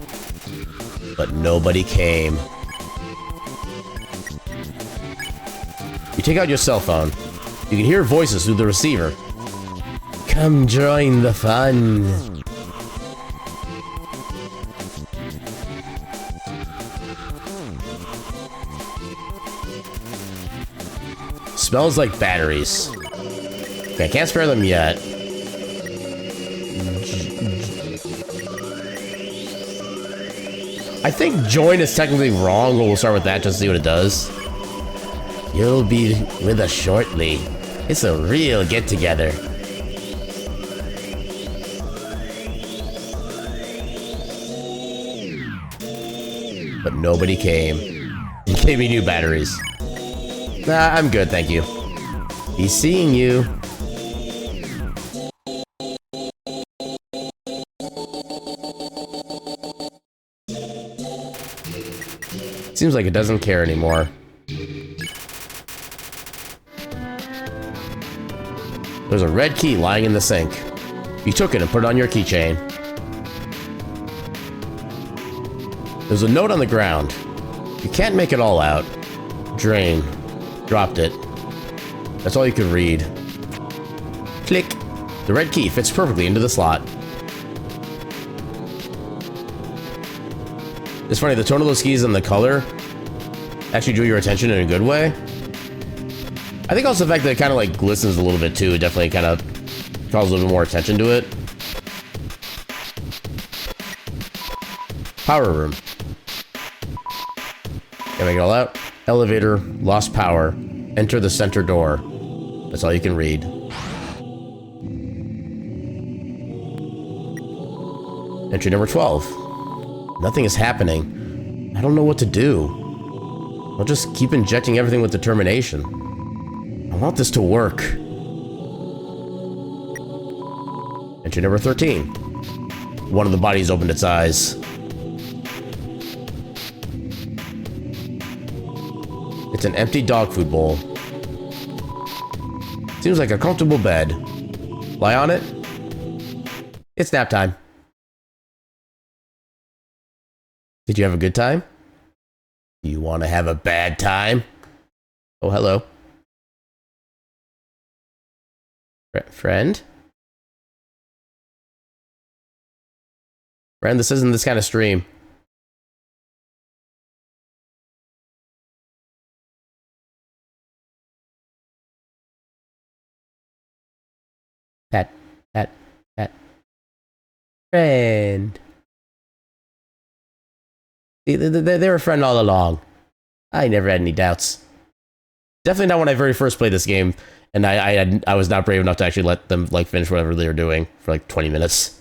But nobody came. You take out your cell phone. You can hear voices through the receiver. Come join the fun. Smells like batteries. Okay, I can't spare them yet. I think join is technically wrong, but we'll start with that just to see what it does. You'll be with us shortly. It's a real get-together. But nobody came. He gave me new batteries. Nah, I'm good, thank you. He's seeing you. Seems like it doesn't care anymore. There's a red key lying in the sink. You took it and put it on your keychain. There's a note on the ground. You can't make it all out. Drain. Dropped it. That's all you could read. Click. The red key fits perfectly into the slot. It's funny, the tone of those keys and the color actually drew your attention in a good way. I think also the fact that it kind of like glistens a little bit too, it definitely kind of draws a little bit more attention to it. Power room. Can I make it all out? Elevator, lost power. Enter the center door. That's all you can read. Entry number 12. Nothing is happening. I don't know what to do. I'll just keep injecting everything with determination. I want this to work. Entry number 13. One of the bodies opened its eyes. It's an empty dog food bowl. Seems like a comfortable bed. Lie on it. It's nap time. Did you have a good time? Do you want to have a bad time? Oh, hello. Friend? Friend, this isn't this kind of stream. Pet. Friend. They're a friend all along. I never had any doubts. Definitely not when I very first played this game, and I was not brave enough to actually let them like finish whatever they were doing for like 20 minutes.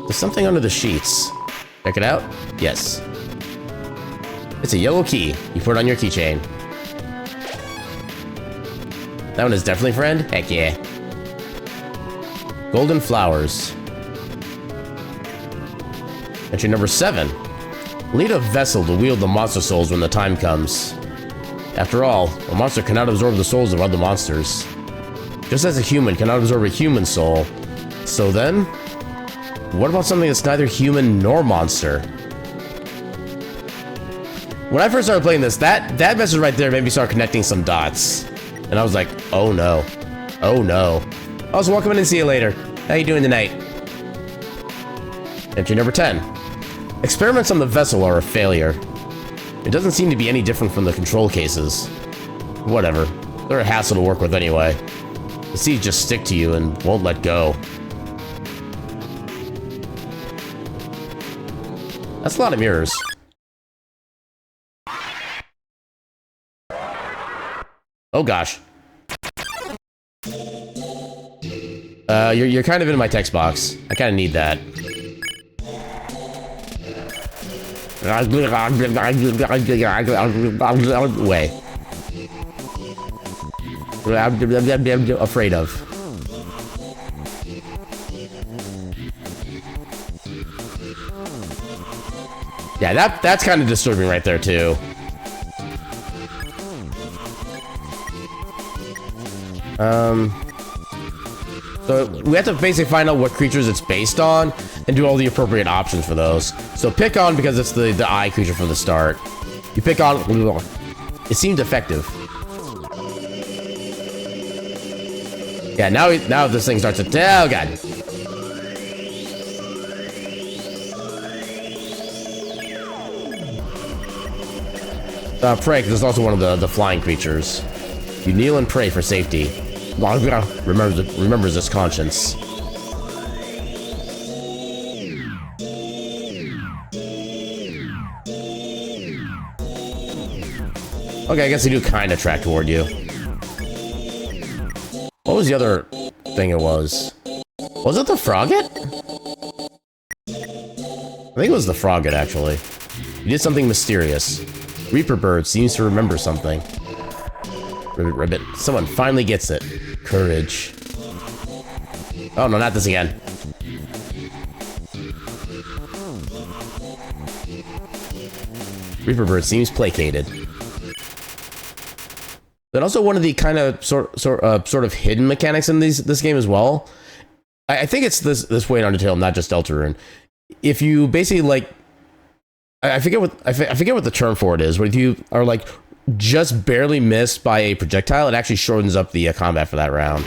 There's something under the sheets. Check it out. Yes. It's a yellow key. You put it on your keychain. That one is definitely friend? Heck yeah. Golden flowers. Entry number 7. Lead a vessel to wield the monster souls when the time comes. After all, a monster cannot absorb the souls of other monsters. Just as a human cannot absorb a human soul. So then, what about something that's neither human nor monster? When I first started playing this, that message right there made me start connecting some dots. And I was like, oh no. Oh no. I was welcome in and see you later. How you doing tonight? Entry number 10. Experiments on the vessel are a failure. It doesn't seem to be any different from the control cases. Whatever. They're a hassle to work with anyway. The seeds just stick to you and won't let go. That's a lot of mirrors. Oh gosh. You're kind of in my text box. I kind of need that. Way. Afraid of. Yeah, that's kind of disturbing right there too. So we have to basically find out what creatures it's based on and do all the appropriate options for those. So pick on because it's the eye creature from the start. You pick on. It seemed effective. Yeah, now this thing starts to. Oh god. Pray, 'cause there's also one of the flying creatures. You kneel and pray for safety. Remembers his conscience. Okay, I guess they do kind of track toward you. What was the other thing it was? Was it the Frogget? I think it was the Frogget, actually. You did something mysterious. Reaper Bird seems to remember something. Ribbit, ribbit. Someone finally gets it. Courage. Oh no, not this again. Reaper Bird seems placated. Then also one of the kind of sort of hidden mechanics in this game as well. I think it's this way in Undertale, not just Deltarune. If you basically like, I forget what the term for it is. But if you are like just barely missed by a projectile, it actually shortens up the combat for that round.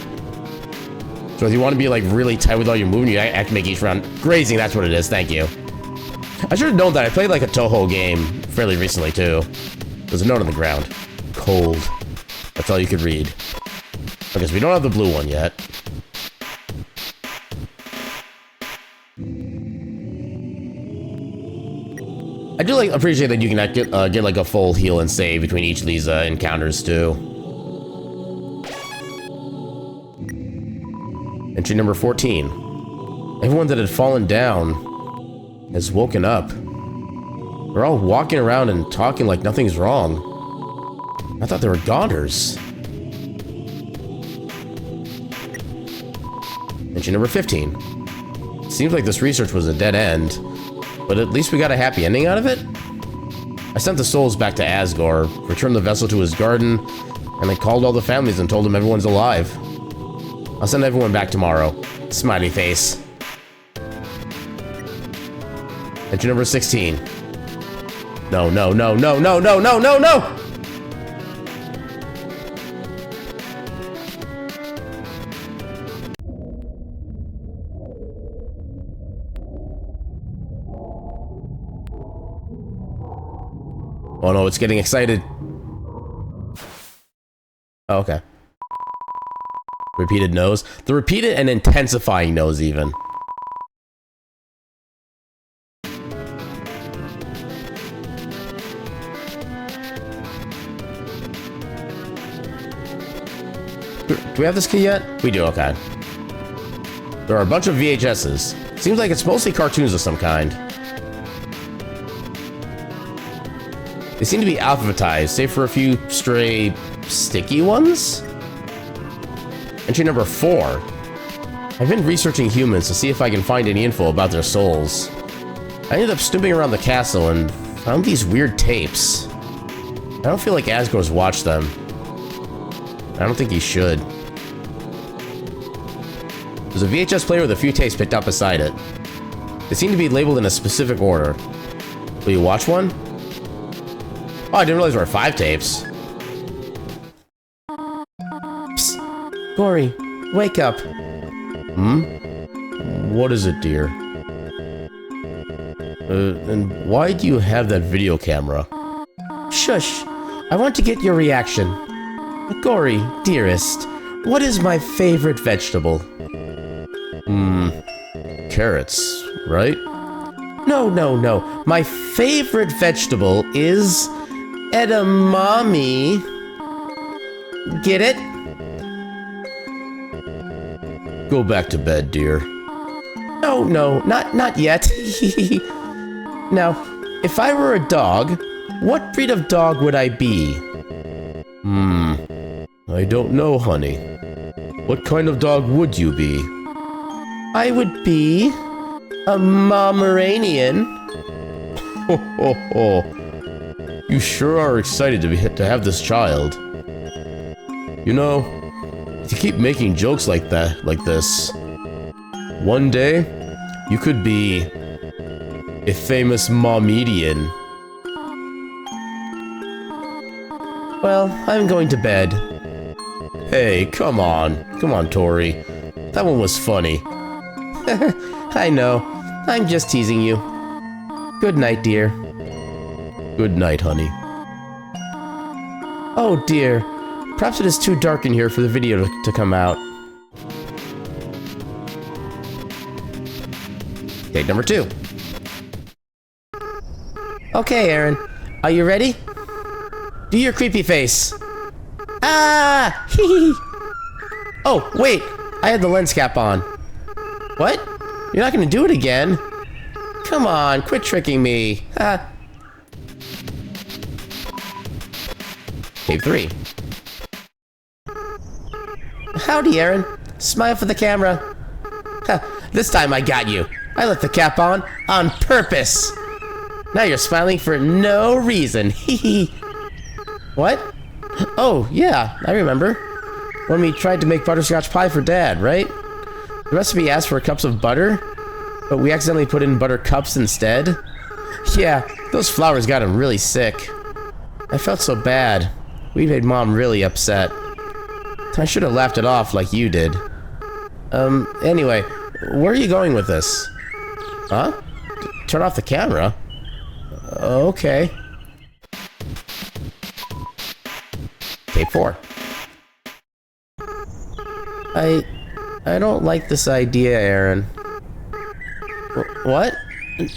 So if you want to be like really tight with all your movement, you have to make each round grazing. That's what it is. Thank you. I should have known that. I played like a Toho game fairly recently too. There's a note on the ground. Cold. That's all you could read. Okay, so we don't have the blue one yet. I do like appreciate that you can get like a full heal and save between each of these encounters too. Entry number 14. Everyone that had fallen down has woken up. They're all walking around and talking like nothing's wrong. I thought they were goners. Entry number 15. Seems like this research was a dead end, but at least we got a happy ending out of it. I sent the souls back to Asgore, returned the vessel to his garden, and I called all the families and told them everyone's alive. I'll send everyone back tomorrow. Smiley face. Entry number 16. No, no, no, no, no, no, no, no, no! Oh no, it's getting excited. Oh, okay. Repeated nose. The repeated and intensifying nose, even. Do we have this key yet? We do, okay. There are a bunch of VHSs. Seems like it's mostly cartoons of some kind. They seem to be alphabetized, save for a few stray, sticky ones? Entry number 4. I've been researching humans to see if I can find any info about their souls. I ended up snooping around the castle and found these weird tapes. I don't feel like Asgore's watched them. I don't think he should. There's a VHS player with a few tapes picked up beside it. They seem to be labeled in a specific order. Will you watch one? Oh, I didn't realize there were 5 tapes. Psst. Gory, wake up. Hmm? What is it, dear? And why do you have that video camera? Shush. I want to get your reaction. Gory, dearest, what is my favorite vegetable? Carrots, right? No, no, no. My favorite vegetable is edamame. Get it? Go back to bed, dear. No, no, not yet. Now, if I were a dog, what breed of dog would I be? I don't know, honey. What kind of dog would you be? I would be a Pomeranian. Ho, ho, ho. You sure are excited to have this child. You know, if you keep making jokes like this, one day you could be a famous Momedian. Well, I'm going to bed. Hey, come on, Tori. That one was funny. I know. I'm just teasing you. Good night, dear. Good night, honey. Oh dear. Perhaps it is too dark in here for the video to come out. Take number 2. Okay, Aaron. Are you ready? Do your creepy face. Ah! Hee hee. Oh, wait. I had the lens cap on. What? You're not gonna do it again? Come on, quit tricking me. Cave 3. Howdy, Aaron. Smile for the camera. This time I got you. I left the cap on purpose. Now you're smiling for no reason. Hee. What? Oh, yeah, I remember. When we tried to make butterscotch pie for Dad, right? The recipe asked for cups of butter, but we accidentally put in butter cups instead. Yeah, those flowers got him really sick. I felt so bad. We made Mom really upset. I should have laughed it off like you did. Anyway, where are you going with this? Huh? Turn off the camera? Okay. Cave 4. I don't like this idea, Aaron. What?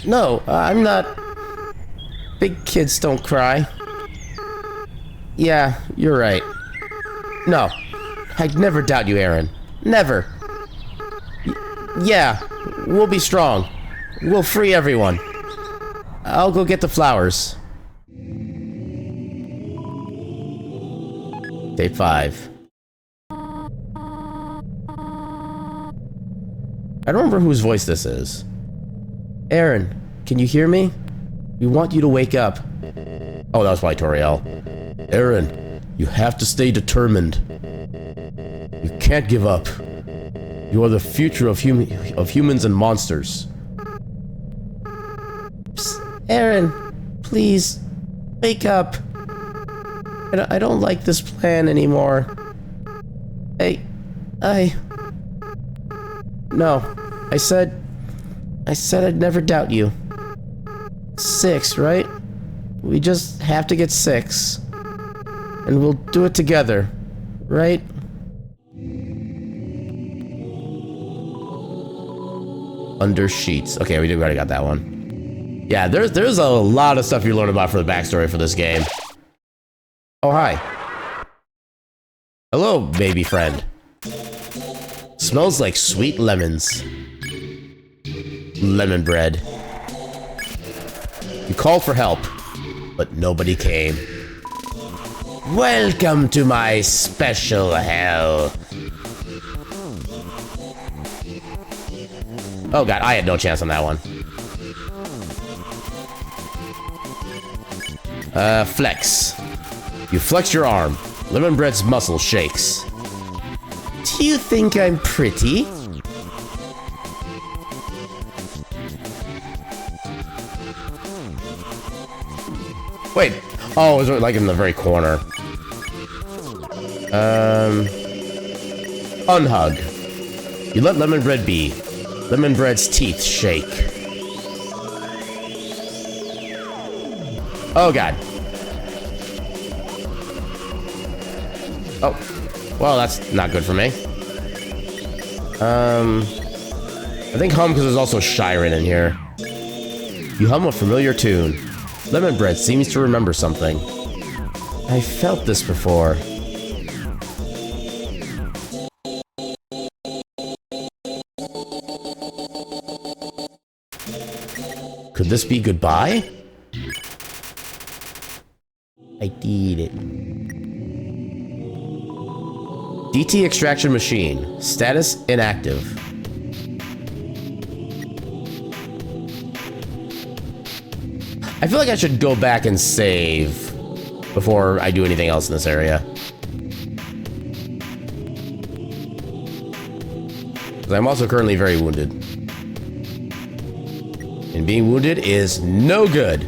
No, I'm not... Big kids don't cry. Yeah, you're right. No, I'd never doubt you, Aaron. Never. Yeah, we'll be strong. We'll free everyone. I'll go get the flowers. Day 5. I don't remember whose voice this is. Aaron, can you hear me? We want you to wake up. Oh, that was probably Toriel. Aaron, you have to stay determined. You can't give up. You are the future of humans and monsters. Psst, Aaron, please, wake up. I don't like this plan anymore. No, I said I'd never doubt you. 6, right? We just have to get 6. And we'll do it together, right? Under sheets. Okay, we already got that one. Yeah, there's a lot of stuff you learn about for the backstory for this game. Oh, hi. Hello, baby friend. Smells like sweet lemons. Lemon bread. You called for help, but nobody came. Welcome to my special hell. Oh god, I had no chance on that one. Flex. You flex your arm. Lemon bread's muscle shakes. Do you think I'm pretty? Wait. Oh, it was like in the very corner. Unhug. You let lemon bread be. Lemon bread's teeth shake. Oh god. Oh. Well, that's not good for me. I think hum because there's also Shiren in here. You hum a familiar tune. Lemon bread seems to remember something. I felt this before. Could this be goodbye? I did it. DT extraction machine. Status inactive. I feel like I should go back and save before I do anything else in this area. Because I'm also currently very wounded. And being wounded is no good.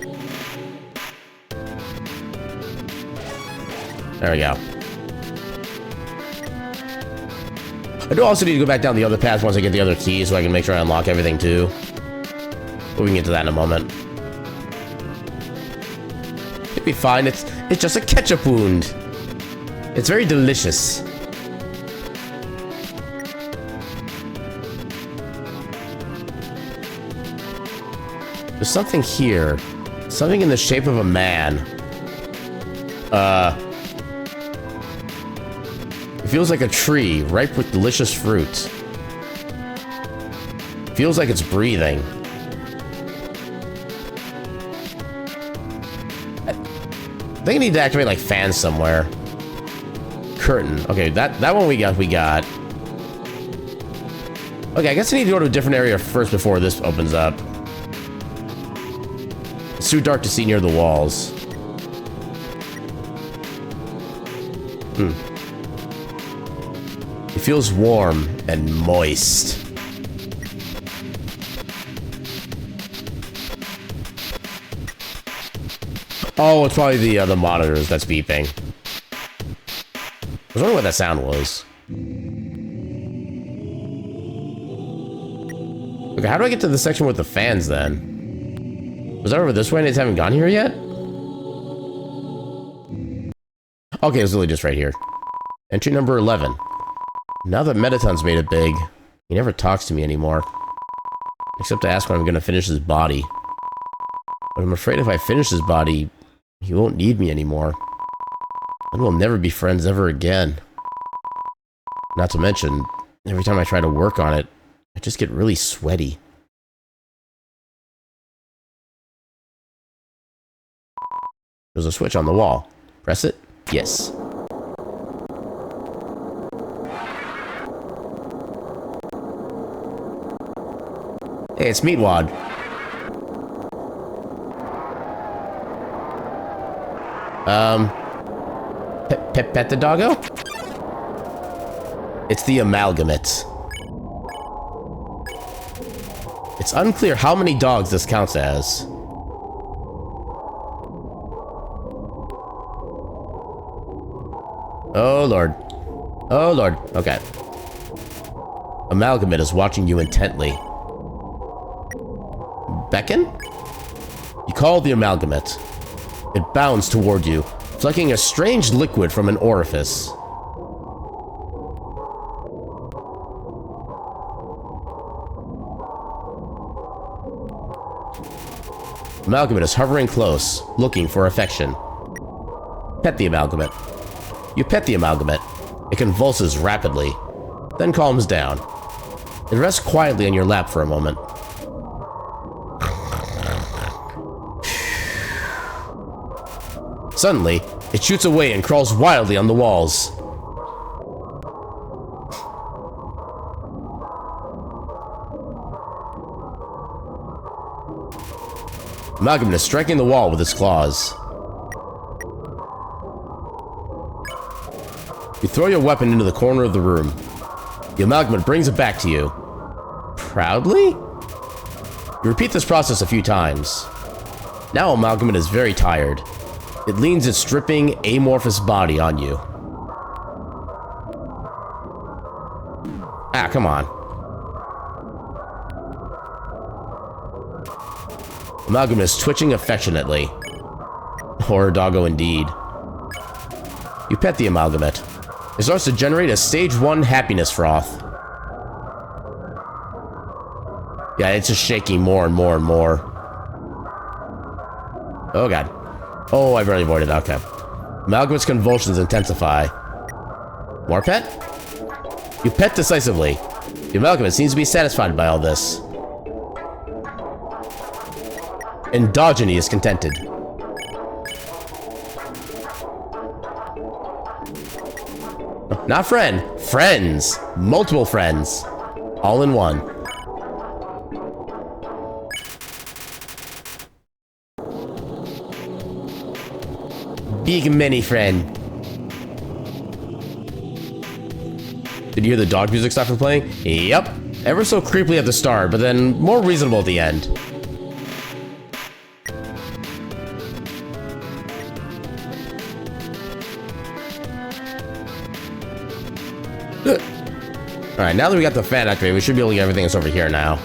There we go. I do also need to go back down the other path once I get the other key so I can make sure I unlock everything too. But we can get to that in a moment. It'll be fine, it's just a ketchup wound. It's very delicious. There's something here. Something in the shape of a man. It feels like a tree, ripe with delicious fruit. Feels like it's breathing. I think I need to activate like fans somewhere. curtain. Okay, that one we got. Okay, I guess I need to go to a different area first before this opens up. It's too dark to see near the walls. It feels warm and moist. Oh, it's probably the monitors that's beeping. I was wondering what that sound was. Okay, how do I get to the section with the fans then? Was that over this way and I just haven't gone here yet? Okay, it's really just right here. Entry number 11. Now that Metaton's made it big, he never talks to me anymore. Except to ask when I'm gonna finish his body. But I'm afraid if I finish his body, he won't need me anymore. And we'll never be friends ever again. Not to mention, every time I try to work on it, I just get really sweaty. There's a switch on the wall. Press it? Yes. Hey, it's Meatwad. Pet the doggo? It's the amalgamate. It's unclear how many dogs this counts as. Oh lord. Oh lord. Okay. Amalgamate is watching you intently. Beckon? You call the amalgamate. It bounds toward you, flecking a strange liquid from an orifice. Amalgamate is hovering close, looking for affection. Pet the amalgamate. You pet the amalgamate. It convulses rapidly, then calms down. It rests quietly in your lap for a moment. Suddenly, it shoots away and crawls wildly on the walls. Amalgamate is striking the wall with its claws. You throw your weapon into the corner of the room. The amalgamate brings it back to you. Proudly? You repeat this process a few times. Now amalgamate is very tired. It leans its dripping, amorphous body on you. Ah, come on. Amalgamate is twitching affectionately. Or a doggo indeed. You pet the amalgamate. It starts to generate a stage 1 happiness froth. Yeah, it's just shaking more and more and more. Oh god. Oh, I've already avoided. Okay. Amalgamate's convulsions intensify. More pet? You pet decisively. The amalgamate seems to be satisfied by all this. Endogeny is contented. Not friend. Friends. Multiple friends. All in one. Big many friend. Did you hear the dog music start from playing? Yep. Ever so creepily at the start, but then more reasonable at the end. Alright, now that we got the fan activated, we should be able to get everything that's over here now.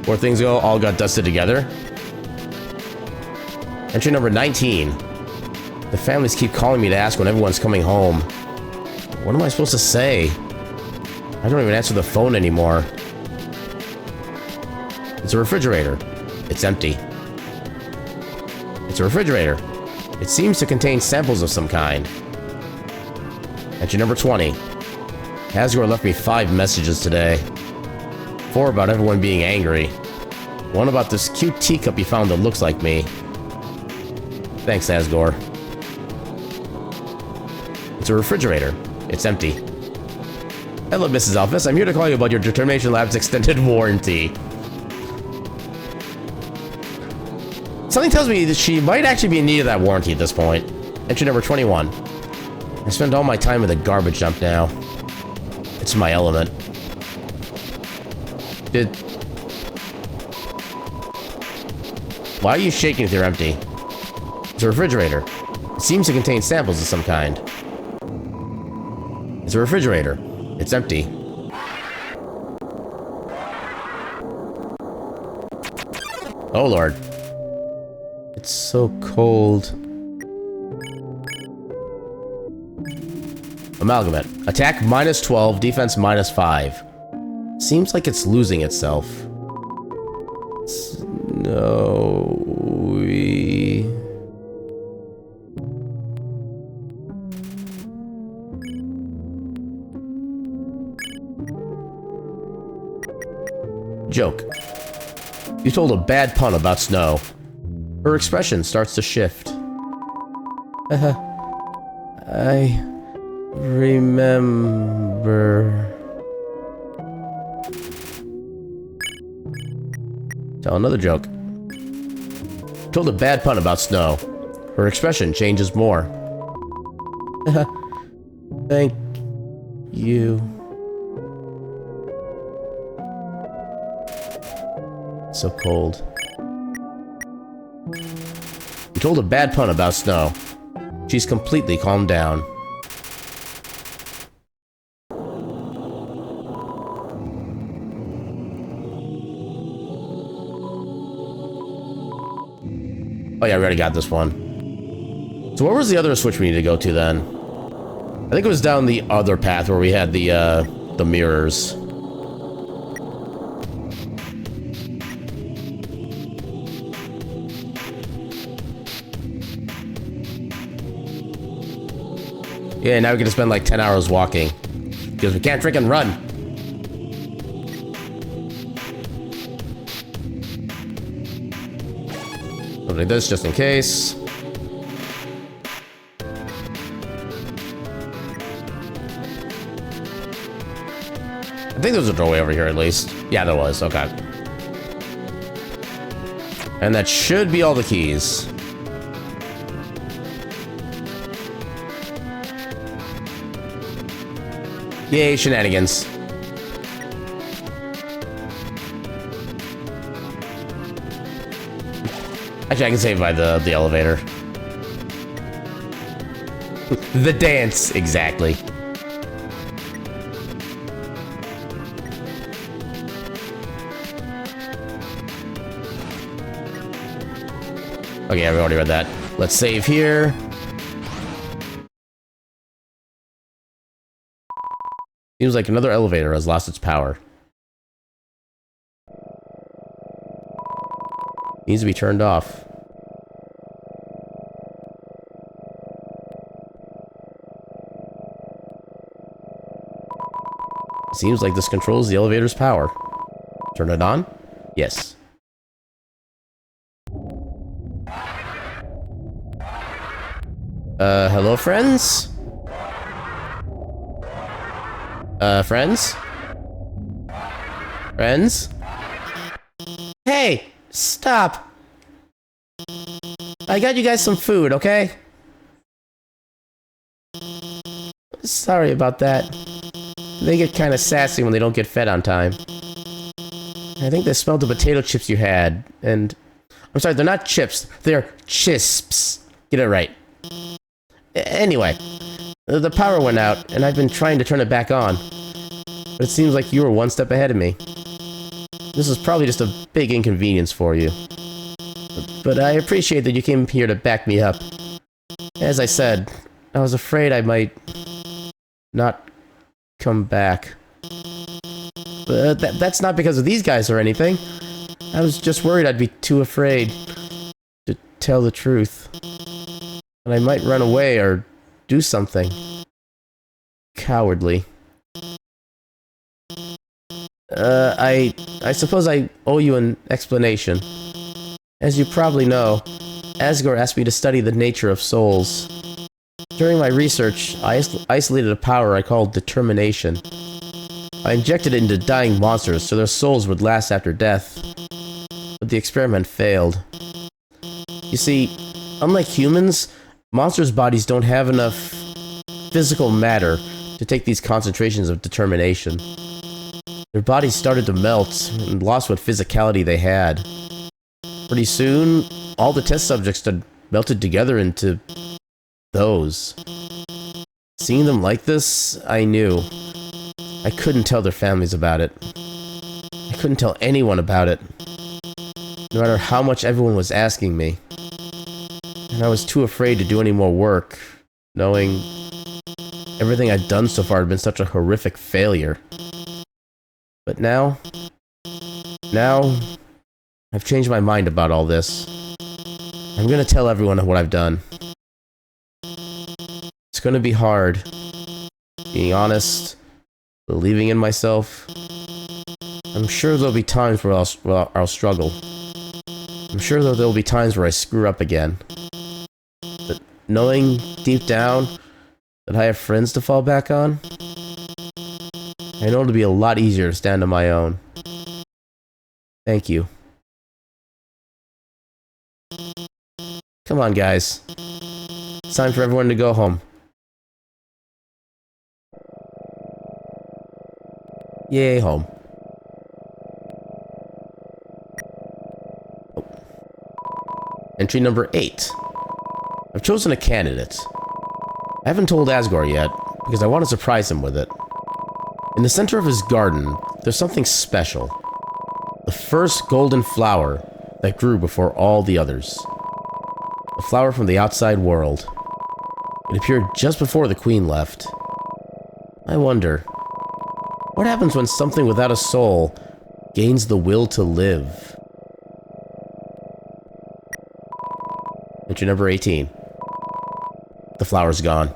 Where things go, all got dusted together. Entry number 19. The families keep calling me to ask when everyone's coming home. What am I supposed to say? I don't even answer the phone anymore. It's a refrigerator. It's empty. It's a refrigerator. It seems to contain samples of some kind. Entry number 20. Asgore left me 5 messages today. 4 about everyone being angry. 1 about this cute teacup he found that looks like me. Thanks, Asgore. It's It's a refrigerator. It's empty. Hello, Mrs. Alphys. I'm here to call you about your Determination Lab's extended warranty. Something tells me that she might actually be in need of that warranty at this point. Entry number 21. I spend all my time in the garbage dump now. It's my element. Why are you shaking if they're empty? It's a refrigerator. It seems to contain samples of some kind. It's a refrigerator. It's empty. Oh lord. It's so cold. Amalgamate. Attack -12, defense -5. Seems like it's losing itself. Snowy. Joke. You told a bad pun about snow. Her expression starts to shift. I remember. Tell another joke. Told a bad pun about snow. Her expression changes more. Thank you. So cold. You told a bad pun about snow. She's completely calmed down. Oh yeah, we already got this one. So where was the other switch we need to go to then? I think it was down the other path where we had the mirrors. Yeah, now we get to spend like 10 hours walking. Because we can't freaking run. Something like this just in case. I think there was a doorway over here at least. Yeah, there was. Okay. And that should be all the keys. Yay, shenanigans. Actually, I can save by the elevator. The dance, exactly. Okay, yeah, we already read that. Let's save here. Seems like another elevator has lost its power. Needs to be turned off. Seems like this controls the elevator's power. Turn it on? Yes. Hello, friends? Friends? Friends? Hey! Stop! I got you guys some food, okay? Sorry about that. They get kinda sassy when they don't get fed on time. I think they smelled the potato chips you had, and... I'm sorry, they're not chips, they're chisps. Get it right. Anyway, the power went out, and I've been trying to turn it back on. But it seems like you were one step ahead of me. This is probably just a big inconvenience for you. But I appreciate that you came here to back me up. As I said, I was afraid I might not come back. But that's not because of these guys or anything. I was just worried I'd be too afraid to tell the truth. And I might run away or do something cowardly. I suppose I owe you an explanation. As you probably know, Asgore asked me to study the nature of souls. During my research, I isolated a power I called determination. I injected it into dying monsters so their souls would last after death. But the experiment failed. You see, unlike humans, monsters' bodies don't have enough physical matter to take these concentrations of determination. Their bodies started to melt and lost what physicality they had. Pretty soon, all the test subjects had melted together into those. Seeing them like this, I knew. I couldn't tell their families about it. I couldn't tell anyone about it. No matter how much everyone was asking me. And I was too afraid to do any more work, knowing everything I'd done so far had been such a horrific failure. But now, I've changed my mind about all this. I'm gonna tell everyone what I've done. It's gonna be hard. Being honest, believing in myself. I'm sure there'll be times where I'll struggle. I'm sure there'll be times where I screw up again. But knowing deep down that I have friends to fall back on, I know it'll be a lot easier to stand on my own. Thank you. Come on, guys. It's time for everyone to go home. Yay, home. Entry number 8. I've chosen a candidate. I haven't told Asgore yet, because I want to surprise him with it. In the center of his garden, there's something special. The first golden flower that grew before all the others. A flower from the outside world. It appeared just before the queen left. I wonder, what happens when something without a soul gains the will to live? Entry number 18. The flower's gone.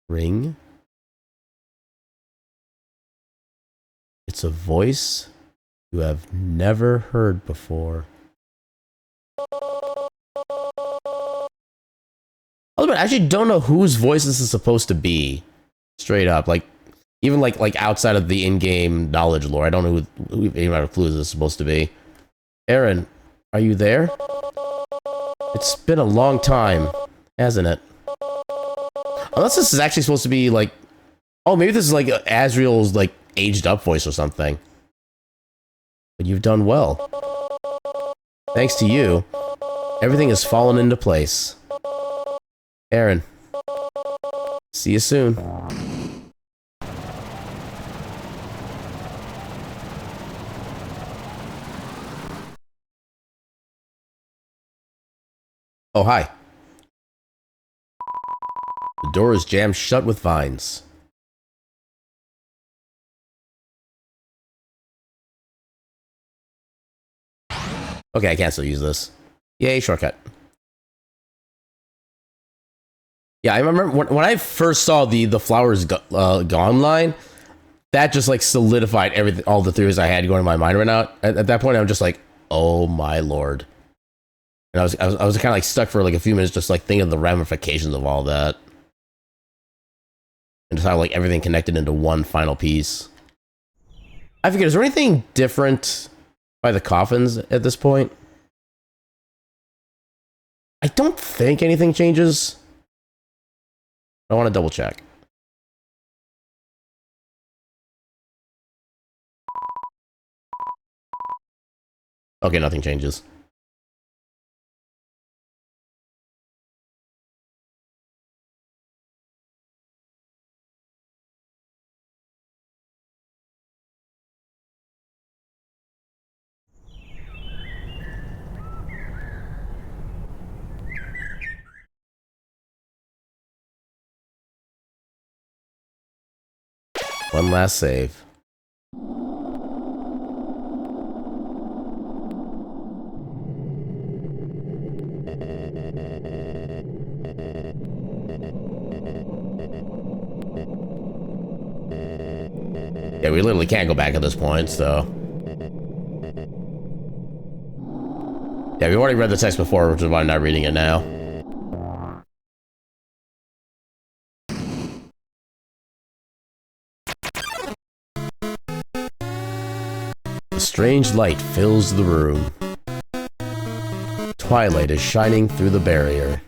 Ring? It's a voice you have never heard before. I actually don't know whose voice this is supposed to be. Straight up, like, even like outside of the in-game knowledge lore, I don't know who even have a clue this is supposed to be. Aaron, are you there? It's been a long time, hasn't it? Unless this is actually supposed to be like, oh, maybe this is like Asriel's like aged up voice or something. But you've done well. Thanks to you, everything has fallen into place. Aaron, see you soon. Oh, hi. The door is jammed shut with vines. Okay, I can still use this. Yay, shortcut. Yeah, I remember when I first saw the flowers gone line, that just like solidified everything, all the theories I had going in my mind right now. At that point, I'm just like, oh my lord. And I was kind of like stuck for like a few minutes, just like thinking of the ramifications of all that, and just how like everything connected into one final piece. I forget, is there anything different by the coffins at this point? I don't think anything changes. I want to double check. Okay, nothing changes. One last save. Yeah, we literally can't go back at this point, so. Yeah, we already read the text before, which is why I'm not reading it now. A strange light fills the room. Twilight is shining through the barrier.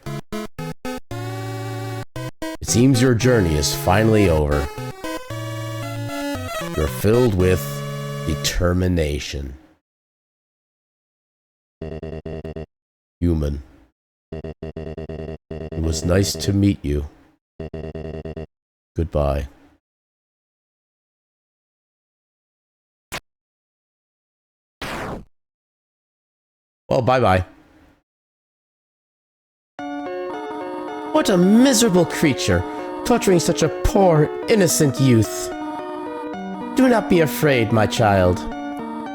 It seems your journey is finally over. You're filled with determination. Human. It was nice to meet you. Goodbye. Well, bye-bye. What a miserable creature, torturing such a poor, innocent youth. Do not be afraid, my child.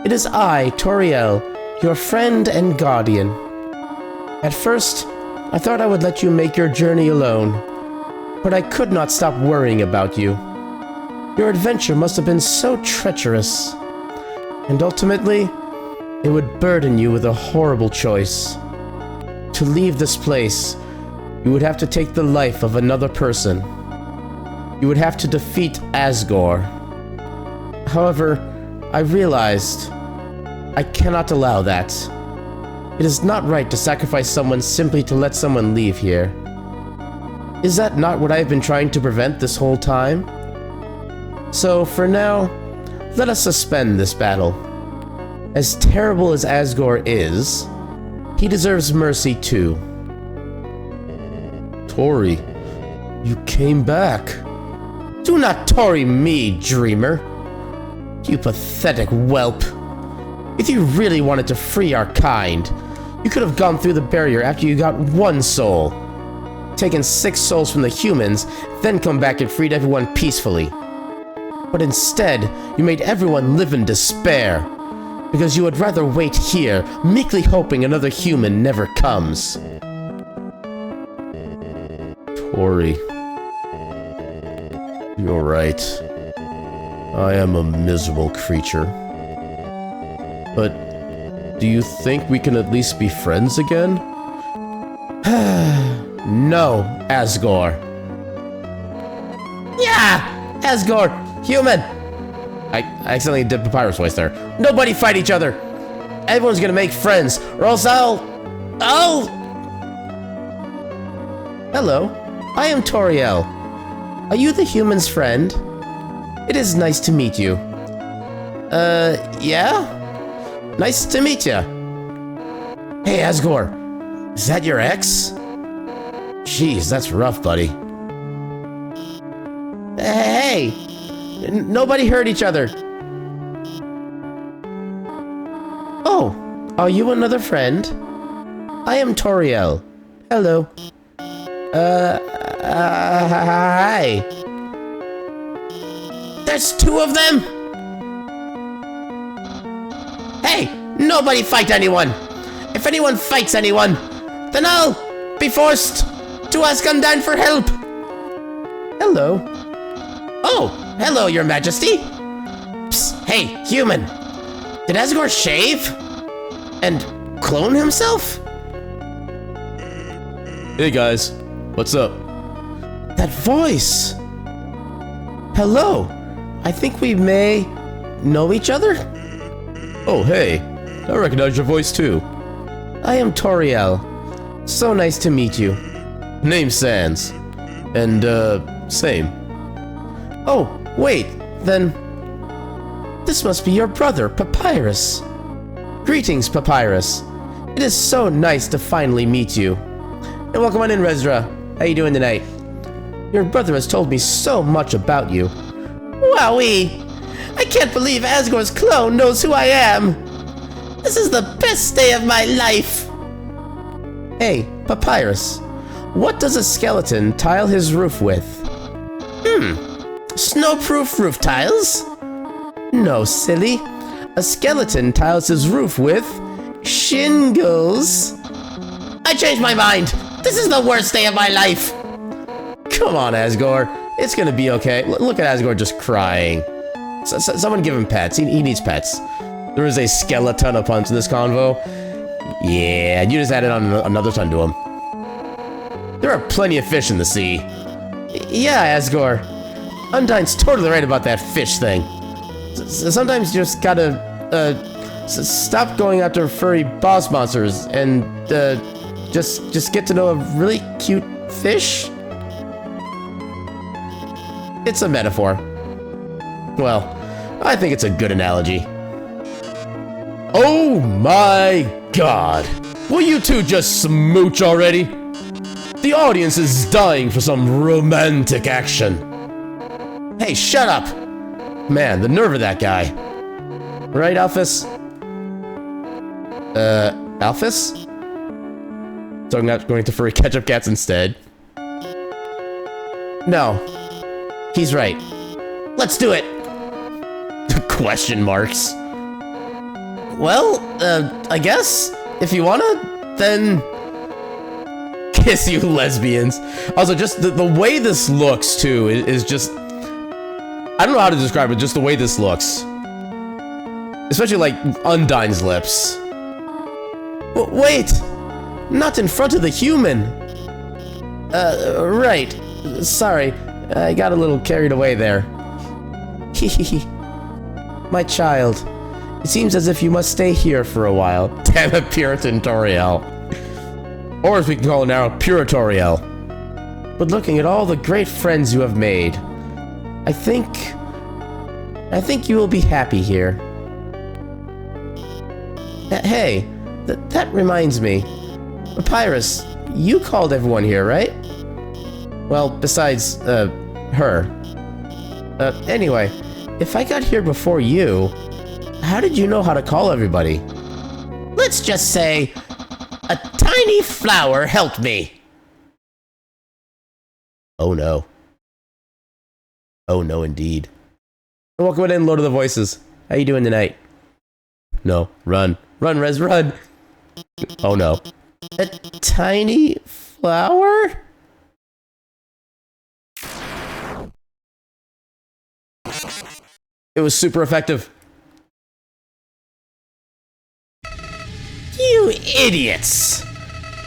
It is I, Toriel, your friend and guardian. At first, I thought I would let you make your journey alone, but I could not stop worrying about you. Your adventure must have been so treacherous, and ultimately, it would burden you with a horrible choice. To leave this place, you would have to take the life of another person. You would have to defeat Asgore. However, I realized I cannot allow that. It is not right to sacrifice someone simply to let someone leave here. Is that not what I have been trying to prevent this whole time? So, for now, let us suspend this battle. As terrible as Asgore is, he deserves mercy too. Tori, you came back. Do not Tori me, dreamer. You pathetic whelp. If you really wanted to free our kind, you could have gone through the barrier after you got one soul. Taken 6 souls from the humans, then come back and freed everyone peacefully. But instead, you made everyone live in despair, because you would rather wait here, meekly hoping another human never comes. Tori, you're right. I am a miserable creature. But do you think we can at least be friends again? No, Asgore. Yeah! Asgore! Human! I accidentally did Papyrus voice there. Nobody fight each other! Everyone's gonna make friends, or else I'll... Hello, I am Toriel. Are you the human's friend? It is nice to meet you. Yeah? Nice to meet ya. Hey, Asgore. Is that your ex? Jeez, that's rough, buddy. Hey! Nobody hurt each other. Oh, are you another friend? I am Toriel. Hello. Hi. There's 2 of them? Hey, nobody fight anyone. If anyone fights anyone, then I'll be forced to ask Undyne for help. Hello. Oh, hello, your majesty. Psst, hey, human. Did Asgore shave? And clone himself? Hey guys, what's up? That voice. Hello. I think we may know each other? Oh, hey. I recognize your voice too. I am Toriel. So nice to meet you. Name Sans. And, same. Oh, wait, then... This must be your brother, Papyrus. Greetings, Papyrus. It is so nice to finally meet you. And welcome on in, Rezra. How you doing tonight? Your brother has told me so much about you. Wowee! I can't believe Asgore's clone knows who I am. This is the best day of my life. Hey, Papyrus. What does a skeleton tile his roof with? Snowproof roof tiles? No, silly. A skeleton tiles his roof with shingles. I changed my mind. This is the worst day of my life. Come on, Asgore. It's gonna be okay. Look at Asgore just crying. Someone give him pets. He needs pets. There is a skeleton of puns in this convo. Yeah, you just added on another ton to him. There are plenty of fish in the sea. Yeah, Asgore. Undyne's totally right about that fish thing. Sometimes you just gotta, stop going after furry boss monsters and, just get to know a really cute fish? It's a metaphor. Well, I think it's a good analogy. Oh my god! Will you two just smooch already? The audience is dying for some romantic action. Hey, shut up! Man, the nerve of that guy. Right, Alphys? Alphys? So I'm not going to furry ketchup cats instead. No. He's right. Let's do it! Question marks. Well, I guess, if you wanna, then... Kiss you lesbians. Also, just the way this looks, too, is just... I don't know how to describe it, just the way this looks. Especially, like, Undyne's lips. Wait! Not in front of the human! Right. Sorry. I got a little carried away there. Hehehe. My child. It seems as if you must stay here for a while. Damn it, Puritan Toriel. Or as we can call it now, Puratoriel. But looking at all the great friends you have made, I think you will be happy here. Hey, that reminds me. Papyrus, you called everyone here, right? Well, besides, her. Anyway, if I got here before you, how did you know how to call everybody? Let's just say, a tiny flower helped me. Oh no. Oh no, indeed. Welcome in, Lord of the Voices. How you doing tonight? No, run. Run, Rez, run! Oh no. A tiny flower? It was super effective. You idiots!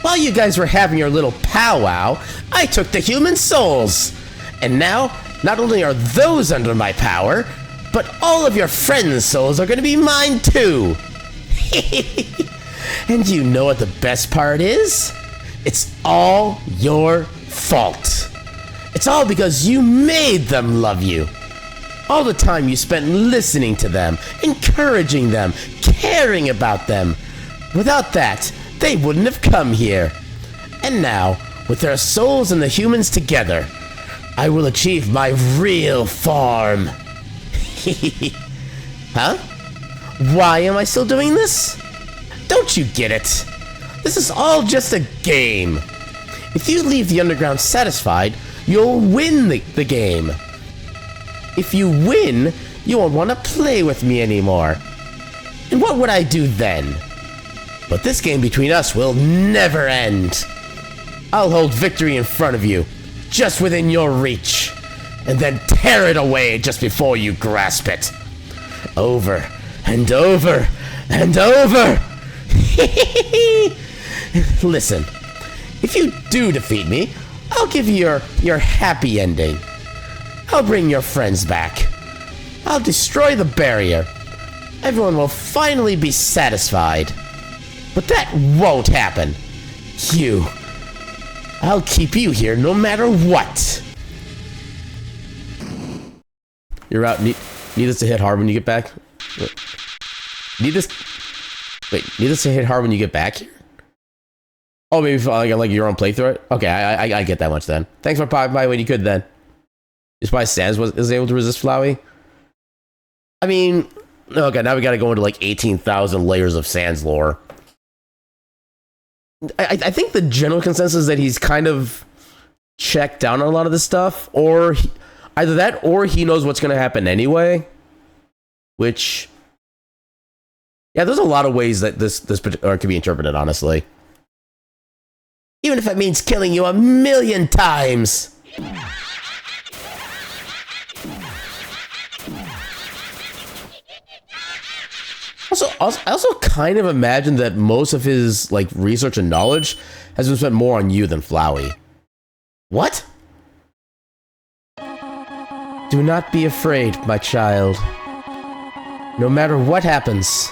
While you guys were having your little powwow, I took the human souls. And now, not only are those under my power, but all of your friends' souls are gonna be mine too. And you know what the best part is? It's all your fault. It's all because you made them love you. All the time you spent listening to them, encouraging them, caring about them. Without that, they wouldn't have come here. And now, with their souls and the humans together, I will achieve my real form. Huh? Why am I still doing this? Don't you get it? This is all just a game. If you leave the underground satisfied, you'll win the game. If you win, you won't want to play with me anymore. And what would I do then? But this game between us will never end. I'll hold victory in front of you, just within your reach, and then tear it away just before you grasp it. Over and over and over. Listen, if you do defeat me, I'll give you your happy ending. I'll bring your friends back. I'll destroy the barrier. Everyone will finally be satisfied. But that won't happen. I'll keep you here no matter what. You're out. Need this to hit hard when you get back? Need this to hit hard when you get back here? Oh, maybe for, like your own playthrough? Okay, I get that much then. Thanks for popping by when you could then. Just why Sans was able to resist Flowey? I mean, okay, now we gotta go into like 18,000 layers of Sans lore. I think the general consensus is that he's kind of checked down on a lot of this stuff, or either that or he knows what's going to happen anyway. Which, yeah, there's a lot of ways that this could be interpreted, honestly. Even if it means killing you 1,000,000 times. I also kind of imagine that most of his like research and knowledge has been spent more on you than Flowey. What? Do not be afraid, my child. No matter what happens,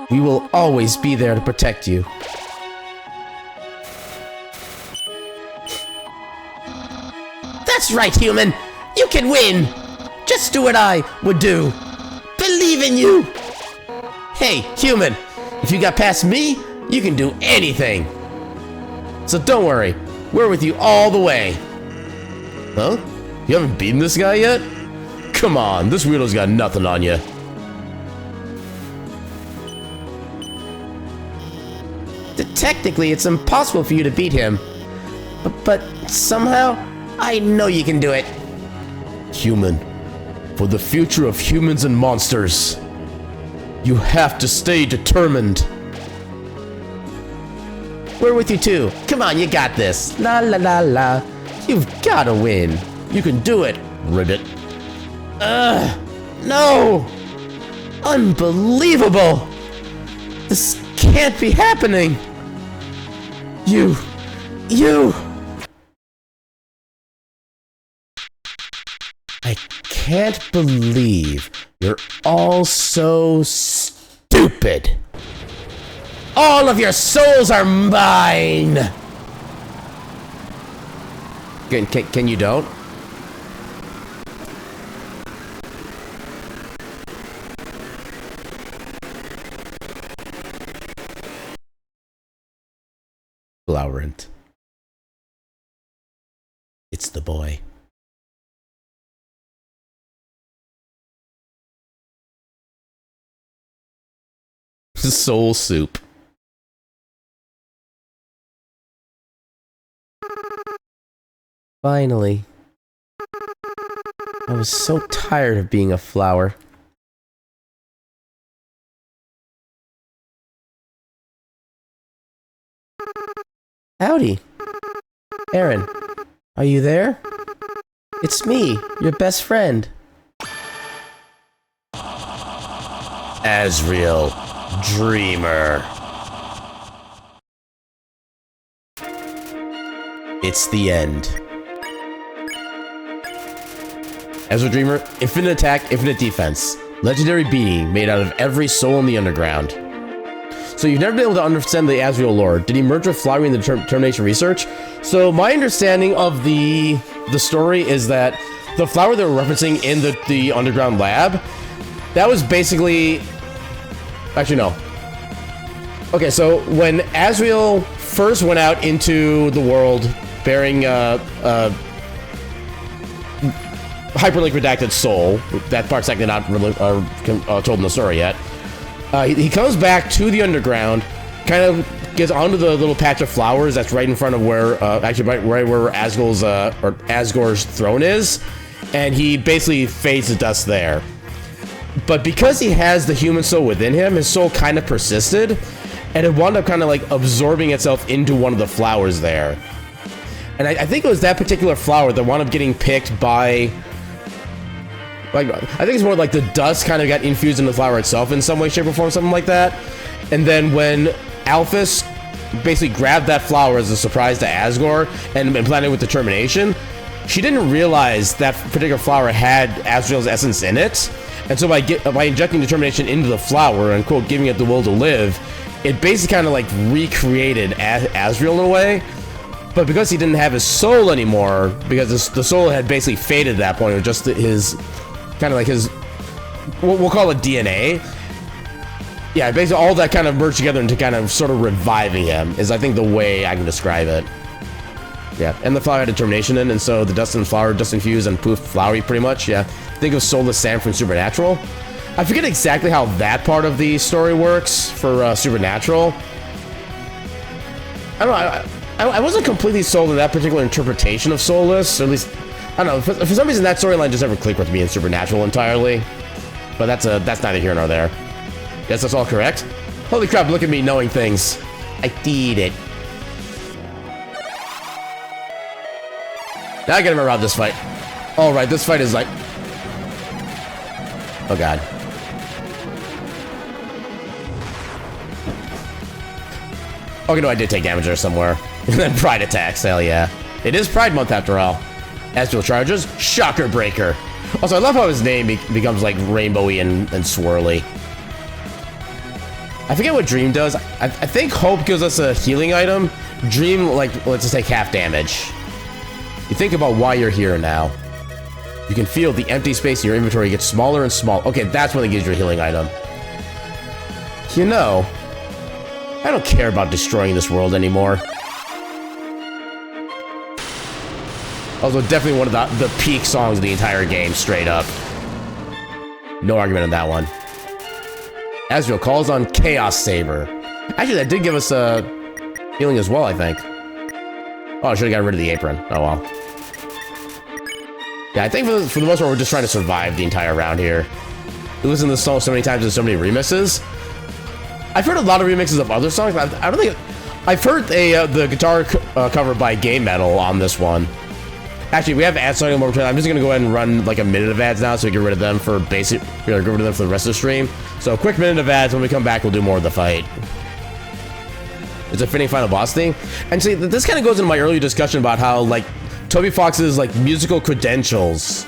we will always be there to protect you. That's right, human. You can win. Just do what I would do. Believe in you. Hey, human, if you got past me, you can do anything. So don't worry, we're with you all the way. Huh? You haven't beaten this guy yet? Come on, this weirdo's got nothing on you. Technically, it's impossible for you to beat him. But somehow, I know you can do it. Human, for the future of humans and monsters, you have to stay determined. We're with you too. Come on, you got this. La la la la. You've gotta win. You can do it, Ribbit. No! Unbelievable! This can't be happening! You! I can't believe you're all so stupid. All of your souls are mine! Can you don't? Laurent. It's the boy. Soul soup. Finally. I was so tired of being a flower. Howdy. Aaron, are you there? It's me, your best friend. Asriel, Dreamer. It's the end. Asriel Dreamer, infinite attack, infinite defense. Legendary being made out of every soul in the underground. So you've never been able to understand the Asriel lore. Did he merge with Flowey in the Termination research? So my understanding of the story is that the flower they were referencing in the underground lab, that was basically... Actually, no. Okay, so when Asriel first went out into the world bearing hyperlink redacted soul, that part's actually not really, told in the story yet, he comes back to the underground, kind of gets onto the little patch of flowers that's right in front of where, actually right where Asgore's throne is, and he basically fades to dust there. But because he has the human soul within him, his soul kind of persisted, and it wound up kind of like absorbing itself into one of the flowers there. And I think it was that particular flower that wound up getting picked by... Like, I think it's more like the dust kind of got infused in the flower itself in some way, shape, or form, something like that. And then when Alphys basically grabbed that flower as a surprise to Asgore and planted with determination, she didn't realize that particular flower had Asriel's essence in it. And so by injecting determination into the flower and, quote, giving it the will to live, it basically kind of like recreated Asriel in a way. But because he didn't have his soul anymore, because the soul had basically faded at that point, it was just his, kind of like his, we'll call it DNA. Yeah, basically all that kind of merged together into kind of sort of reviving him, is I think the way I can describe it. Yeah, and the flower had determination in, and so the dust and flower just infused and poof, flowery pretty much, yeah. Think of Soulless Sam from Supernatural. I forget exactly how that part of the story works for Supernatural. I don't know, I wasn't completely sold on that particular interpretation of Soulless, or at least, I don't know, for some reason that storyline just never clicked with me in Supernatural entirely. But that's neither here nor there. Guess that's all correct? Holy crap, look at me knowing things. I did it. Now I gotta remember about this fight. Alright, this fight is like... Oh god. Okay, no, I did take damage there somewhere. And then Pride attacks, hell yeah. It is Pride Month after all. Astral Charges, Shocker Breaker. Also, I love how his name becomes like rainbowy and swirly. I forget what Dream does. I think Hope gives us a healing item. Dream, like, let's just take half damage. You think about why you're here now. You can feel the empty space in your inventory get smaller and smaller. Okay, that's when it gives you a healing item. You know, I don't care about destroying this world anymore. Also, definitely one of the peak songs of the entire game, straight up. No argument on that one. Azrael calls on Chaos Saber. Actually, that did give us a healing as well, I think. Oh, I should have gotten rid of the apron. Oh, well. Yeah, I think for the most part, we're just trying to survive the entire round here. We listen to this song so many times and so many remixes. I've heard a lot of remixes of other songs, but I don't think... I've heard the guitar cover by Game Metal on this one. Actually, we have ads starting more. I'm just gonna go ahead and run like a minute of ads now, so we get rid of them for basic. We're gonna get rid of them for the rest of the stream. So a quick minute of ads. When we come back, we'll do more of the fight. It's a fitting final boss theme. And see, this kind of goes into my earlier discussion about how like Toby Fox's like musical credentials.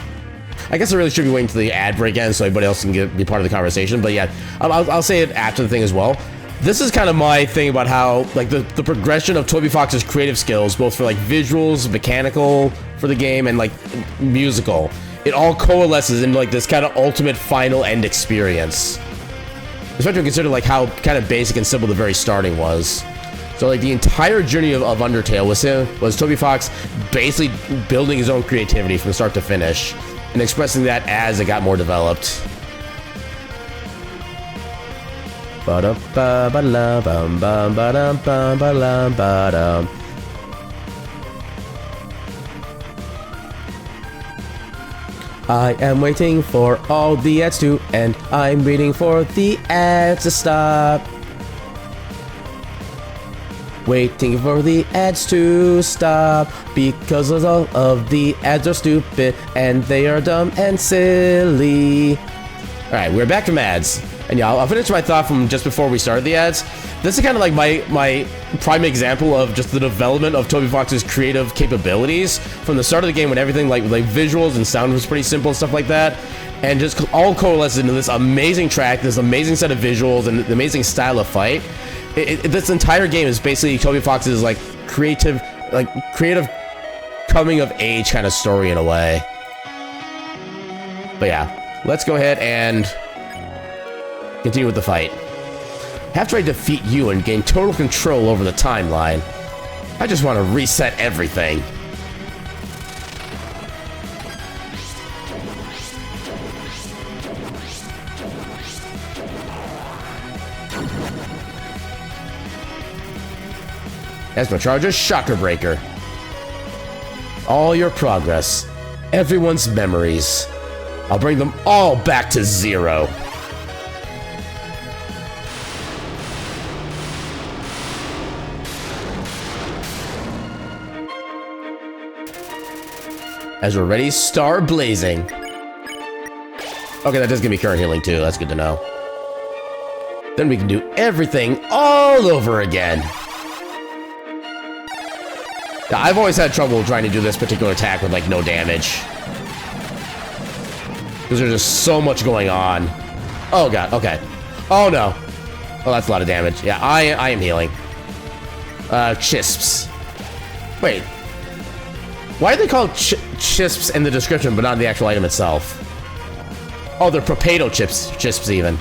I guess I really should be waiting till the ad break ends so everybody else can be part of the conversation. But yeah, I'll say it after the thing as well. This is kind of my thing about how, like, the progression of Toby Fox's creative skills, both for, like, visuals, mechanical for the game, and, like, musical. It all coalesces into, like, this kind of ultimate final end experience. Especially when you consider, like, how kind of basic and simple the very starting was. So, like, the entire journey of Undertale was Toby Fox basically building his own creativity from start to finish, and expressing that as it got more developed. I am waiting for all the ads to end. I'm waiting for the ads to stop. Waiting for the ads to stop because all of the ads are stupid and they are dumb and silly. Alright, we're back from ads. And yeah, I'll finish my thought from just before we started the ads. This is kind of like my prime example of just the development of Toby Fox's creative capabilities from the start of the game when everything like visuals and sound was pretty simple and stuff like that. And just all coalesced into this amazing track, this amazing set of visuals, and the amazing style of fight. This entire game is basically Toby Fox's like creative coming of age kind of story in a way. But yeah, let's go ahead and continue with the fight. After I defeat you and gain total control over the timeline, I just want to reset everything. As my charger, Shocker Breaker. All your progress, everyone's memories. I'll bring them all back to zero. As we're ready, star blazing. Okay, that does give me current healing too. That's good to know. Then we can do everything all over again. Now, I've always had trouble trying to do this particular attack with like no damage. Because there's just so much going on. Oh god, okay. Oh no. Oh, that's a lot of damage. Yeah, I am healing. Chisps. Wait. Why are they called chisps in the description, but not in the actual item itself? Oh, they're Propato chisps even.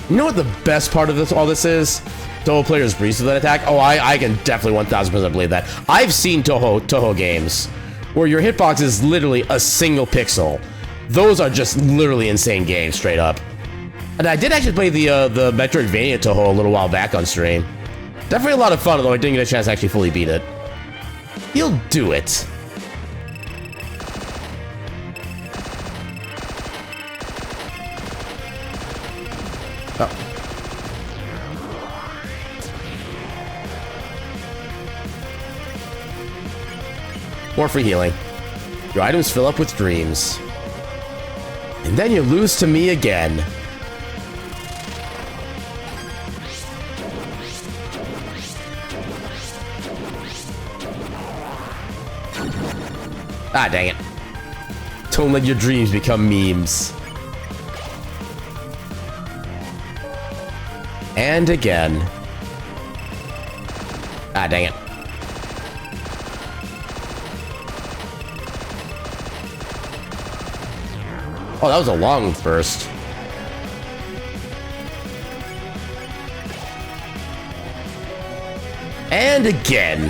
You know what the best part of all this is? Toho players breeze through that attack? Oh, I can definitely 1000% believe that. I've seen Toho games where your hitbox is literally a single pixel. Those are just literally insane games, straight up. And I did actually play the Metroidvania Toho a little while back on stream. Definitely a lot of fun, although I didn't get a chance to actually fully beat it. You'll do it. Oh. More free healing. Your items fill up with dreams. And then you lose to me again. Ah, dang it. Don't let your dreams become memes. And again. Ah, dang it. Oh, that was a long burst. And again.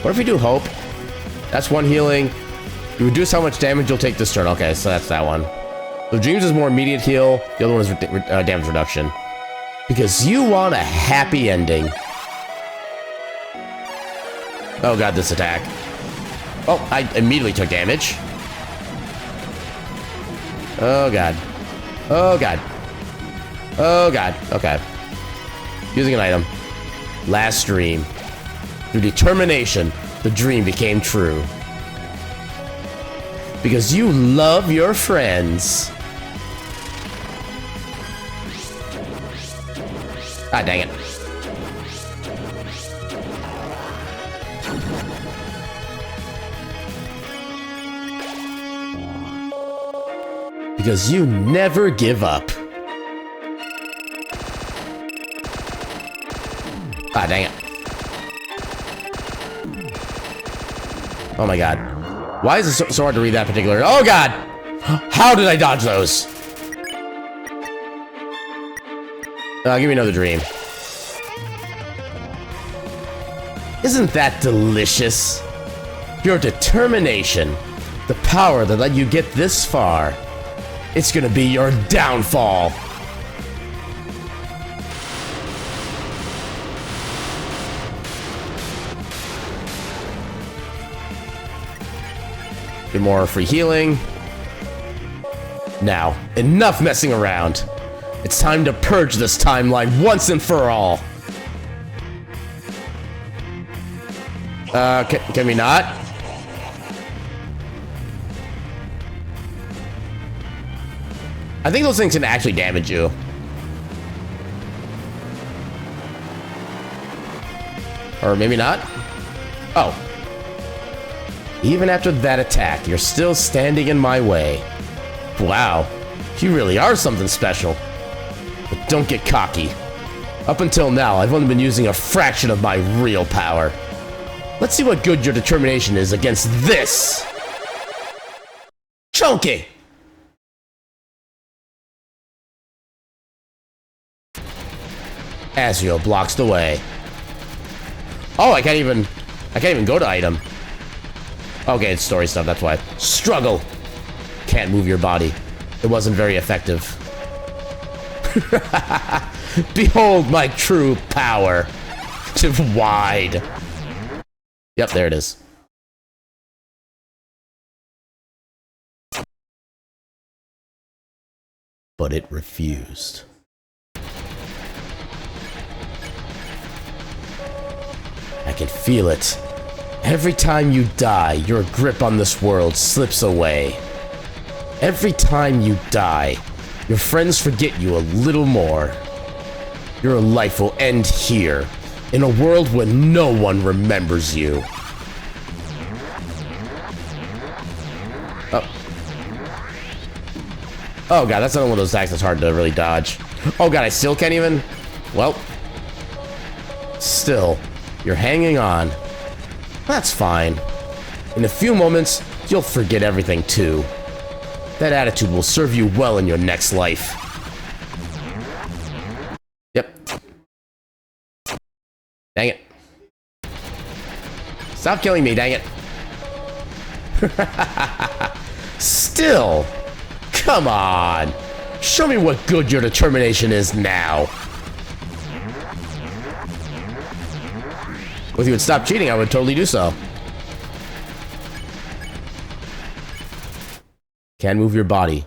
What if we do hope? That's one healing. You reduce how much damage you'll take this turn. Okay, so that's that one. So dreams is more immediate heal. The other one is damage reduction. Because you want a happy ending. Oh god, this attack. Oh, I immediately took damage. Oh god. Oh god. Oh god. Okay. Using an item. Last dream. Through determination, the dream became true. Because you love your friends. Ah, dang it. Because you never give up. Ah, dang it. Oh my god. Why is it so hard to read that particular? Oh god! How did I dodge those? Give me another dream. Isn't that delicious? Your determination, the power that let you get this far, it's gonna be your downfall. Get more free healing. Now, enough messing around. It's time to purge this timeline once and for all. Can we not? I think those things can actually damage you. Or maybe not? Oh. Even after that attack, you're still standing in my way. Wow, you really are something special. But don't get cocky. Up until now, I've only been using a fraction of my real power. Let's see what good your determination is against this. Chunky! Asriel blocks the way. Oh, I can't even go to item. Okay, it's story stuff, that's why. Struggle! Can't move your body. It wasn't very effective. Behold my true power. Wide. Yep, there it is. But it refused. I can feel it. Every time you die, your grip on this world slips away. Every time you die, your friends forget you a little more. Your life will end here, in a world where no one remembers you. Oh. Oh god, that's another one of those attacks that's hard to really dodge. Oh god, I still can't even... Well. Still, you're hanging on. That's fine. In a few moments, you'll forget everything too. That attitude will serve you well in your next life. Yep. Dang it. Stop killing me, dang it. Still. Come on. Show me what good your determination is now. If you would stop cheating, I would totally do so. Can't move your body.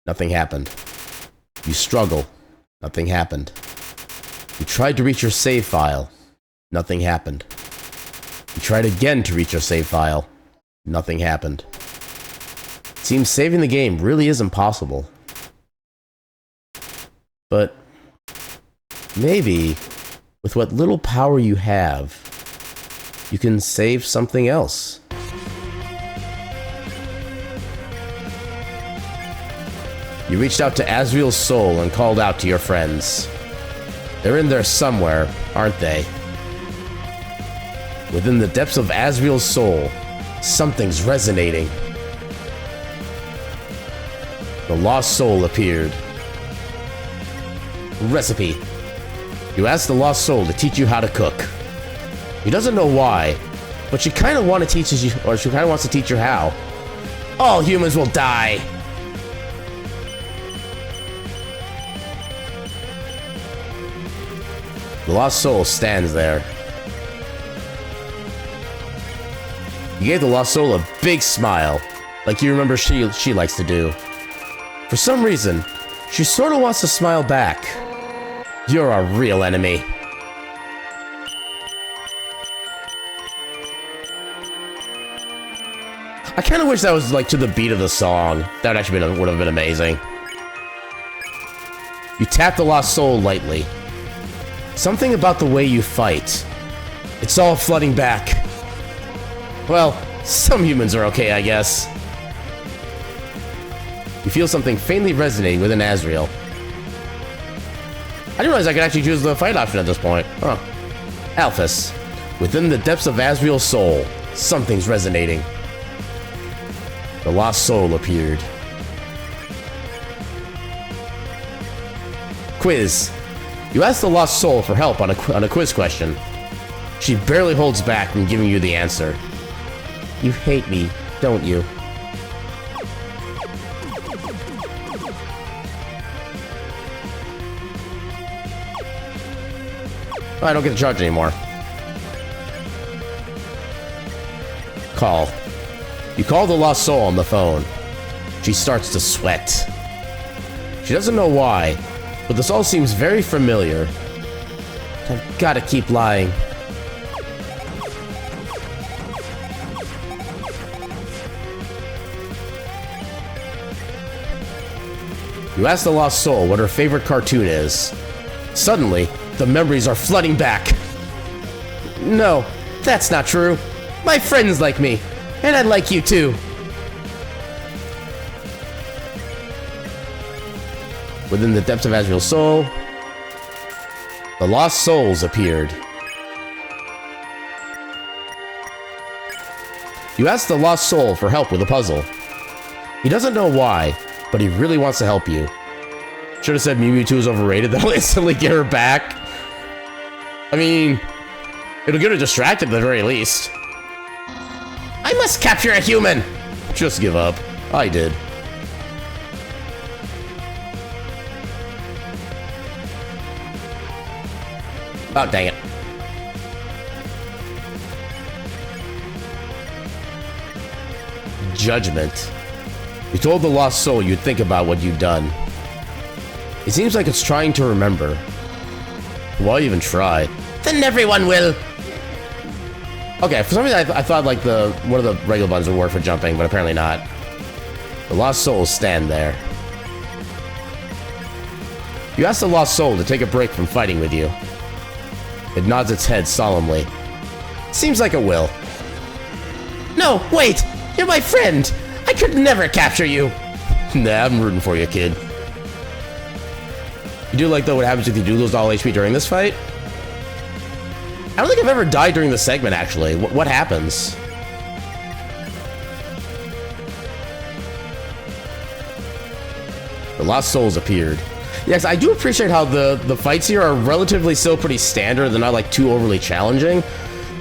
Nothing happened. You struggle. Nothing happened. You tried to reach your save file. Nothing happened. You tried again to reach your save file. Nothing happened. Seems saving the game really is impossible. But maybe with what little power you have, you can save something else. You reached out to Asriel's soul and called out to your friends. They're in there somewhere, aren't they? Within the depths of Asriel's soul, something's resonating. The lost soul appeared. Recipe. You asked the lost soul to teach you how to cook. He doesn't know why, but she kind of wants to teach you how. All humans will die. The lost soul stands there. You gave the lost soul a big smile, like you remember she likes to do. For some reason, she sort of wants to smile back. You're a real enemy. I kind of wish that was like to the beat of the song. That would actually would have been amazing. You tap the lost soul lightly. Something about the way you fight. It's all flooding back. Well, some humans are okay, I guess. You feel something faintly resonating within Asriel. I didn't realize I could actually choose the fight option at this point. Huh. Alphys. Within the depths of Asriel's soul, something's resonating. The lost soul appeared. Quiz. You ask the lost soul for help on a quiz question. She barely holds back from giving you the answer. You hate me, don't you? Oh, I don't get to charge anymore. Call. You call the lost soul on the phone. She starts to sweat. She doesn't know why, but this all seems very familiar. I've got to keep lying. You ask the lost soul what her favorite cartoon is. Suddenly, the memories are flooding back. No, that's not true. My friends like me, and I like you too. Within the depths of Asriel's soul, the lost souls appeared. You ask the lost soul for help with a puzzle. He doesn't know why, but he really wants to help you. Should have said Mewtwo is overrated. That'll instantly get her back. I mean, it'll get her distracted at the very least. I must capture a human! Just give up. I did. Oh, dang it. Judgment. You told the lost soul you'd think about what you've done. It seems like it's trying to remember. Why even try? Then everyone will. Okay, for some reason I thought like one of the regular buttons would work for jumping, but apparently not. The lost souls stand there. You ask the lost soul to take a break from fighting with you. It nods its head solemnly. Seems like it will. No, wait! You're my friend! I could never capture you! Nah, I'm rooting for you, kid. You do like though what happens if you do lose all HP during this fight? I don't think I've ever died during the segment, actually. What happens? The lost souls appeared. Yes, I do appreciate how the fights here are relatively still pretty standard. They're not like too overly challenging.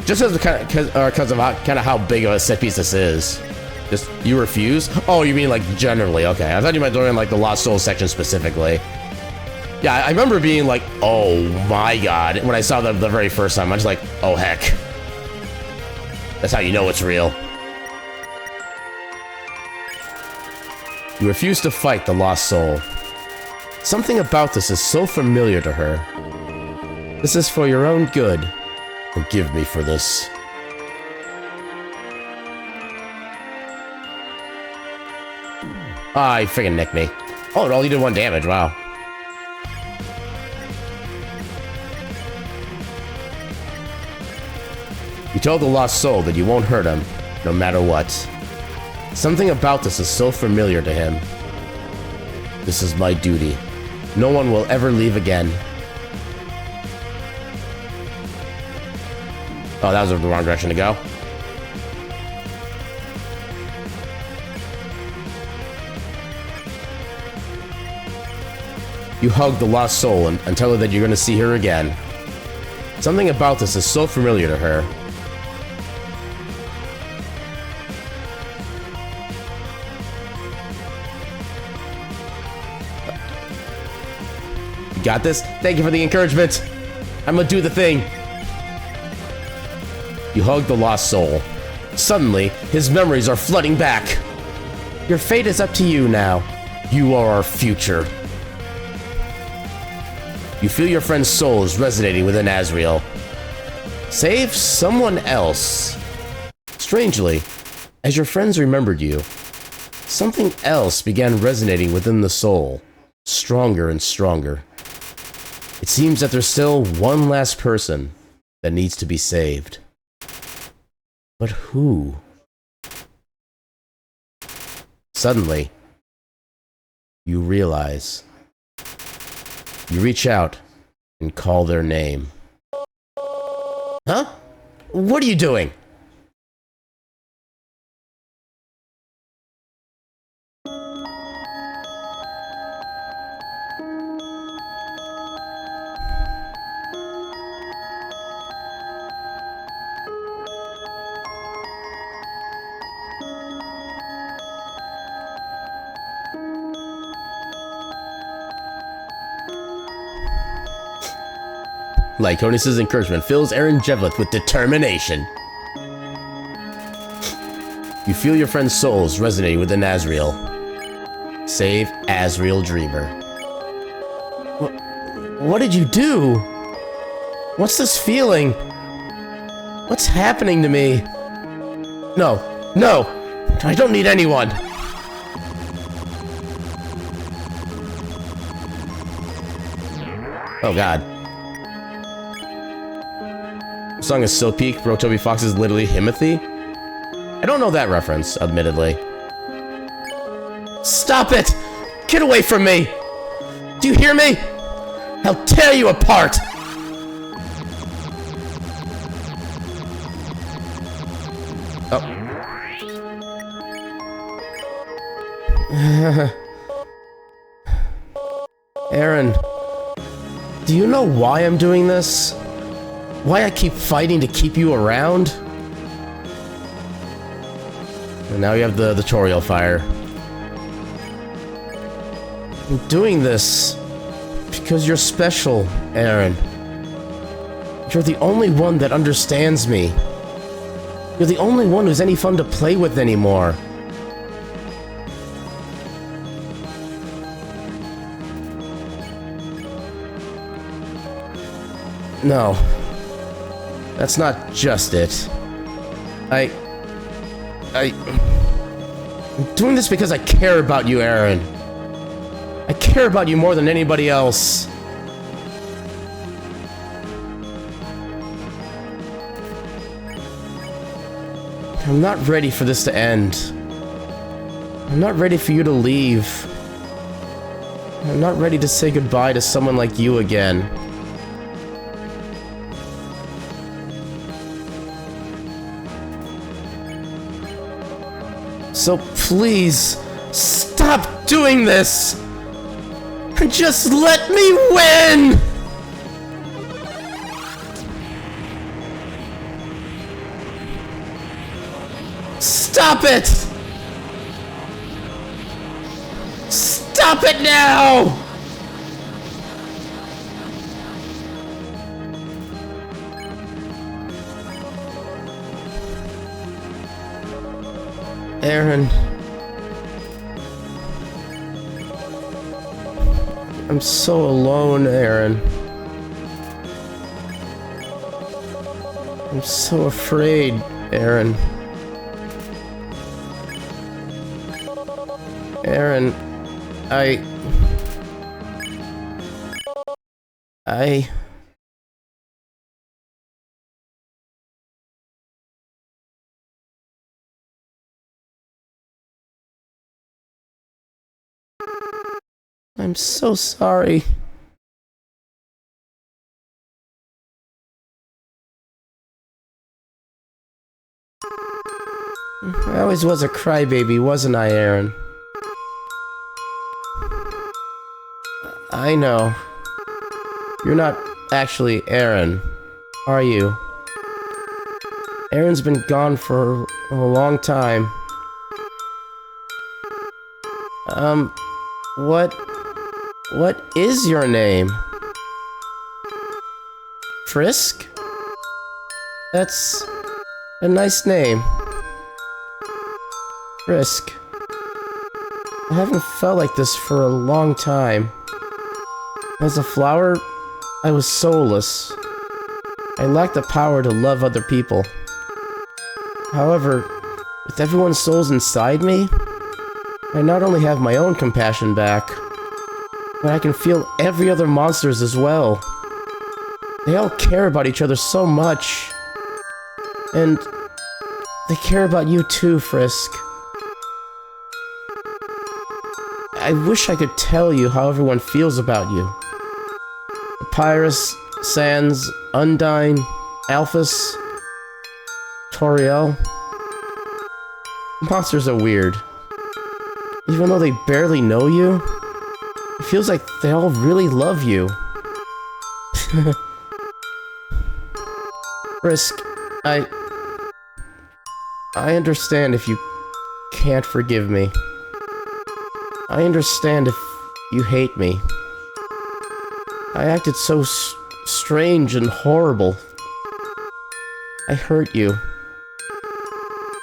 Just as because of how big of a set piece this is. Just, you refuse? Oh, you mean like generally? Okay, I thought you meant during like the Lost Souls section specifically. Yeah, I remember being like, oh my god, when I saw them the very first time. I was like, oh heck. That's how you know it's real. You refuse to fight the Lost Soul. Something about this is so familiar to her. This is for your own good. Forgive me for this. Ah, he freaking nicked me. Oh, it only did 1 damage, wow. You told the lost soul that you won't hurt him, no matter what. Something about this is so familiar to him. This is my duty. No one will ever leave again. Oh, that was the wrong direction to go. You hug the lost soul and tell her that you're going to see her again. Something about this is so familiar to her. You got this? Thank you for the encouragement. I'm gonna do the thing. You hug the lost soul. Suddenly, his memories are flooding back. Your fate is up to you now. You are our future. You feel your friend's soul is resonating within Asriel. Save someone else. Strangely, as your friends remembered you, something else began resonating within the soul, stronger and stronger. It seems that there's still one last person that needs to be saved. But who? Suddenly, you realize. You reach out and call their name. Huh? What are you doing? Lyconis' encouragement fills Aaron Jevlith with determination. You feel your friend's souls resonating within Asriel. Save Asriel Dreamer. What did you do? What's this feeling? What's happening to me? No, no! I don't need anyone! Oh god. The song is so peak, bro. Toby Fox is literally Himothy. I don't know that reference, admittedly. Stop it! Get away from me! Do you hear me? I'll tear you apart! Oh. Aaron, do you know why I'm doing this? Why I keep fighting to keep you around? And now you have the tutorial fire. I'm doing this because you're special, Aaron. You're the only one that understands me. You're the only one who's any fun to play with anymore. No. That's not just it. I'm doing this because I care about you, Aaron. I care about you more than anybody else. I'm not ready for this to end. I'm not ready for you to leave. I'm not ready to say goodbye to someone like you again. So please, stop doing this! And just let me win! Stop it! Stop it now! Aaron. I'm so alone, Aaron. I'm so afraid, Aaron. Aaron, I I'm so sorry. I always was a crybaby, wasn't I, Aaron? I know. You're not actually Aaron, are you? Aaron's been gone for a long time. What is your name? Frisk? That's a nice name. Frisk. I haven't felt like this for a long time. As a flower, I was soulless. I lacked the power to love other people. However, with everyone's souls inside me, I not only have my own compassion back, but I can feel every other monster's as well. They all care about each other so much. And they care about you too, Frisk. I wish I could tell you how everyone feels about you. Papyrus, Sans, Undyne, Alphys, Toriel. Monsters are weird. Even though they barely know you, it feels like they all really love you. Frisk, I understand if you can't forgive me. I understand if you hate me. I acted so strange and horrible. I hurt you.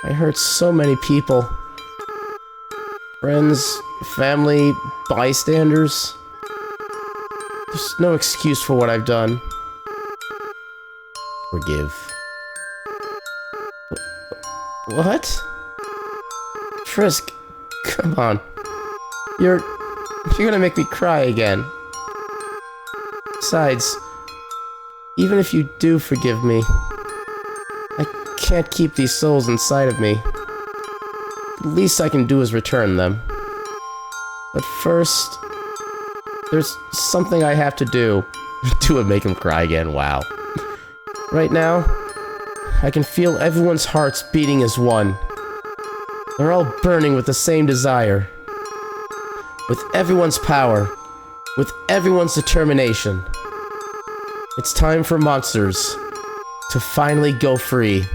I hurt so many people. Friends, family, bystanders. There's no excuse for what I've done. Forgive. What? Frisk, come on. You're gonna make me cry again. Besides, even if you do forgive me, I can't keep these souls inside of me. The least I can do is return them. But first, there's something I have to do. Do it, make him cry again, wow. Right now, I can feel everyone's hearts beating as one. They're all burning with the same desire. With everyone's power. With everyone's determination. It's time for monsters to finally go free.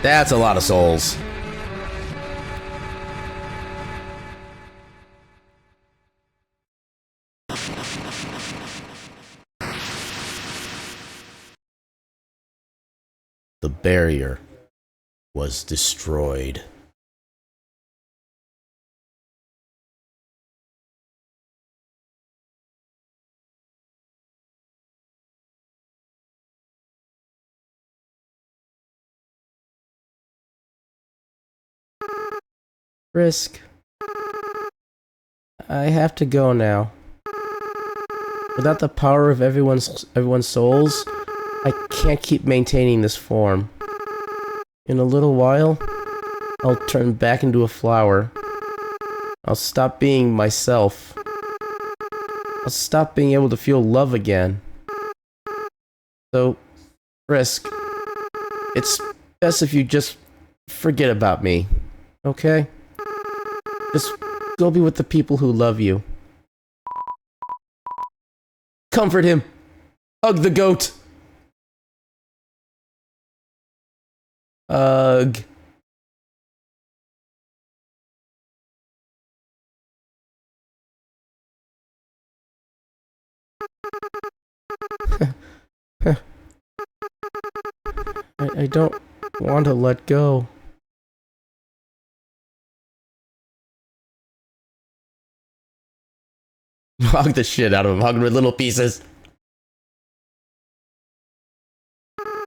That's a lot of souls. The barrier was destroyed. Frisk. I have to go now. Without the power of everyone's souls, I can't keep maintaining this form. In a little while, I'll turn back into a flower. I'll stop being myself. I'll stop being able to feel love again. So, Frisk, it's best if you just forget about me, okay? Just go be with the people who love you. Comfort him! Hug the goat! Ugh. I don't want to let go. Hug the shit out of him. Hug him with little pieces.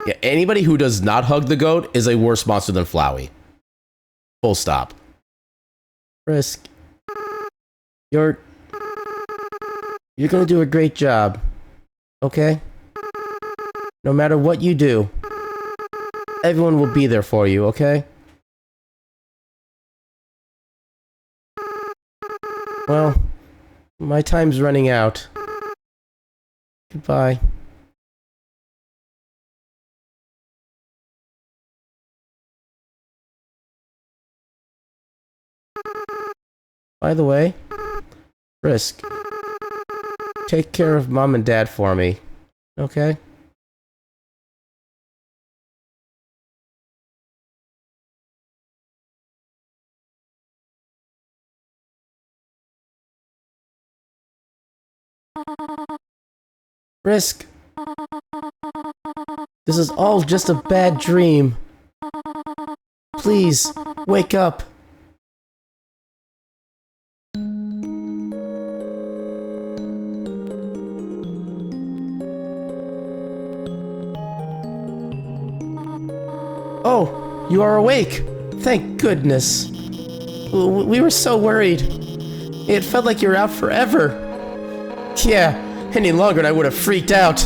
Yeah, anybody who does not hug the goat is a worse monster than Flowey. Full stop. Frisk, You're gonna do a great job, okay? No matter what you do, everyone will be there for you, okay? Well, my time's running out. Goodbye. By the way, Frisk, take care of Mom and Dad for me, okay? Frisk, this is all just a bad dream. Please, wake up. Oh, you are awake. Thank goodness. We were so worried. It felt like you were out forever. Yeah, any longer and I would have freaked out.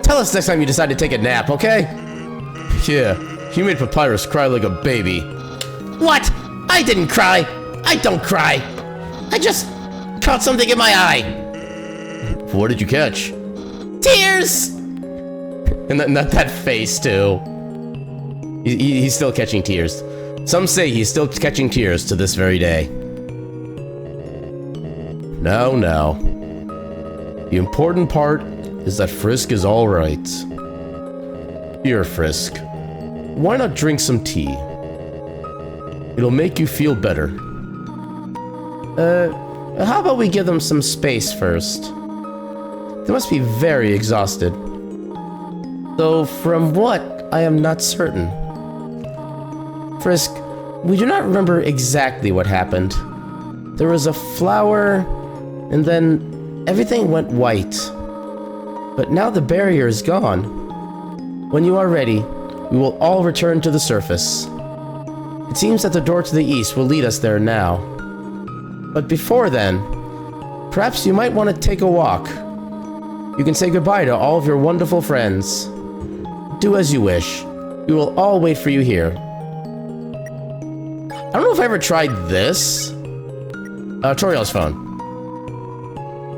Tell us next time you decide to take a nap, okay? Yeah, you made Papyrus cry like a baby. What? I didn't cry. I don't cry. I just caught something in my eye. What did you catch? Tears! And that face, too. He's still catching tears. Some say he's still catching tears to this very day. Now. The important part is that Frisk is alright. Here, Frisk. Why not drink some tea? It'll make you feel better. How about we give them some space first? They must be very exhausted. Though from what, I am not certain. Frisk, we do not remember exactly what happened. There was a flower, and then everything went white. But now the barrier is gone. When you are ready, we will all return to the surface. It seems that the door to the east will lead us there now. But before then, perhaps you might want to take a walk. You can say goodbye to all of your wonderful friends. Do as you wish. We will all wait for you here. I don't know if I ever tried this. Toriel's phone.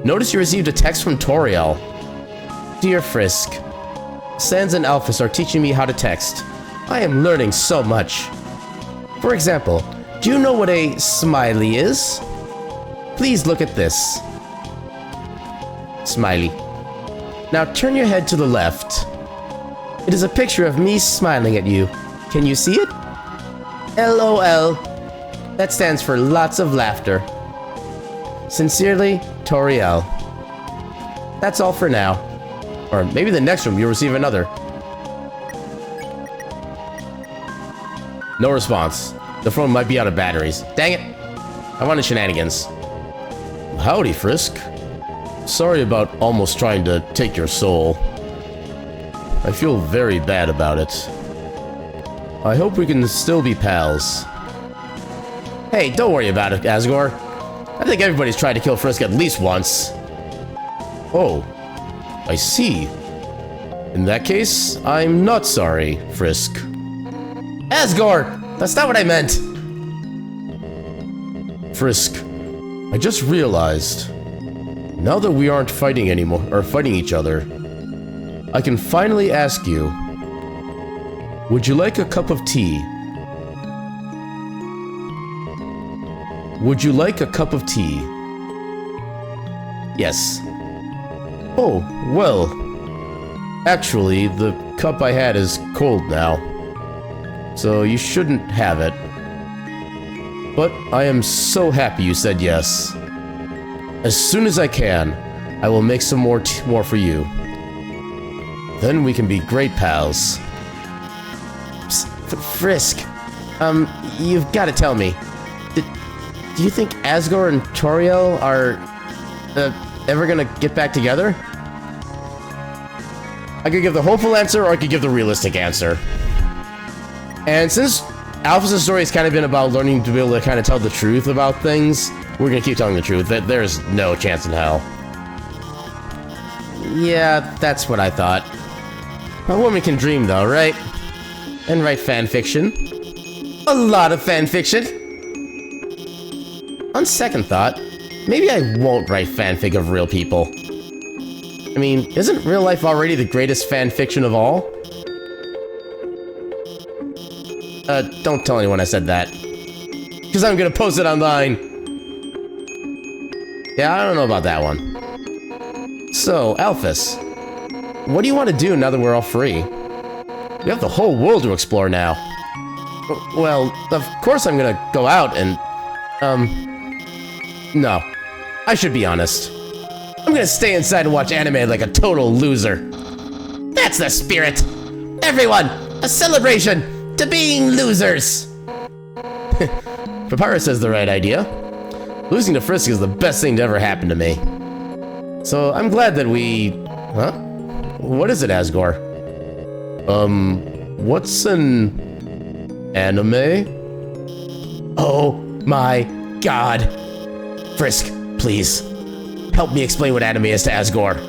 Notice you received a text from Toriel. Dear Frisk, Sans and Alphys are teaching me how to text. I am learning so much. For example, do you know what a smiley is? Please look at this. Smiley. Now turn your head to the left. It is a picture of me smiling at you. Can you see it? LOL. That stands for lots of laughter. Sincerely, Toriel. That's all for now. Or maybe the next room you'll receive another. No response. The phone might be out of batteries. Dang it. I wanted shenanigans. Howdy, Frisk. Sorry about almost trying to take your soul. I feel very bad about it. I hope we can still be pals. Hey, don't worry about it, Asgore. I think everybody's tried to kill Frisk at least once. Oh, I see. In that case, I'm not sorry, Frisk. Asgore! That's not what I meant! Frisk, I just realized, now that we aren't fighting anymore, or fighting each other, I can finally ask you, would you like a cup of tea? Would you like a cup of tea? Yes. Oh, well. Actually, the cup I had is cold now. So you shouldn't have it. But I am so happy you said yes. As soon as I can, I will make some more for you. Then we can be great pals. Frisk, you've got to tell me. Do you think Asgore and Toriel are ever gonna get back together? I could give the hopeful answer, or I could give the realistic answer. And since Alphys' story has kind of been about learning to be able to kind of tell the truth about things, We're gonna keep telling the truth. There's no chance in hell. Yeah, that's what I thought. A woman can dream though, right? And write fan fiction. A lot of fan fiction. On second thought, maybe I won't write fanfic of real people. I mean, isn't real life already the greatest fan fiction of all? Don't tell anyone I said that. Because I'm gonna post it online. Yeah, I don't know about that one. So, Alphys, what do you want to do now that we're all free? We have the whole world to explore now. Well, of course I'm gonna go out and... No. I should be honest. I'm gonna stay inside and watch anime like a total loser. That's the spirit! Everyone, a celebration to being losers! Papyrus has the right idea. Losing to Frisk is the best thing to ever happen to me. So I'm glad that we... Huh? What is it, Asgore? What's an... anime? Oh my god. Frisk, please. Help me explain what anime is to Asgore.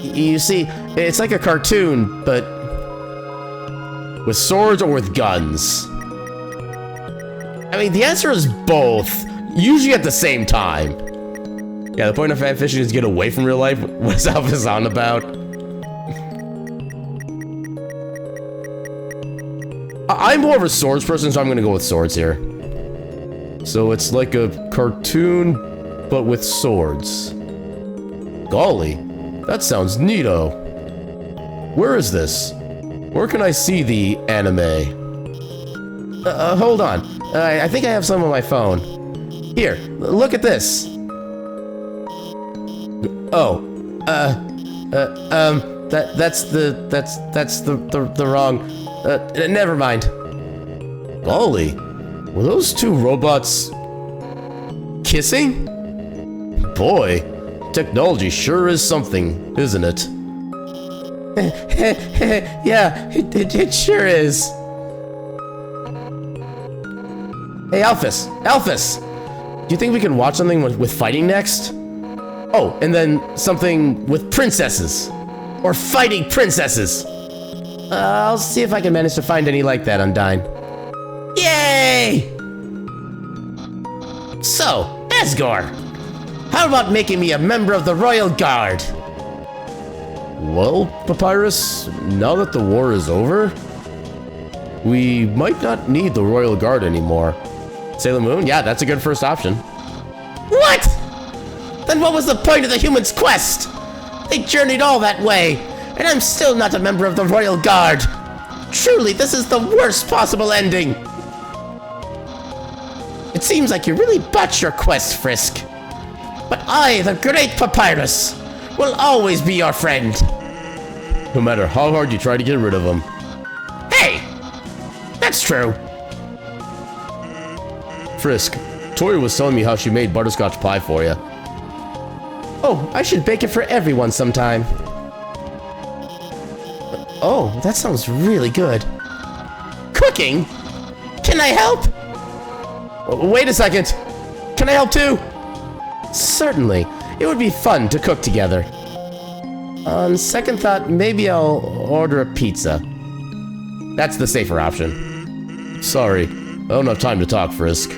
You see, it's like a cartoon, but... with swords or with guns? I mean, the answer is both. Usually at the same time. Yeah, the point of fanfiction is to get away from real life. What is Alphys on about? I'm more of a swords person, so I'm gonna go with swords here. So it's like a cartoon, but with swords. Golly, that sounds neato. Where is this? Where can I see the anime? Hold on. I think I have some on my phone. Here, look at this. Oh, that's the wrong, never mind. Golly, were those two robots kissing? Boy, technology sure is something, isn't it? Yeah, it sure is. Hey, Alphys! Alphys! Do you think we can watch something with fighting next? Oh, and then something with princesses. Or fighting princesses. I'll see if I can manage to find any like that, Undyne. Yay! So, Asgore, how about making me a member of the Royal Guard? Well, Papyrus, now that the war is over, we might not need the Royal Guard anymore. Sailor Moon? Yeah, that's a good first option. What? Then what was the point of the humans' quest? They journeyed all that way, and I'm still not a member of the Royal Guard. Truly, this is the worst possible ending. It seems like you really botched your quest, Frisk. But I, the great Papyrus, will always be your friend. No matter how hard you try to get rid of him. Hey! That's true. Frisk, Tori was telling me how she made butterscotch pie for you. Oh, I should bake it for everyone sometime. Oh, that sounds really good. Cooking? Can I help? Wait a second. Can I help too? Certainly. It would be fun to cook together. On second thought, maybe I'll order a pizza. That's the safer option. Sorry, I don't have time to talk, Frisk.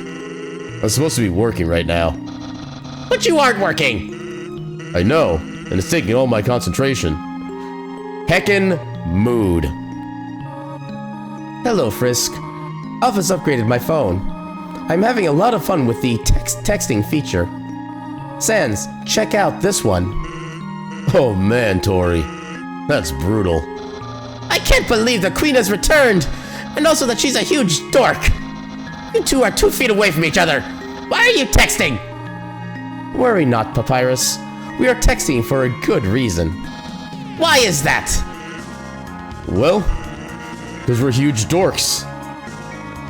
I'm supposed to be working right now. But you aren't working. I know, and it's taking all my concentration. Heckin' mood. Hello, Frisk. Alphys upgraded my phone. I'm having a lot of fun with the texting feature. Sans, check out this one. Oh man, Tori. That's brutal. I can't believe the Queen has returned, and also that she's a huge dork. You two are 2 feet away from each other. Why are you texting? Worry not, Papyrus. We are texting for a good reason. Why is that? Well, because we're huge dorks.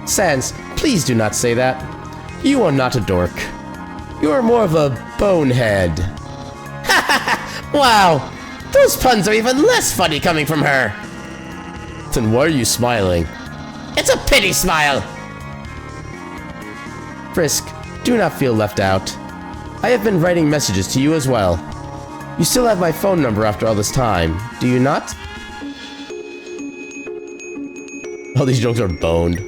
Sans, please do not say that. You are not a dork. You are more of a bonehead. Wow, those puns are even less funny coming from her. Then why are you smiling? It's a pity smile. Frisk, do not feel left out. I have been writing messages to you as well. You still have my phone number after all this time, do you not? All these jokes are boned.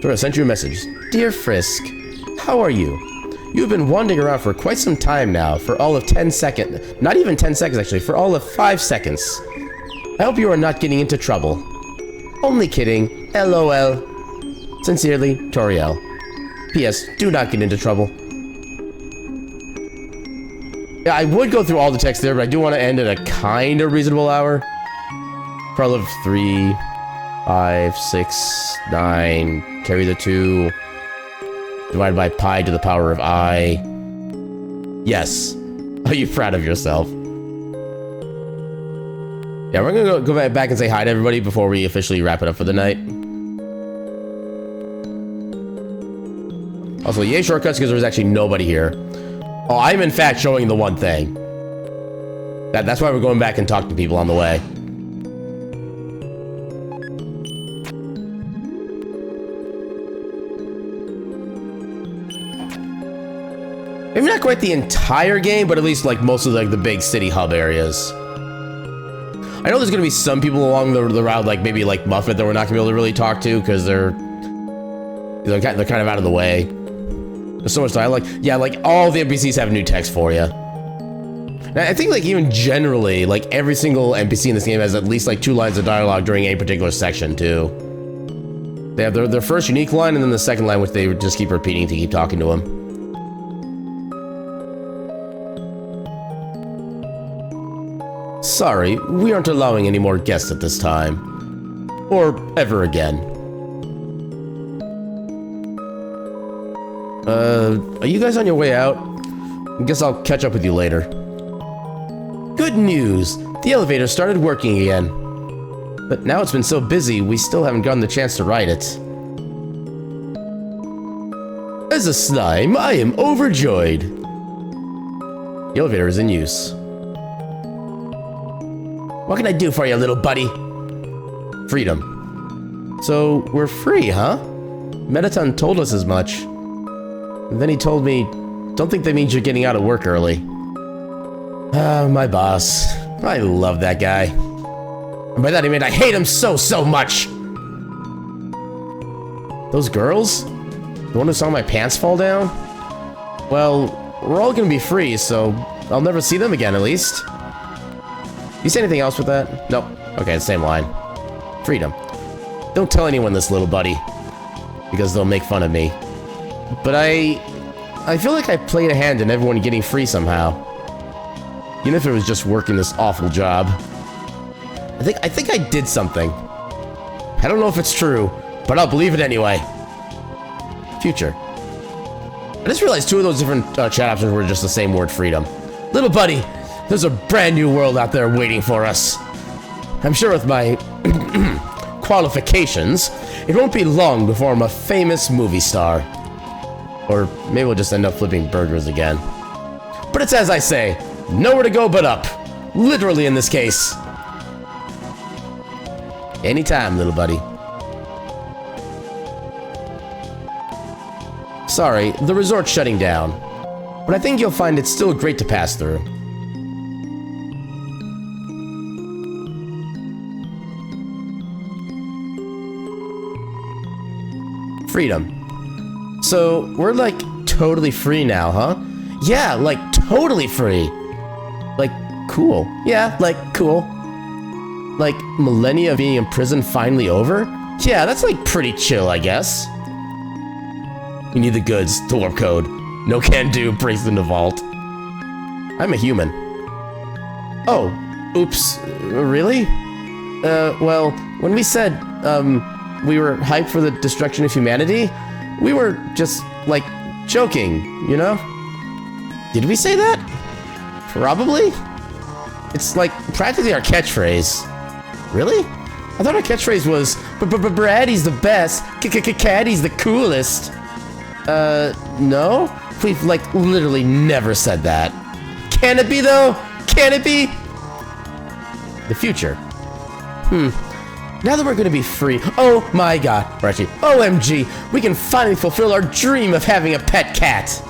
So I sent you a message. Dear Frisk, how are you? You have been wandering around for quite some time now, for all of 10 seconds. Not even 10 seconds, actually, for all of 5 seconds. I hope you are not getting into trouble. Only kidding. LOL. Sincerely, Toriel. P.S. Do not get into trouble. Yeah, I would go through all the text there, but I do want to end at a kind of reasonable hour. For all of 3, 5, 6, 9, carry the 2, divided by pi to the power of I. Yes. Are you proud of yourself? Yeah, we're gonna go back and say hi to everybody before we officially wrap it up for the night. Also, yay shortcuts because there's actually nobody here. Oh, I'm in fact showing the one thing. That's why we're going back and talking to people on the way. Maybe not quite the entire game, but at least like most of like the big city hub areas. I know there's gonna be some people along the route, like maybe like Muffet, that we're not gonna be able to really talk to because they're kind of out of the way. There's so much dialogue. Yeah, like all the NPCs have new text for you. And I think like even generally, like every single NPC in this game has at least like 2 lines of dialogue during a particular section too. They have their first unique line and then the second line, which they just keep repeating to keep talking to him. Sorry, we aren't allowing any more guests at this time. Or ever again. Are you guys on your way out? I guess I'll catch up with you later. Good news! The elevator started working again. But now it's been so busy, we still haven't gotten the chance to ride it. As a slime, I am overjoyed. The elevator is in use. What can I do for you, little buddy? Freedom. So, we're free, huh? Mettaton told us as much. And then he told me, don't think that means you're getting out of work early. Ah, my boss. I love that guy. And by that I mean I hate him so much! Those girls? The one who saw my pants fall down? Well, we're all gonna be free, so I'll never see them again, at least. You say anything else with that? Nope. Okay, same line. Freedom. Don't tell anyone this, little buddy. Because they'll make fun of me. But I feel like I played a hand in everyone getting free somehow. Even if it was just working this awful job. I think I did something. I don't know if it's true, but I'll believe it anyway. Future. I just realized 2 of those different chat options were just the same word, freedom. Little buddy, there's a brand new world out there waiting for us. I'm sure with my qualifications, it won't be long before I'm a famous movie star. Or maybe we'll just end up flipping burgers again. But it's as I say, nowhere to go but up. Literally in this case. Anytime, little buddy. Sorry, the resort's shutting down. But I think you'll find it's still great to pass through. Freedom. So, we're like totally free now, huh? Yeah, like totally free. Like, cool. Yeah, like, cool. Like, millennia of being in prison finally over? Yeah, that's like pretty chill, I guess. We need the goods, the warp code. No can do, breaks in the vault. I'm a human. Oh, oops, really? Well, when we said, we were hyped for the destruction of humanity, we were just, like, joking, you know? Did we say that? Probably? It's, like, practically our catchphrase. Really? I thought our catchphrase was, Braddy's the best, Caddy's the coolest. No? We've, like, literally never said that. Can it be, though? Can it be? The future. Now that we're gonna be free, oh my god, or actually, OMG, we can finally fulfill our dream of having a pet cat.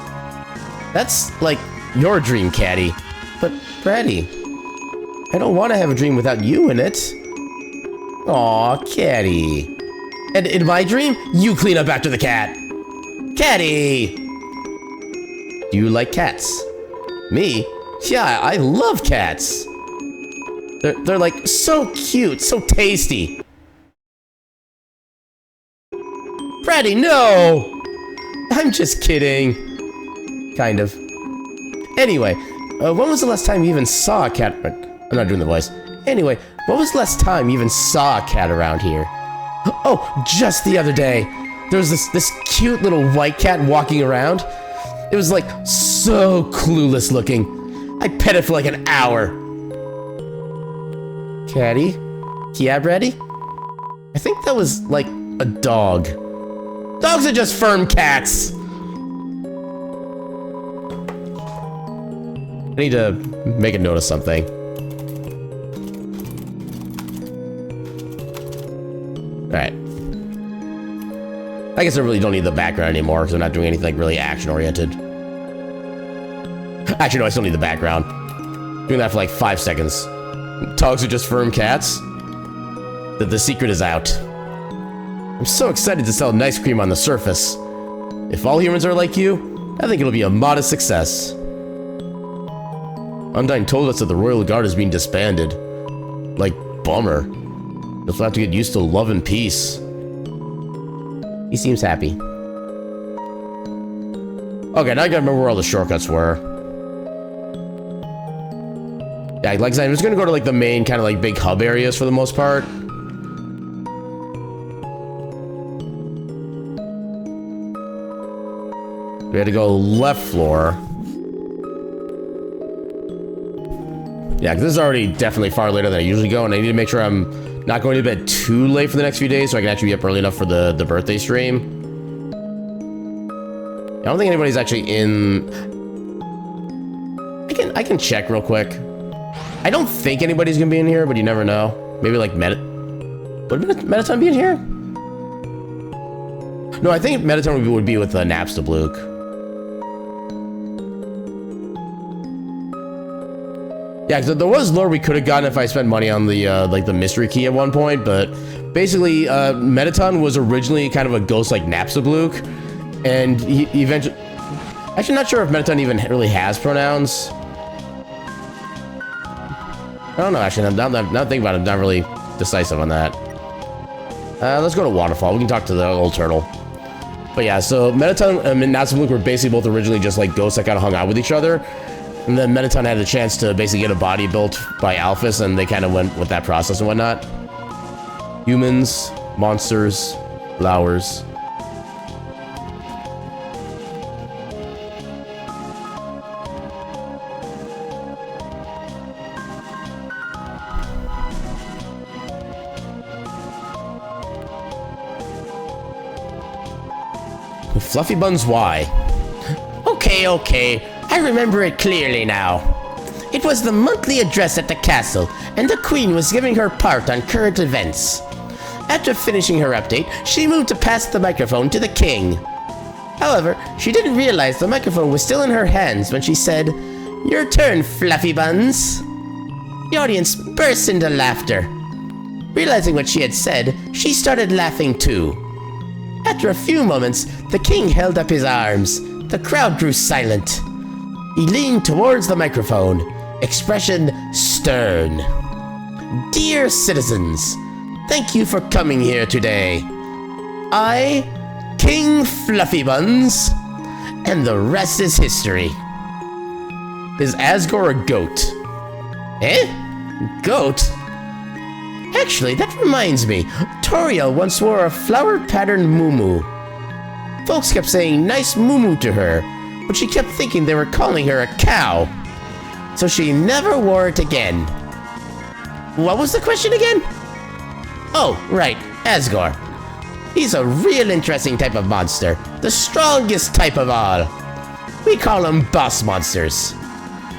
That's like your dream, Catty. But, Freddy, I don't want to have a dream without you in it. Aw, Catty. And in my dream, you clean up after the cat. Catty! Do you like cats? Me? Yeah, I love cats. They're like so cute, so tasty. Freddy, no! I'm just kidding. Kind of. Anyway, when was the last time you even saw a cat? I'm not doing the voice. Anyway, when was the last time you even saw a cat around here? Oh, just the other day. There was this cute little white cat walking around. It was like so clueless looking. I pet it for like an hour. Catty? Yeah, ready? I think that was like a dog. Dogs are just firm cats. I need to make a note of something. Alright. I guess I really don't need the background anymore because I'm not doing anything like really action-oriented. Actually, no, I still need the background. Doing that for like 5 seconds. Dogs are just firm cats? The secret is out. I'm so excited to sell nice cream on the surface. If all humans are like you, I think it'll be a modest success. Undyne told us that the Royal Guard is being disbanded. Like, bummer. You'll have to get used to love and peace. He seems happy. Okay, now I gotta remember where all the shortcuts were. Yeah, like I said, I'm just gonna go to like the main kind of like big hub areas for the most part. We had to go left floor. Yeah, because this is already definitely far later than I usually go, and I need to make sure I'm not going to bed too late for the next few days so I can actually be up early enough for the birthday stream. I don't think anybody's actually in... I can check real quick. I don't think anybody's gonna be in here, but you never know. Maybe like would Mettaton be in here? No, I think Mettaton would be with Napstabluke. Yeah, because there was lore we could have gotten if I spent money on the like the mystery key at one point, but basically Mettaton was originally kind of a ghost like Napstabluke, and he eventually... Actually, not sure if Mettaton even really has pronouns. I don't know, actually, now thinking about it, I'm not really decisive on that. Let's go to Waterfall. We can talk to the old turtle. But yeah, so Mettaton and Napstabluke were basically both originally just like ghosts that kind of hung out with each other. And then Mettaton had the chance to basically get a body built by Alphys, and they kind of went with that process and whatnot. Humans, monsters, flowers. Fluffy Buns, why? Okay. I remember it clearly now. It was the monthly address at the castle, and the Queen was giving her part on current events. After finishing her update, she moved to pass the microphone to the King. However, she didn't realize the microphone was still in her hands when she said, "Your turn, Fluffy Buns." The audience burst into laughter. Realizing what she had said, she started laughing too. After a few moments, the King held up his arms. The crowd grew silent. He leaned towards the microphone, expression stern. "Dear citizens, thank you for coming here today. I, King Fluffy Buns, and the rest is history." Is Asgore a goat? Eh? Goat? Actually, that reminds me. Toriel once wore a flower-patterned muumuu. Folks kept saying nice muumuu to her, but she kept thinking they were calling her a cow. So she never wore it again. What was the question again? Oh, right, Asgore. He's a real interesting type of monster. The strongest type of all. We call them boss monsters.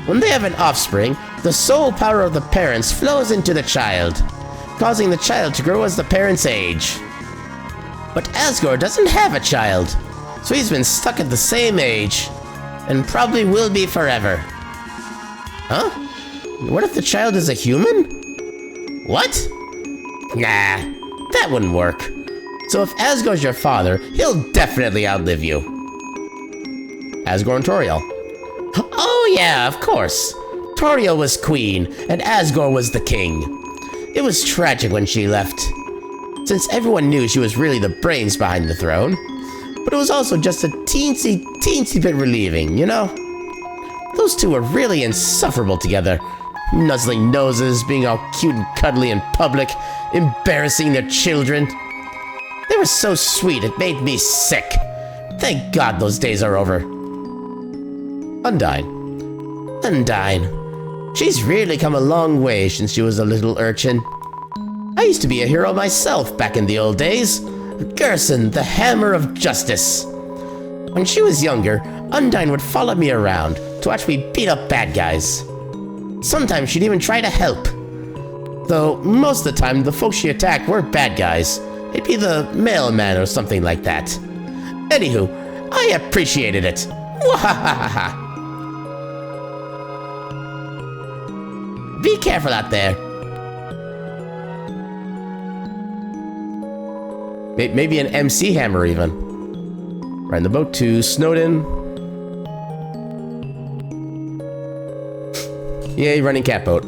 When they have an offspring, the soul power of the parents flows into the child. causing the child to grow as the parent's age. But Asgore doesn't have a child, so he's been stuck at the same age, and probably will be forever. Huh? What if the child is a human? What? Nah, that wouldn't work. So if Asgore's your father, he'll definitely outlive you. Asgore and Toriel. Oh yeah, of course. Toriel was queen, and Asgore was the king. It was tragic when she left, since everyone knew she was really the brains behind the throne. But it was also just a teensy bit relieving, you know? Those two were really insufferable together. Nuzzling noses, being all cute and cuddly in public, embarrassing their children. They were so sweet, it made me sick. Thank God those days are over. Undyne. She's really come a long way since she was a little urchin. I used to be a hero myself back in the old days. Gerson, the Hammer of Justice. When she was younger, Undyne would follow me around to watch me beat up bad guys. Sometimes she'd even try to help. Though most of the time, the folks she attacked were bad guys. It'd be the mailman or something like that. Anywho, I appreciated it. Wahahaha. Be careful out there. Maybe an MC hammer even. Riding the boat to Snowdin. Yay, running catboat.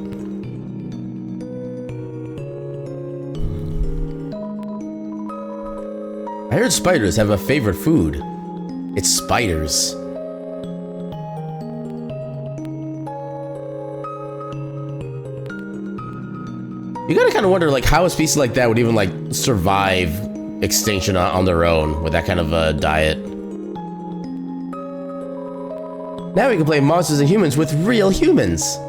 I heard spiders have a favorite food. It's spiders. You gotta kind of wonder, like, how a species like that would even, like, survive extinction on their own with that kind of a diet. Now we can play Monsters and Humans with real humans.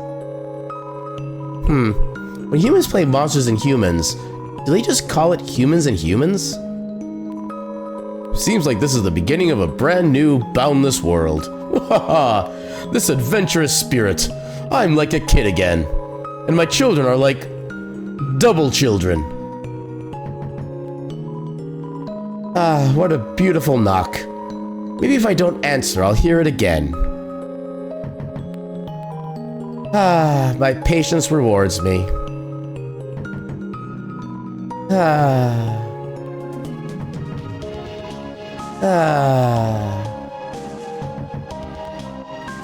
When humans play Monsters and Humans, do they just call it Humans and Humans? Seems like this is the beginning of a brand new, boundless world. Wahaha! This adventurous spirit. I'm like a kid again. And my children are like double children. Ah, what a beautiful knock. Maybe if I don't answer, I'll hear it again. Ah, my patience rewards me. Ah. Ah.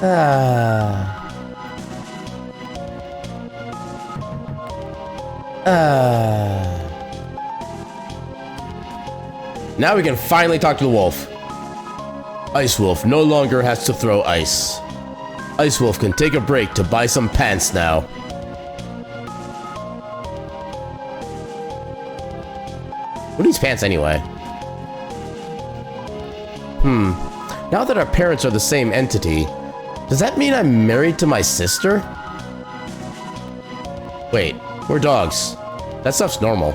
Ah. Ah. Now we can finally talk to the wolf. Ice Wolf no longer has to throw ice. Ice Wolf can take a break to buy some pants now. What are these pants anyway? Now that our parents are the same entity, does that mean I'm married to my sister? Wait, we're dogs. That stuff's normal.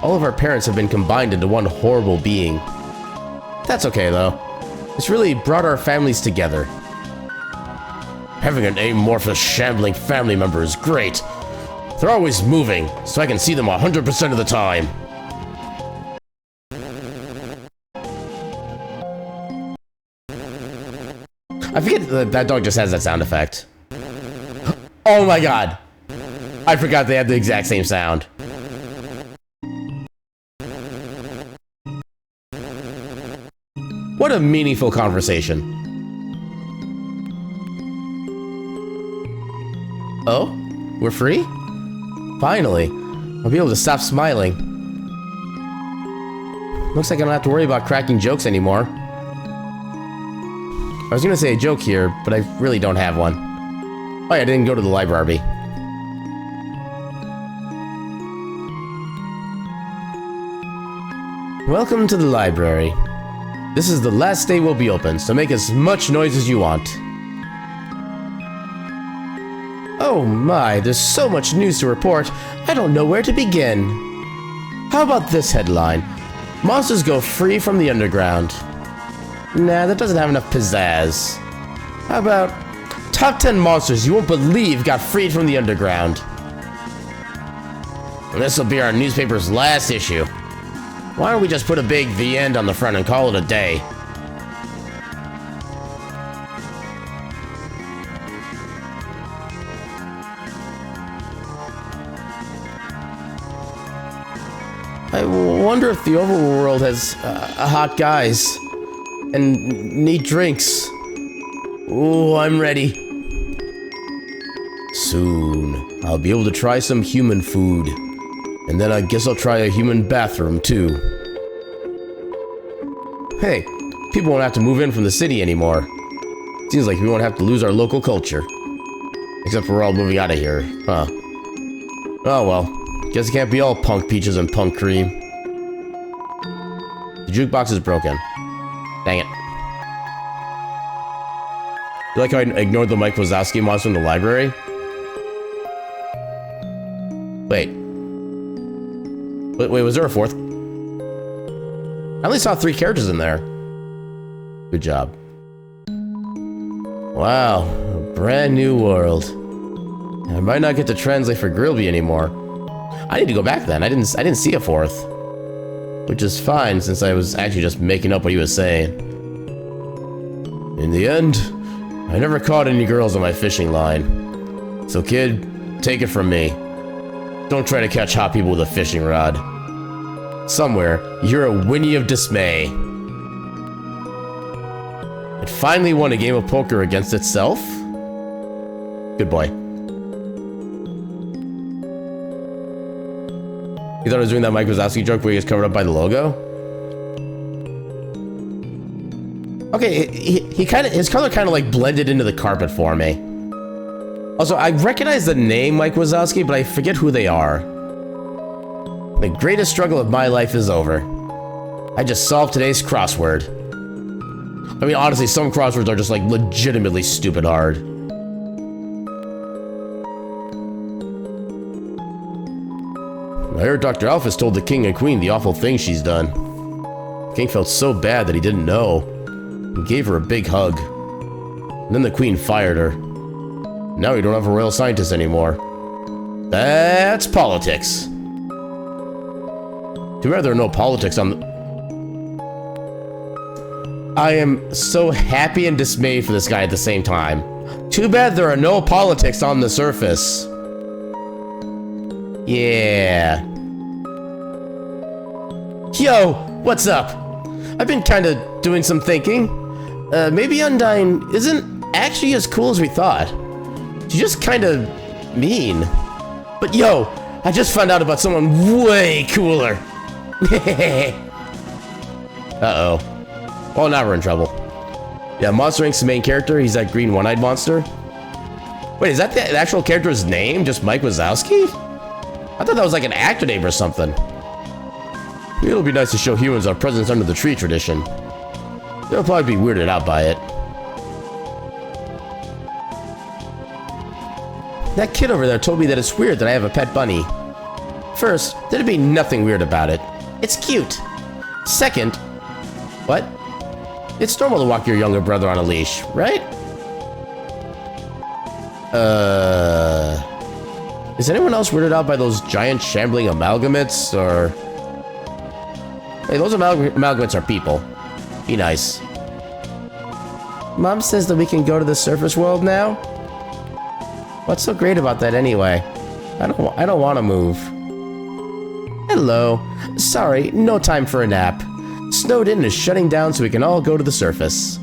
All of our parents have been combined into one horrible being. That's okay though. It's really brought our families together. Having an amorphous, shambling family member is great. They're always moving, so I can see them 100% of the time. I forget that dog just has that sound effect. Oh my god! I forgot they have the exact same sound. What a meaningful conversation. Oh? We're free? Finally. I'll be able to stop smiling. Looks like I don't have to worry about cracking jokes anymore. I was gonna say a joke here, but I really don't have one. Oh yeah, I didn't go to the library. Welcome to the library. This is the last day we'll be open, so make as much noise as you want. Oh my, there's so much news to report, I don't know where to begin. How about this headline? Monsters go free from the underground. Nah, that doesn't have enough pizzazz. How about top 10 monsters you won't believe got freed from the underground? And this will be our newspaper's last issue. Why don't we just put a big "The End" on the front and call it a day? I wonder if the overworld has hot guys and neat drinks. Ooh, I'm ready. Soon, I'll be able to try some human food. And then I guess I'll try a human bathroom, too. Hey, people won't have to move in from the city anymore. Seems like we won't have to lose our local culture. Except for we're all moving out of here, huh? Oh well. Guess it can't be all punk peaches and punk cream. The jukebox is broken. Dang it. You like how I ignored the Mike Wazowski monster in the library? Wait, was there a fourth? I only saw 3 characters in there. Good job. Wow, a brand new world. I might not get to translate for Grilby anymore. I need to go back then. I didn't see a 4th. Which is fine, since I was actually just making up what he was saying. In the end, I never caught any girls on my fishing line. So kid, take it from me. Don't try to catch hot people with a fishing rod. Somewhere, you're a whinny of dismay. It finally won a game of poker against itself? Good boy. You thought I was doing that Mike Wazowski joke where he was covered up by the logo? Okay, his color kind of like blended into the carpet for me. Also, I recognize the name Mike Wazowski, but I forget who they are. The greatest struggle of my life is over. I just solved today's crossword. I mean, honestly, some crosswords are just like legitimately stupid hard. I heard Dr. Alphys told the king and queen the awful thing she's done. The king felt so bad that he didn't know. He gave her a big hug. And then the queen fired her. Now we don't have a royal scientist anymore. That's politics. Too bad there are no politics on the... I am so happy and dismayed for this guy at the same time. Too bad there are no politics on the surface. Yeah. Yo, what's up? I've been kind of doing some thinking. Maybe Undyne isn't actually as cool as we thought. She's just kind of mean. But yo, I just found out about someone way cooler. Uh-oh. Well, now we're in trouble. Yeah, Monster Inc.'s main character, he's that green one-eyed monster. Wait, is that the actual character's name? Just Mike Wazowski? I thought that was like an actor name or something. It'll be nice to show humans our presence under the tree tradition. They'll probably be weirded out by it. That kid over there told me that it's weird that I have a pet bunny. First, there'd be nothing weird about it. It's cute. Second, what? It's normal to walk your younger brother on a leash, right? Is anyone else weirded out by those giant shambling amalgamates, or... Hey, those amalgamates are people. Be nice. Mom says that we can go to the surface world now? What's so great about that anyway? I don't want to move. Hello. Sorry, no time for a nap. Snowden is shutting down so we can all go to the surface.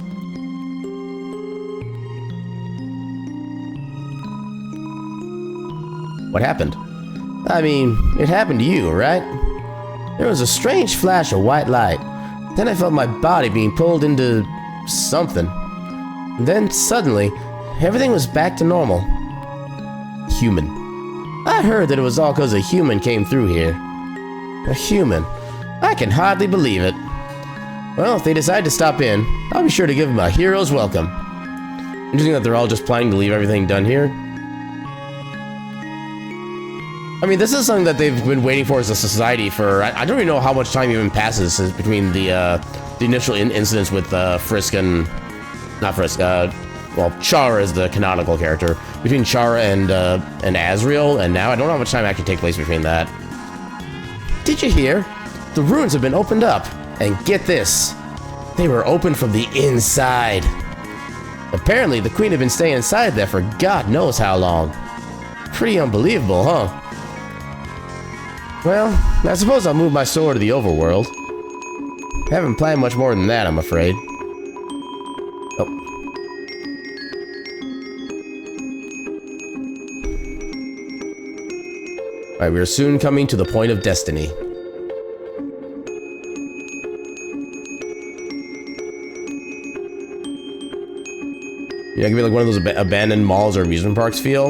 What happened? I mean, it happened to you, right? There was a strange flash of white light. Then I felt my body being pulled into something. And then suddenly, everything was back to normal. Human. I heard that it was all because a human came through here. A human. I can hardly believe it. Well, if they decide to stop in, I'll be sure to give them a hero's welcome. Interesting that they're all just planning to leave everything done here. I mean, this is something that they've been waiting for as a society for... I don't even know how much time even passes between the initial incidents with Frisk and... Not Frisk, well, Chara is the canonical character. Between Chara and Azrael, and now I don't know how much time actually takes place between that. Did you hear? The ruins have been opened up. And get this. They were opened from the inside. Apparently, the queen had been staying inside there for God knows how long. Pretty unbelievable, huh? Well, I suppose I'll move my sword to the overworld. Haven't planned much more than that, I'm afraid. Oh. Alright, we are soon coming to the point of destiny. Yeah, it could be like one of those abandoned malls or amusement parks feel.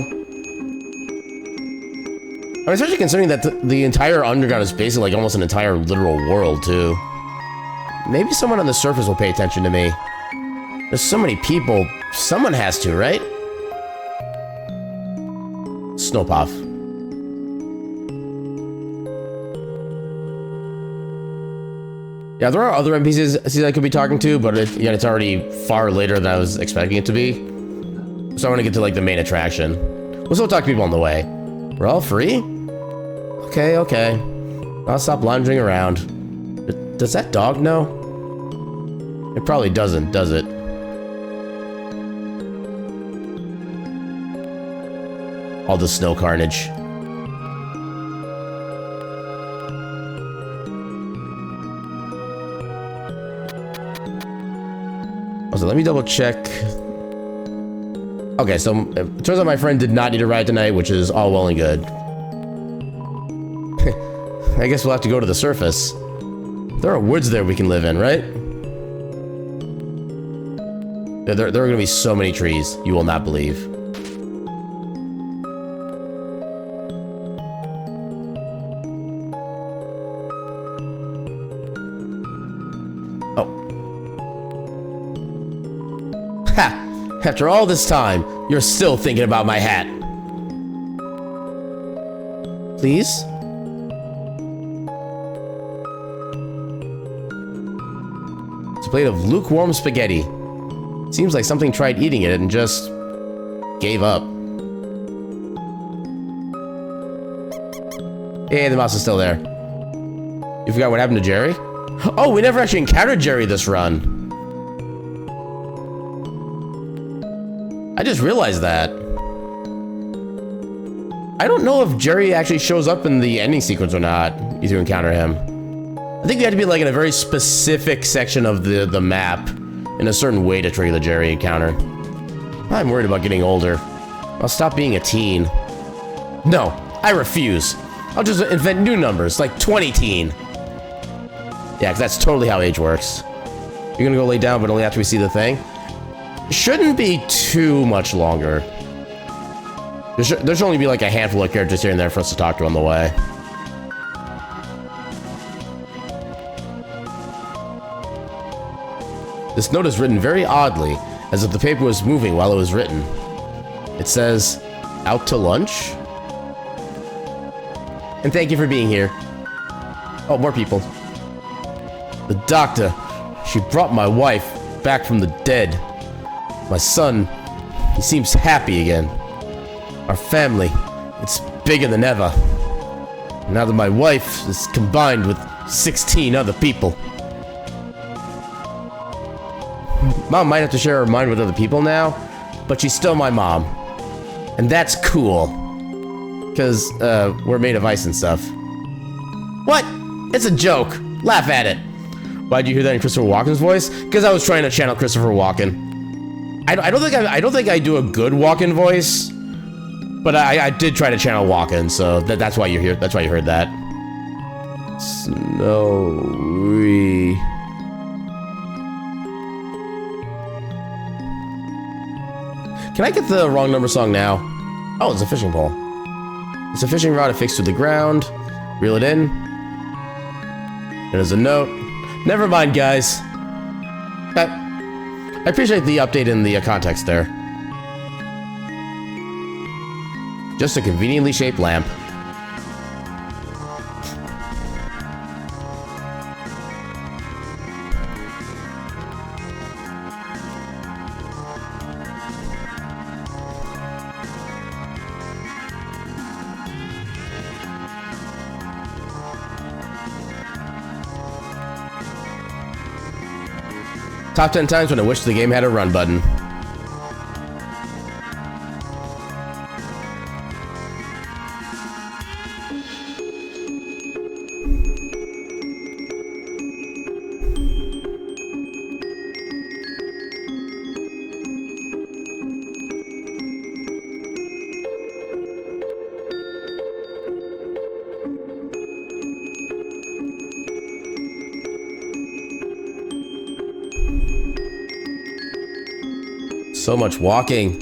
I mean, especially considering that the entire underground is basically like almost an entire literal world, too. Maybe someone on the surface will pay attention to me. There's so many people. Someone has to, right? Snowpuff. Yeah, there are other NPCs I could be talking to, but again, it's already far later than I was expecting it to be. So I want to get to, like, the main attraction. We'll still talk to people on the way. We're all free? Okay, okay. I'll stop lounging around. Does that dog know? It probably doesn't, does it? All the snow carnage. Also, let me double check. Okay, so it turns out my friend did not need a ride tonight, which is all well and good. I guess we'll have to go to the surface. There are woods there we can live in, right? There are gonna be so many trees, you will not believe. Oh. Ha! After all this time, you're still thinking about my hat. Please? It's a plate of lukewarm spaghetti. Seems like something tried eating it and just gave up. Hey, the mouse is still there. You forgot what happened to Jerry? Oh, we never actually encountered Jerry this run. I just realized that. I don't know if Jerry actually shows up in the ending sequence or not, if you encounter him. I think you have to be like in a very specific section of the map in a certain way to trigger the Jerry encounter. I'm worried about getting older. I'll stop being a teen. No, I refuse. I'll just invent new numbers, like 20-teen. Yeah, because that's totally how age works. You're gonna go lay down, but only after we see the thing? Shouldn't be too much longer. There should only be like a handful of characters here and there for us to talk to on the way. This note is written very oddly, as if the paper was moving while it was written. It says, "Out to lunch?" And thank you for being here. Oh, more people. The doctor. She brought my wife back from the dead. My son, he seems happy again. Our family, it's bigger than ever. Now that my wife is combined with 16 other people. Mom might have to share her mind with other people now, but she's still my mom. And that's cool. Because, we're made of ice and stuff. What? It's a joke. Laugh at it. Why'd you hear that in Christopher Walken's voice? Because I was trying to channel Christopher Walken. I don't think I do a good Walken voice, but I did try to channel Walken, so that's why you hear. That's why you heard that. Snowy. Can I get the wrong number song now? Oh, it's a fishing pole. It's a fishing rod affixed to the ground. Reel it in. There's a note. Never mind, guys. I appreciate the update in the context there. Just a conveniently shaped lamp. Top 10 times when I wish the game had a run button. So much walking.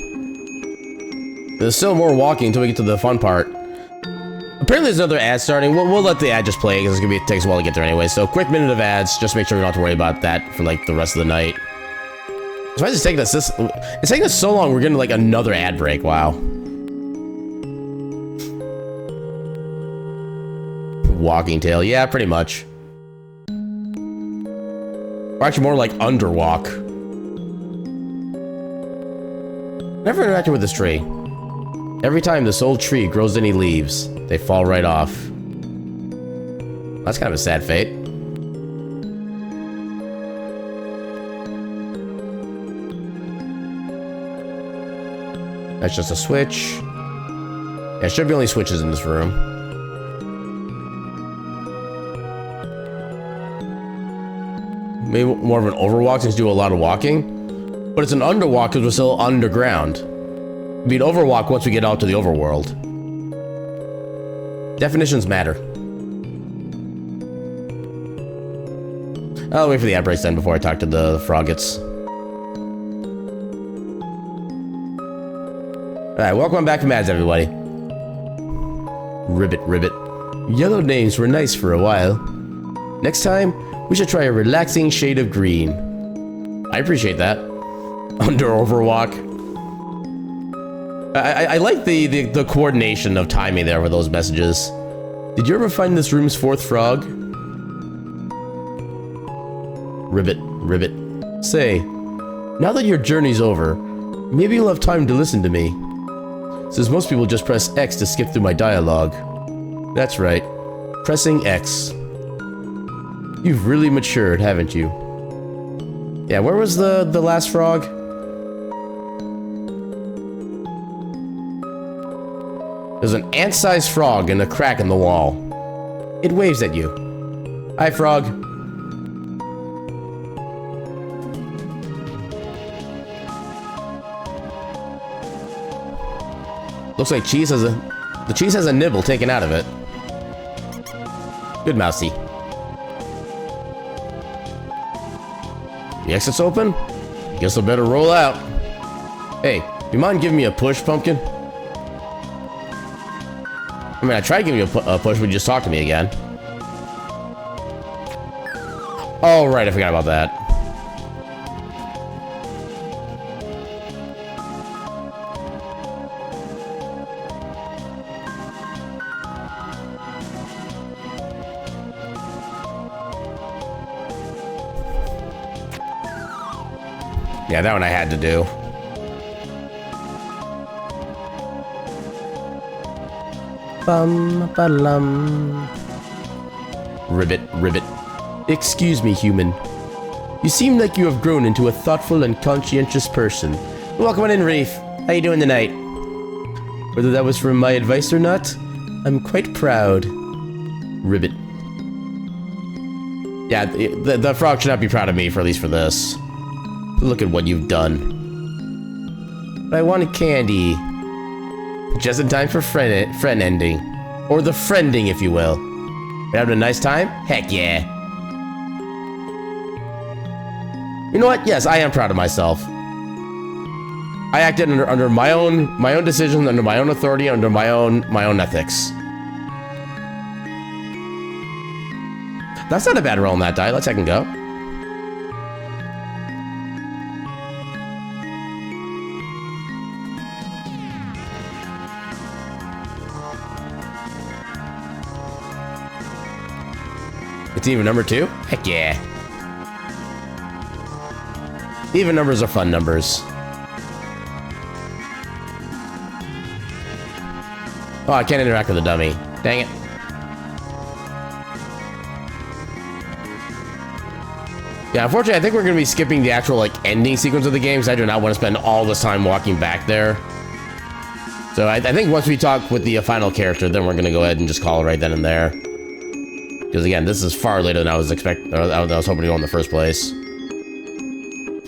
There's still more walking until we get to the fun part. Apparently there's another ad starting. We'll let the ad just play because it takes a while to get there anyway. So quick minute of ads, just make sure we don't have to worry about that for like the rest of the night. So it's taking us it's taking us so long. We're getting like another ad break. Wow. Walking tail, yeah, pretty much. Or actually more like underwalk. Never interacted with this tree. Every time this old tree grows any leaves, they fall right off. That's kind of a sad fate. That's just a switch. Yeah, there should be only switches in this room. Maybe more of an overwalk since you do a lot of walking. But it's an underwalk because we're still underground. It'd be an overwalk once we get out to the overworld. Definitions matter. I'll wait for the ad breaks then before I talk to the froggets. Alright, welcome back from ads, everybody. Ribbit, ribbit. Yellow names were nice for a while. Next time, we should try a relaxing shade of green. I appreciate that. Under overwalk. I like the coordination of timing there with those messages. Did you ever find this room's fourth frog? Ribbit, ribbit. Say, now that your journey's over, maybe you'll have time to listen to me. Since most people just press X to skip through my dialogue. That's right. Pressing X. You've really matured, haven't you? Yeah, where was the last frog? There's an ant-sized frog in a crack in the wall. It waves at you. Hi, frog. Looks like the cheese has a nibble taken out of it. Good mousey. The exit's open? Guess I better roll out. Hey, do you mind giving me a push, pumpkin? I mean, I tried giving you a push, but you just talked to me again. Oh, right, I forgot about that. Yeah, that one I had to do. Bum-ba-lum. Ribbit, ribbit. Excuse me, human. You seem like you have grown into a thoughtful and conscientious person. Welcome on in, Reef. How you doing tonight? Whether that was from my advice or not, I'm quite proud. Ribbit. Yeah, the frog should not be proud of me, for at least for this. Look at what you've done. But I wanted candy. Just in time for friend ending. Or the friending, if you will. You having a nice time? Heck yeah. You know what? Yes, I am proud of myself. I acted under my own decisions, under my own authority, under my own ethics. That's not a bad roll on that die. Let's second go. It's even number 2? Heck yeah. Even numbers are fun numbers. Oh, I can't interact with the dummy. Dang it. Yeah, unfortunately, I think we're going to be skipping the actual, like, ending sequence of the game, because I do not want to spend all this time walking back there. So I think once we talk with the final character, then we're going to go ahead and just call it right then and there. Because, again, this is far later than I was hoping to go in the first place.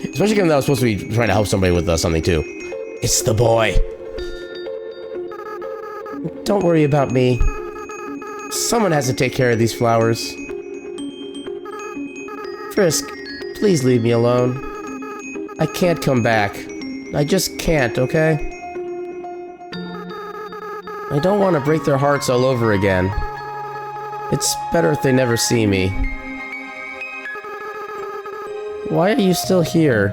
Especially given that I was supposed to be trying to help somebody with something, too. It's the boy. Don't worry about me. Someone has to take care of these flowers. Frisk, please leave me alone. I can't come back. I just can't, okay? I don't want to break their hearts all over again. It's better if they never see me. Why are you still here?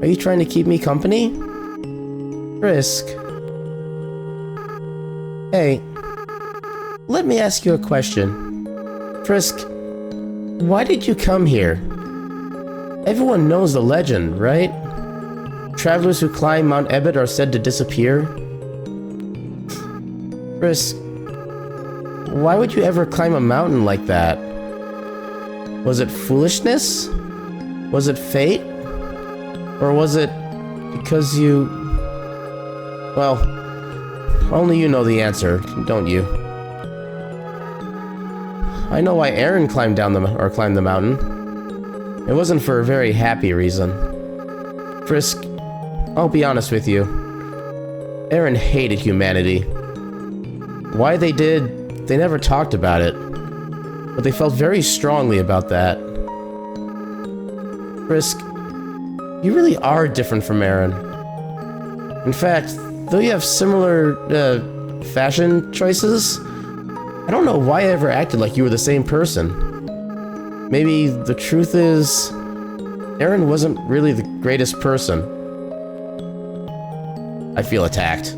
Are you trying to keep me company? Frisk. Hey, let me ask you a question. Frisk, why did you come here? Everyone knows the legend, right? Travelers who climb Mount Ebott are said to disappear. Frisk, why would you ever climb a mountain like that? Was it foolishness? Was it fate? Or was it because you... Well, only you know the answer, don't you? I know why Aaron climbed the mountain. It wasn't for a very happy reason. Frisk, I'll be honest with you. Aaron hated humanity. Why they did, they never talked about it. But they felt very strongly about that. Frisk, you really are different from Aaron. In fact, though you have similar, fashion choices, I don't know why I ever acted like you were the same person. Maybe the truth is, Aaron wasn't really the greatest person. I feel attacked.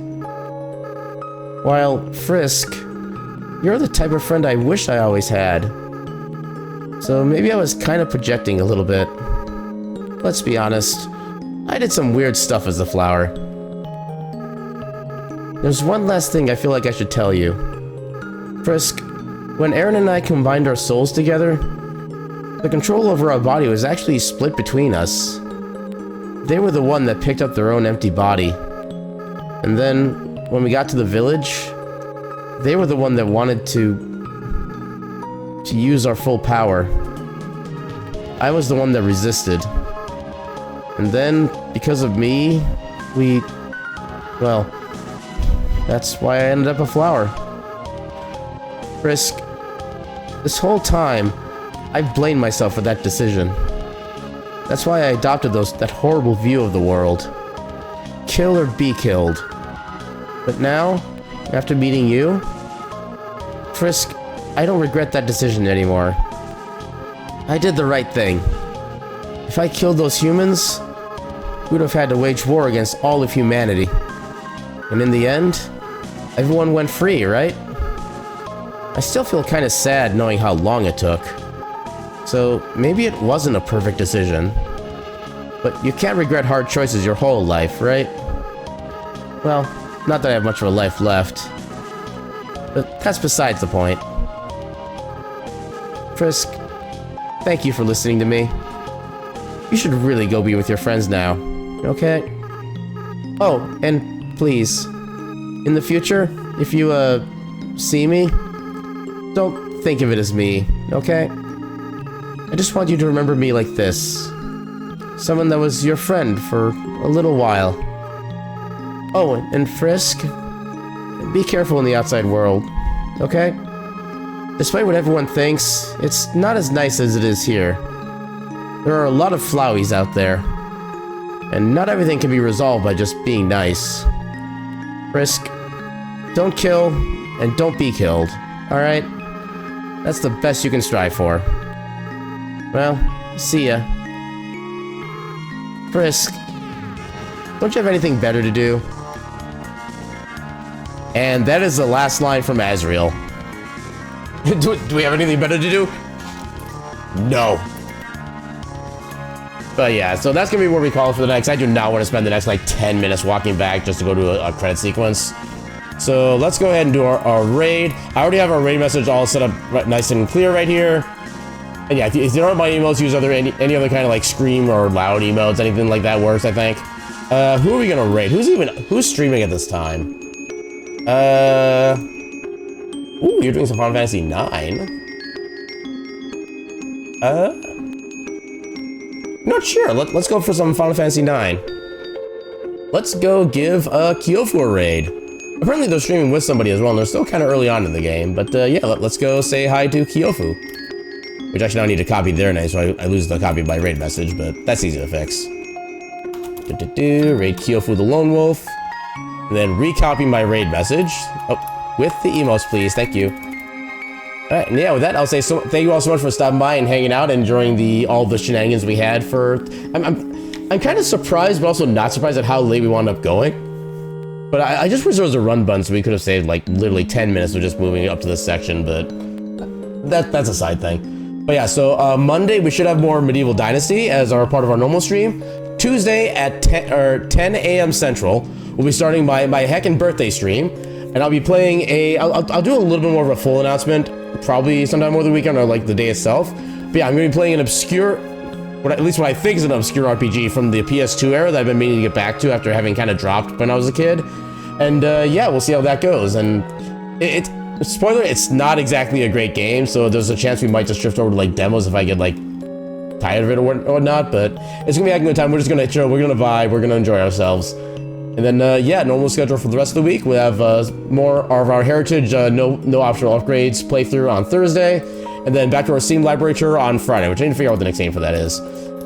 While Frisk, you're the type of friend I wish I always had. So maybe I was kind of projecting a little bit. Let's be honest, I did some weird stuff as the flower. There's one last thing I feel like I should tell you. Frisk, when Aaron and I combined our souls together, the control over our body was actually split between us. They were the one that picked up their own empty body. And then, when we got to the village, they were the one that wanted to use our full power. I was the one that resisted. And then, because of me, well, that's why I ended up a flower. Frisk, this whole time, I've blamed myself for that decision. That's why I adopted that horrible view of the world. Kill or be killed. But now, after meeting you, Frisk, I don't regret that decision anymore. I did the right thing. If I killed those humans, we would have had to wage war against all of humanity. And in the end, everyone went free, right? I still feel kind of sad knowing how long it took. So maybe it wasn't a perfect decision. But you can't regret hard choices your whole life, right? Well, not that I have much of a life left. But that's besides the point. Frisk, thank you for listening to me. You should really go be with your friends now, okay? Oh, and please, in the future, if you, see me, don't think of it as me, okay? I just want you to remember me like this. Someone that was your friend for a little while. Oh, and Frisk, be careful in the outside world, okay? Despite what everyone thinks, it's not as nice as it is here. There are a lot of flowies out there, and not everything can be resolved by just being nice. Frisk, don't kill, and don't be killed, alright? That's the best you can strive for. Well, see ya. Frisk, don't you have anything better to do? And that is the last line from Azrael. do we have anything better to do? No. But yeah, so that's gonna be where we call it for the next. I do not want to spend the next like 10 minutes walking back just to go to a credit sequence. So let's go ahead and do our raid. I already have our raid message all set up nice and clear right here. And yeah, if there aren't my emotes used, are there any other kind of like scream or loud emotes? Anything like that works, I think. Who are we gonna rate? Who's streaming at this time? Ooh, you're doing some Final Fantasy 9. Not sure. Let's go for some Final Fantasy 9. Let's go give Kyofu a raid. Apparently they're streaming with somebody as well, and they're still kind of early on in the game. But yeah, let's go say hi to Kyofu. Which actually now I need to copy their name, so I lose the copy by raid message, but that's easy to fix. Raid Kyofu the Lone Wolf. And then recopy my raid message. Oh, with the emotes, please. Thank you. Alright, and yeah, with that, I'll say thank you all so much for stopping by and hanging out and enjoying all the shenanigans we had for... I'm kind of surprised, but also not surprised at how late we wound up going. But I just wish there was a run button so we could have saved, like, literally 10 minutes of just moving up to this section, but... That's a side thing. But yeah, so Monday, we should have more Medieval Dynasty as our part of our normal stream. Tuesday at 10 a.m. Central, we'll be starting my heckin' birthday stream. And I'll be playing I'll do a little bit more of a full announcement, probably sometime over the weekend or like the day itself. But yeah, I'm gonna be playing an obscure, at least what I think is an obscure RPG from the PS2 era that I've been meaning to get back to after having kind of dropped when I was a kid. And yeah, we'll see how that goes. And spoiler, it's not exactly a great game, so there's a chance we might just drift over to like demos if I get like tired of it or whatnot. But it's gonna be a good time. We're just gonna chill, we're gonna vibe, we're gonna enjoy ourselves. And then, yeah, normal schedule for the rest of the week. We'll have more of our Heritage, no optional upgrades playthrough on Thursday. And then back to our Steam Library tour on Friday, which I need to figure out what the next name for that is.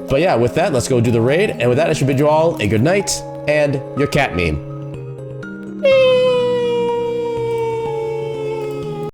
But yeah, with that, let's go do the raid. And with that, I should bid you all a good night and your cat meme.